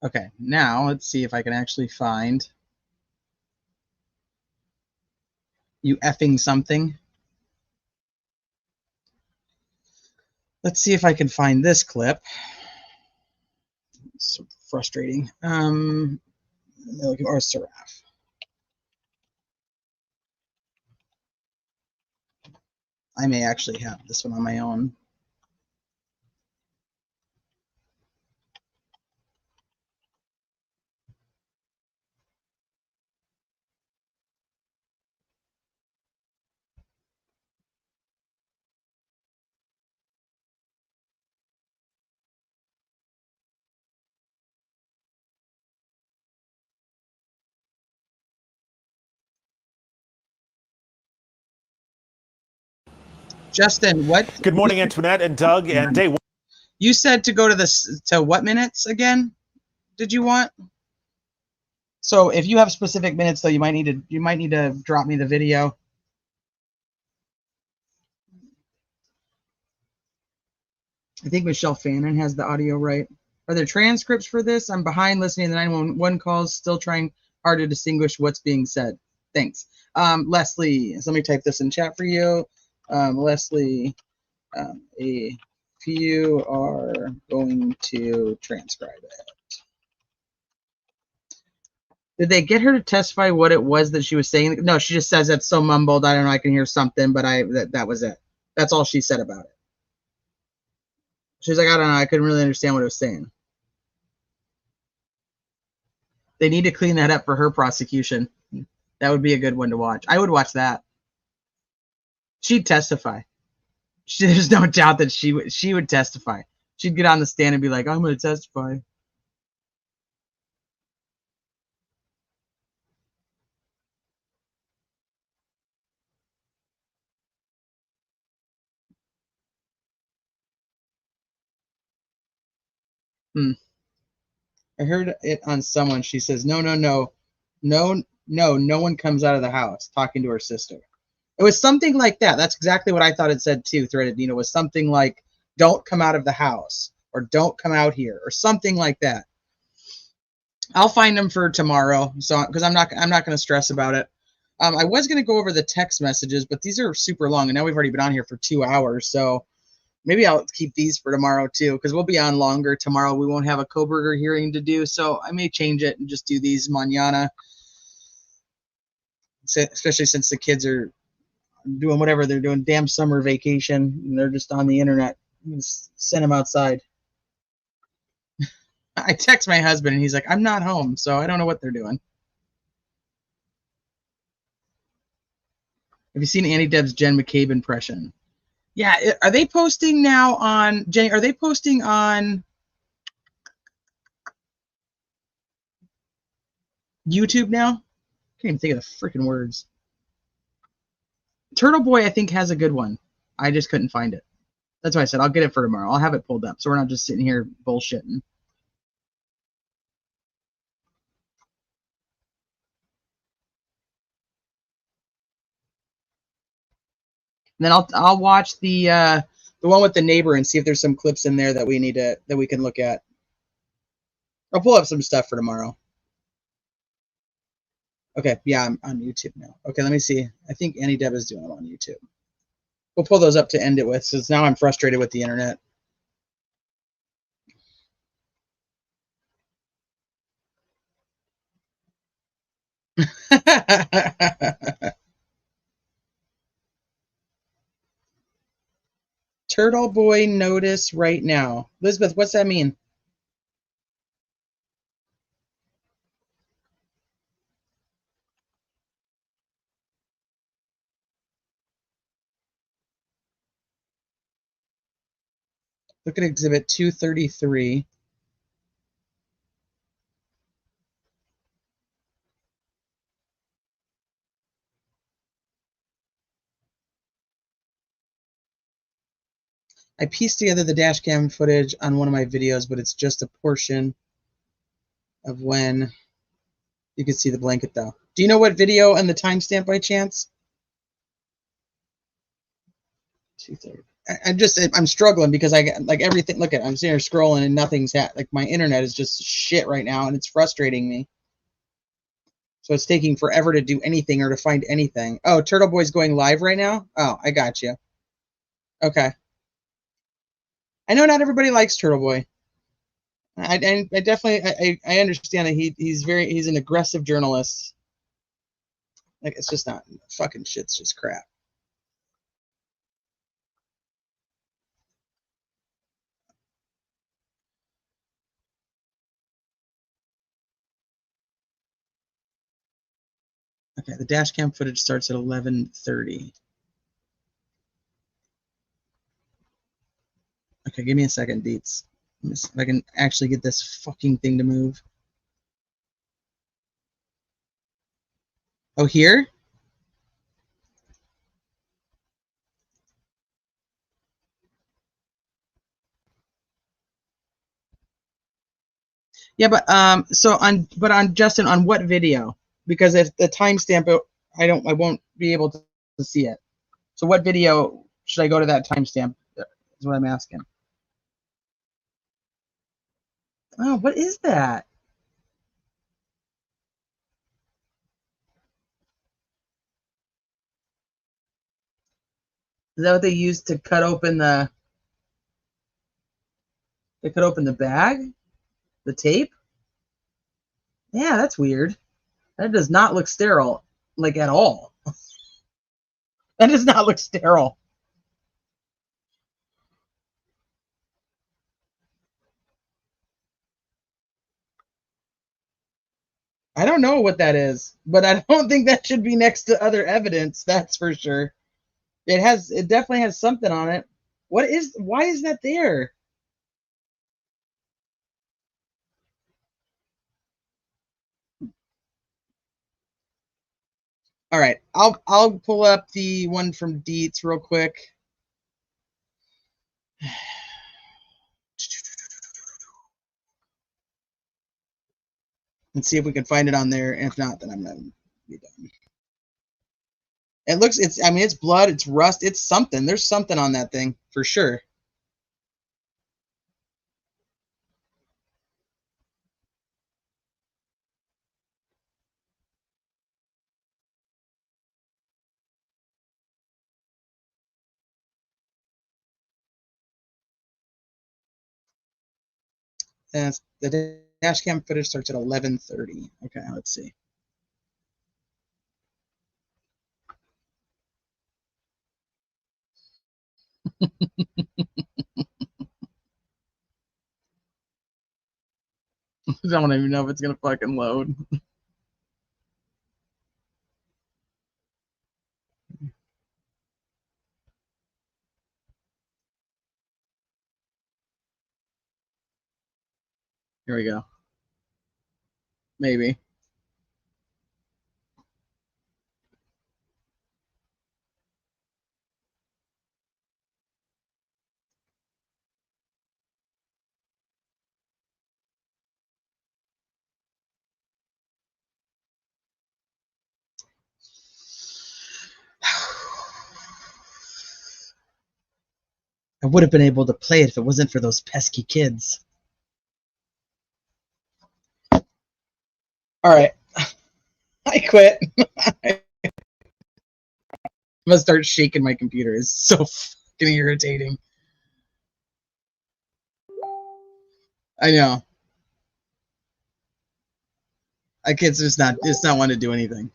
S2: Okay, now let's see if I can actually find you effing something. Let's see if I can find this clip. It's so frustrating. Or Seraph. I may actually have this one on my own. Justin, what?
S5: Good morning, Antoinette and Doug and Day.
S2: You said to go to this to what minutes again? Did you want? So if you have specific minutes, though, you might need to drop me the video. I think Michelle Fannin has the audio right. Are there transcripts for this? I'm behind listening to the 911 calls, still trying hard to distinguish what's being said. Thanks. Leslie, so let me type this in chat for you. Leslie, if you are going to transcribe it. Did they get her to testify what it was that she was saying? No, she just says it's so mumbled. I don't know. I can hear something, but that was it. That's all she said about it. She's like, I don't know. I couldn't really understand what it was saying. They need to clean that up for her prosecution. That would be a good one to watch. I would watch that. She'd testify. There's no doubt that she would testify. She'd get on the stand and be like, I'm going to testify. I heard it on someone. She says, no one comes out of the house, talking to her sister. It was something like that. That's exactly what I thought it said too, Threaded. It was something like, don't come out of the house, or don't come out here, or something like that. I'll find them for tomorrow, so because I'm not going to stress about it. I was going to go over the text messages, but these are super long, and now we've already been on here for 2 hours, so maybe I'll keep these for tomorrow too, because we'll be on longer tomorrow. We won't have a Koberger hearing to do, so I may change it and just do these mañana, especially since the kids are doing whatever they're doing, damn summer vacation, and they're just on the internet. Just send them outside. I text my husband, and he's like, I'm not home, so I don't know what they're doing. Have you seen Annie Deb's Jen McCabe impression? Yeah, are they posting now on, Jenny, are they posting on YouTube now? I can't even think of the freaking words. Turtle Boy, I think, has a good one. I just couldn't find it. That's why I said I'll get it for tomorrow. I'll have it pulled up, so we're not just sitting here bullshitting. And then I'll watch the one with the neighbor and see if there's some clips in there that we can look at. I'll pull up some stuff for tomorrow. Okay, yeah, I'm on YouTube now. Okay, let me see. I think Annie Deb is doing it on YouTube. We'll pull those up to end it with, since now I'm frustrated with the internet. Turtle Boy notice right now. Elizabeth, what's that mean? Look at Exhibit 233. I pieced together the dash cam footage on one of my videos, but it's just a portion of when you can see the blanket, though. Do you know what video and the timestamp by chance? 2:30. I'm struggling because I get like everything. Look at, I'm sitting here scrolling and nothing's like my internet is just shit right now, and it's frustrating me. So it's taking forever to do anything or to find anything. Oh, Turtle Boy's going live right now? Oh, I got you. Okay. I know not everybody likes Turtle Boy. I definitely I understand that he's an aggressive journalist. Like, it's just not, fucking shit's just crap. Okay, the dash cam footage starts at 11:30. Okay, give me a second, Deets. Let me see if I can actually get this fucking thing to move. Oh, here? Yeah, but on Justin, on what video? Because if the timestamp, I won't be able to see it. So what video should I go to that timestamp? Is what I'm asking. Oh, what is that? Is that what they used to cut open the? They cut open the bag, the tape. Yeah, that's weird. That does not look sterile, like, at all. That does not look sterile. I don't know what that is, but I don't think that should be next to other evidence. That's for sure. It definitely has something on it. Why is that there? All right, I'll pull up the one from Deets real quick. and see if we can find it on there. And if not, then I'm going to be done. It looks, I mean, it's blood, it's rust, it's something. There's something on that thing for sure. And the dash cam footage starts at 11:30. Okay, let's see. I don't even know if it's gonna fucking load. Here we go. Maybe. I would have been able to play it if it wasn't for those pesky kids. All right. I quit. I'm gonna start shaking my computer. It's so fucking irritating. I know. It's not want to do anything.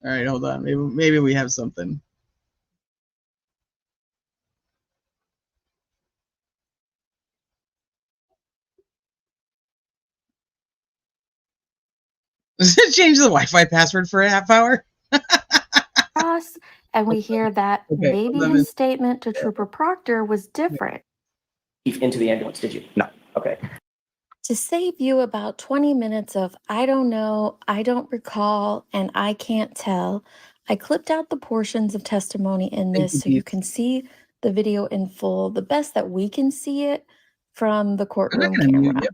S2: All right, hold on. Maybe we have something. Does it change the Wi-Fi password for a half hour?
S11: Us, and we hear that
S2: Okay,
S11: maybe
S2: 11.
S11: his statement to Trooper Proctor was different.
S7: Into the ambulance, did you? No. Okay.
S11: To save you about 20 minutes of I don't know, I don't recall, and I can't tell, I clipped out the portions of testimony in
S2: Thank
S11: this
S2: you,
S11: so you
S2: Keith.
S11: can see the video in full, the best that we can see it from the
S2: I'm not
S11: courtroom
S2: gonna mute
S11: camera.
S2: you.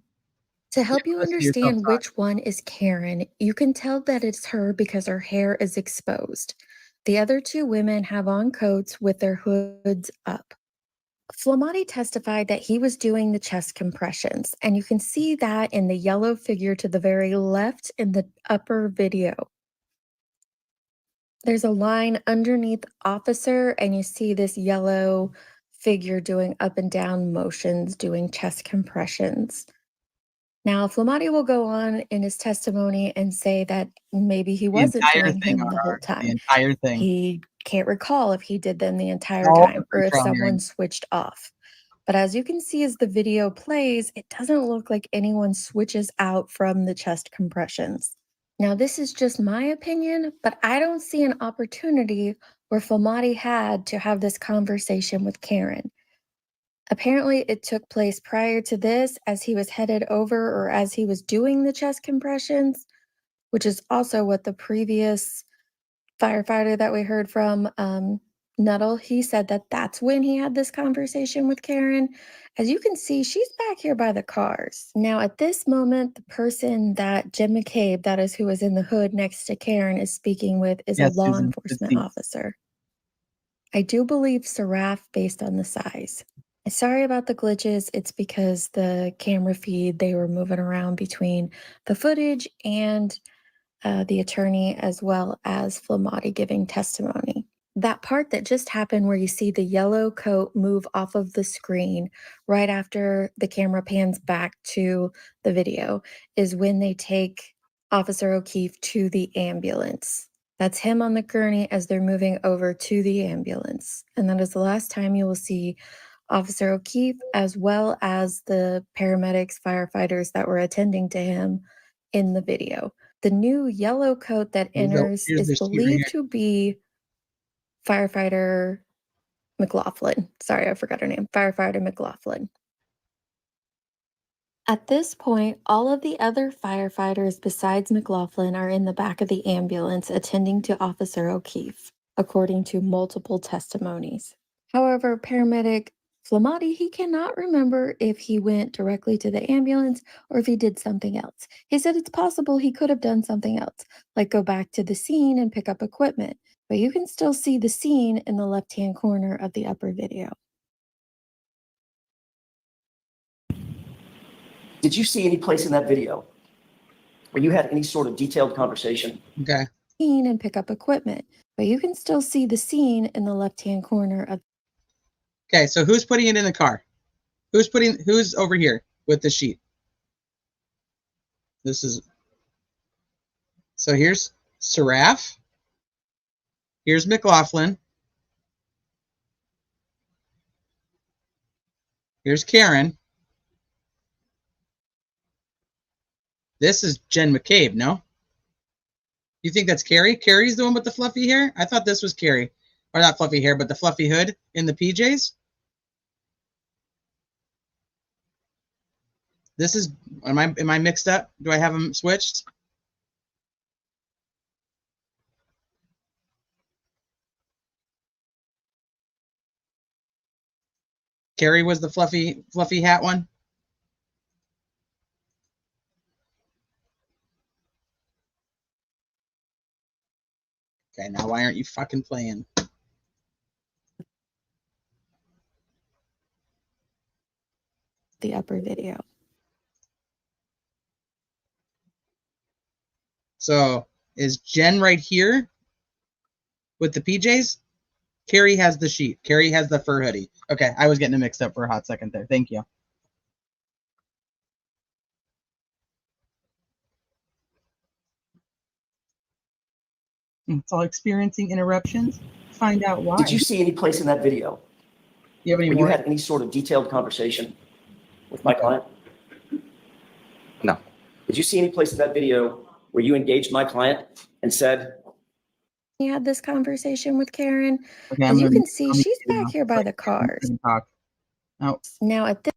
S11: To help you
S2: Listen to yourself
S11: understand
S2: talk.
S11: which one is Karen, you can tell that it's her because her hair is exposed. The other two women have on coats with their hoods up. Flamati testified that he was doing the chest compressions, and you can see that in the yellow figure to the very left in the upper video. There's a line underneath officer, and you see this yellow figure doing up and down motions, doing chest compressions. Now, Flamati will go on in his testimony and say that maybe he
S2: The
S11: wasn't
S2: entire
S11: doing
S2: thing,
S11: him the whole
S2: RR. The
S11: time.
S2: entire thing.
S11: He can't recall if he did them the entire
S2: All
S11: time
S2: the
S11: or if
S2: trial
S11: someone
S2: hearings.
S11: switched off. But as you can see as the video plays, it doesn't look like anyone switches out from the chest compressions. Now, this is just my opinion, but I don't see an opportunity where Flamati had to have this conversation with Karen. Apparently, it took place prior to this as he was headed over or as he was doing the chest compressions, which is also what the previous firefighter that we heard from, Nuttall, he said that that's when he had this conversation with Karen. As you can see, she's back here by the cars. Now, at this moment, the person that Jim McCabe, that is who is in the hood next to Karen, is speaking with is a
S2: Yes,
S11: law
S2: Susan.
S11: enforcement
S2: It's-
S11: officer. I do believe Seraph based on the size. Sorry about the glitches. It's because the camera feed, they were moving around between the footage and the attorney as well as Flamati giving testimony. That part that just happened where you see the yellow coat move off of the screen right after the camera pans back to the video is when they take Officer O'Keefe to the ambulance. That's him on the gurney as they're moving over to the ambulance. And that is the last time you will see Officer O'Keefe as well as the paramedics, firefighters that were attending to him in the video. The new yellow coat that enters
S2: here's
S11: is
S2: the sheet right
S11: believed
S2: here.
S11: to be firefighter McLaughlin. Sorry, I forgot her name. Firefighter McLaughlin. At this point, all of the other firefighters besides McLaughlin are in the back of the ambulance attending to Officer O'Keefe, according to multiple testimonies. However, paramedic Flamati, he cannot remember if he went directly to the ambulance or if he did something else. He said it's possible he could have done something else, like go back to the scene and pick up equipment, but you can still see the scene in the left-hand corner of the upper video.
S12: Did you see any place in that video where you had any sort of detailed conversation?
S2: Okay.
S11: Scene and pick up equipment, but you can still see the scene in the left-hand corner of.
S2: Okay, so who's putting it in the car? Who's over here with the sheet? So here's Seraph. Here's McLaughlin. Here's Karen. This is Jen McCabe, no? You think that's Carrie? Carrie's the one with the fluffy hair? I thought this was Carrie. Or not fluffy hair, but the fluffy hood in the PJs. This is, am I mixed up? Do I have them switched? Carrie was the fluffy hat one. Okay, now why aren't you fucking playing?
S11: The upper video.
S2: So is Jen right here with the PJs? Carrie has the sheet. Carrie has the fur hoodie. Okay, I was getting it mixed up for a hot second there. Thank you. It's all experiencing interruptions. Find out why.
S12: Did you see any place in that video
S2: You have any
S12: where
S2: more?
S12: you had any sort of detailed conversation with my client? No. Did you see any place in that video where you engaged my client and said,
S11: He had this conversation with Karen.
S2: Okay,
S11: As you can see, she's back here by the cars.
S2: No.
S11: Now at this.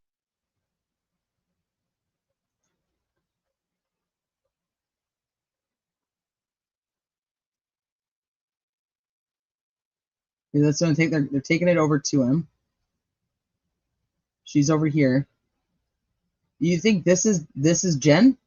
S2: That's gonna take. They're taking it over to him. She's over here. You think this is Jen?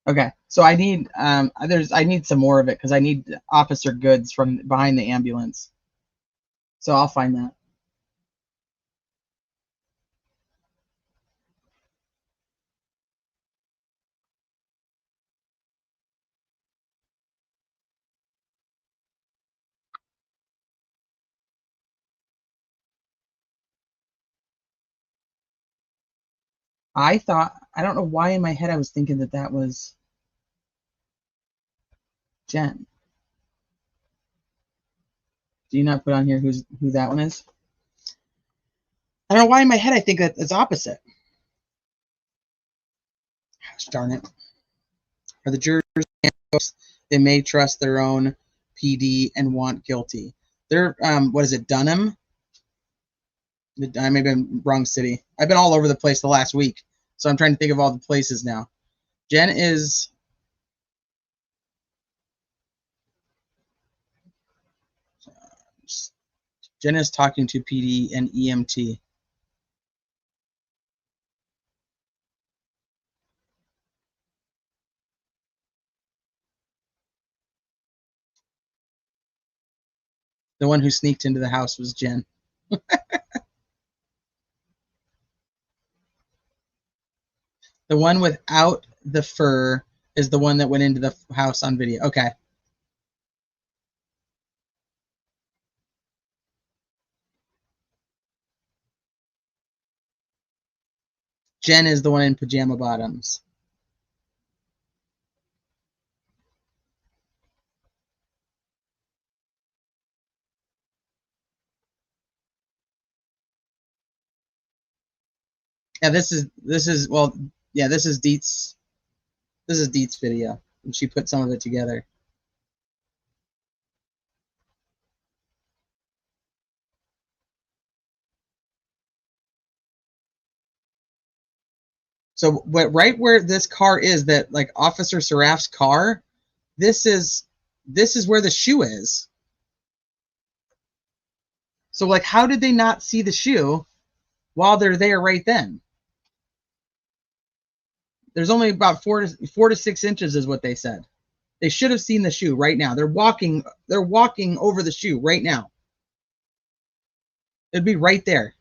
S2: Okay, so I need I need some more of it because I need Officer Goods from behind the ambulance. So I'll find that. I don't know why in my head I was thinking that was Jen. Do you not put on here who that one is? I don't know why in my head I think that it's opposite. Gosh darn it. Are the jurors, they may trust their own PD and want guilty. They're, what is it, Dunham? I may have been wrong city. I've been all over the place the last week, so I'm trying to think of all the places now. Jen is... Jen is talking to PD and EMT. The one who sneaked into the house was Jen. The one without the fur is the one that went into the house on video. Okay. Jen is the one in pajama bottoms. Yeah, this is well, yeah, this is Dietz. This is Dietz video, and she put some of it together. So right where this car is, that like Officer Saraf's car, this is where the shoe is. So like, how did they not see the shoe while they're there right then? There's only about 4 to 6 inches is what they said. They should have seen the shoe right now. They're walking over the shoe right now. It'd be right there.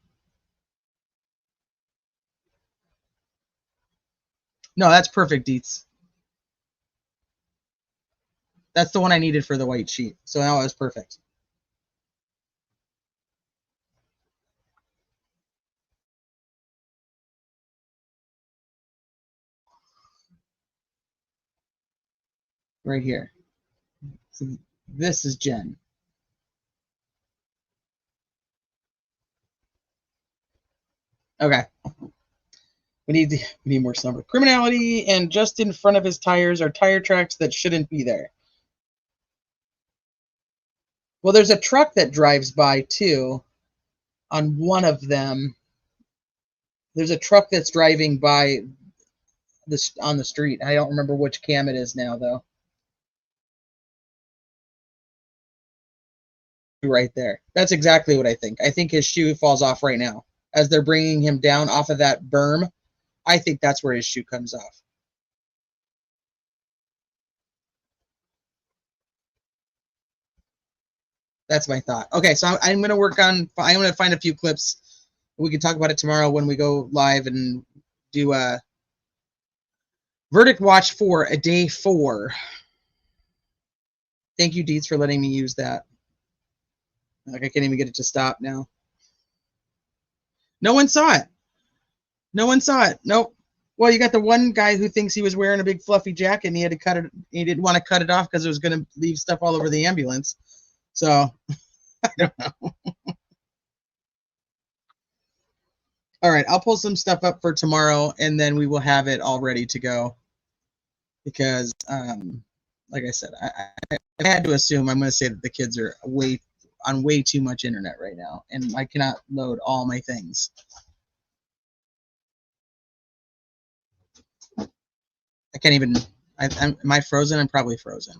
S2: No, that's perfect, Dietz. That's the one I needed for the white sheet. So now it was perfect. Right here. So this is Jen. Okay. We need more number. Criminality, and just in front of his tires are tire tracks that shouldn't be there. Well, there's a truck that drives by too. On one of them, there's a truck that's driving by this on the street. I don't remember which cam it is now, though. Right there. That's exactly what I think. I think his shoe falls off right now as they're bringing him down off of that berm. I think that's where his shoe comes off. That's my thought. Okay, so I'm going to work on. I'm going to find a few clips. We can talk about it tomorrow when we go live and do a verdict watch for a day 4. Thank you, Dietz, for letting me use that. Like, I can't even get it to stop now. No one saw it. No one saw it. Nope. Well, you got the one guy who thinks he was wearing a big fluffy jacket and he had to cut it. He didn't want to cut it off because it was going to leave stuff all over the ambulance. So, I don't know. All right, I'll pull some stuff up for tomorrow, and then we will have it all ready to go. Because, like I said, I had to assume, I'm going to say that the kids are on way too much internet right now, and I cannot load all my things. I can't even. Am I frozen? I'm probably frozen.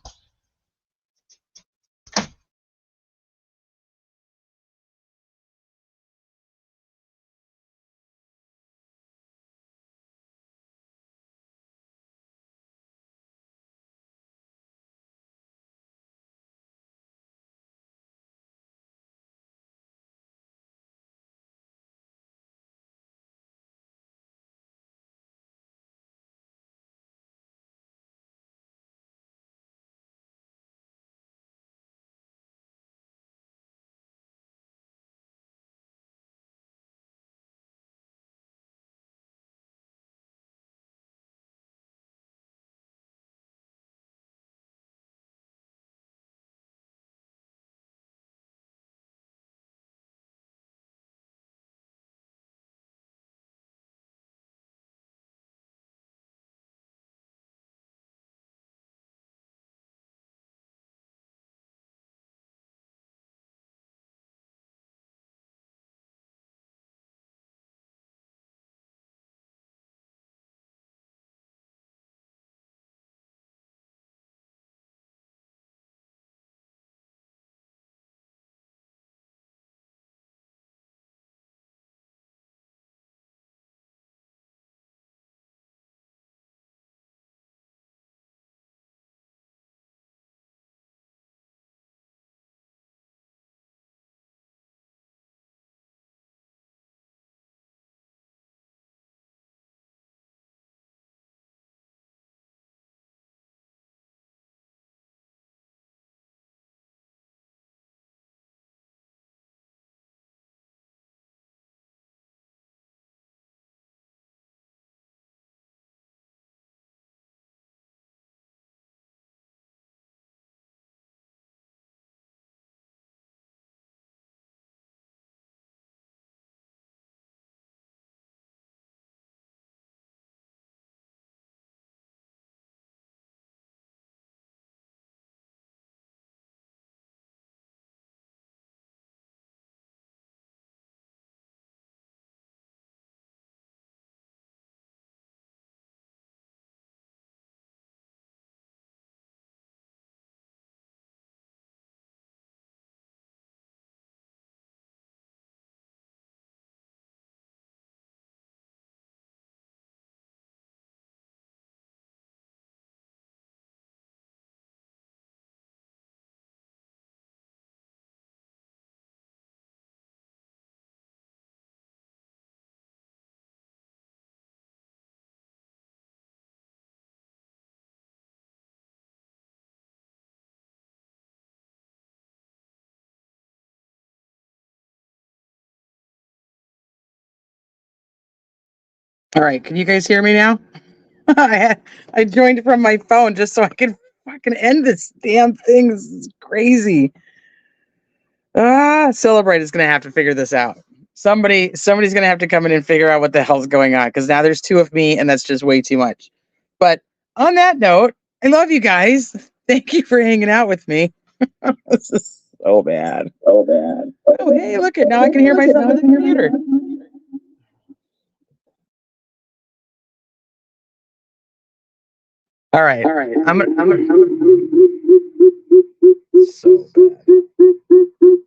S2: All right, can you guys hear me now? I joined from my phone just so I could fucking end this damn thing. This is crazy. Celebrate is gonna have to figure this out. Somebody's gonna have to come in and figure out what the hell's going on, because now there's two of me and that's just way too much. But on that note, I love you guys. Thank you for hanging out with me. This is so bad. So bad. Oh, hey, look it. Now I can hear myself on the computer. All right. All right. I'm so bad.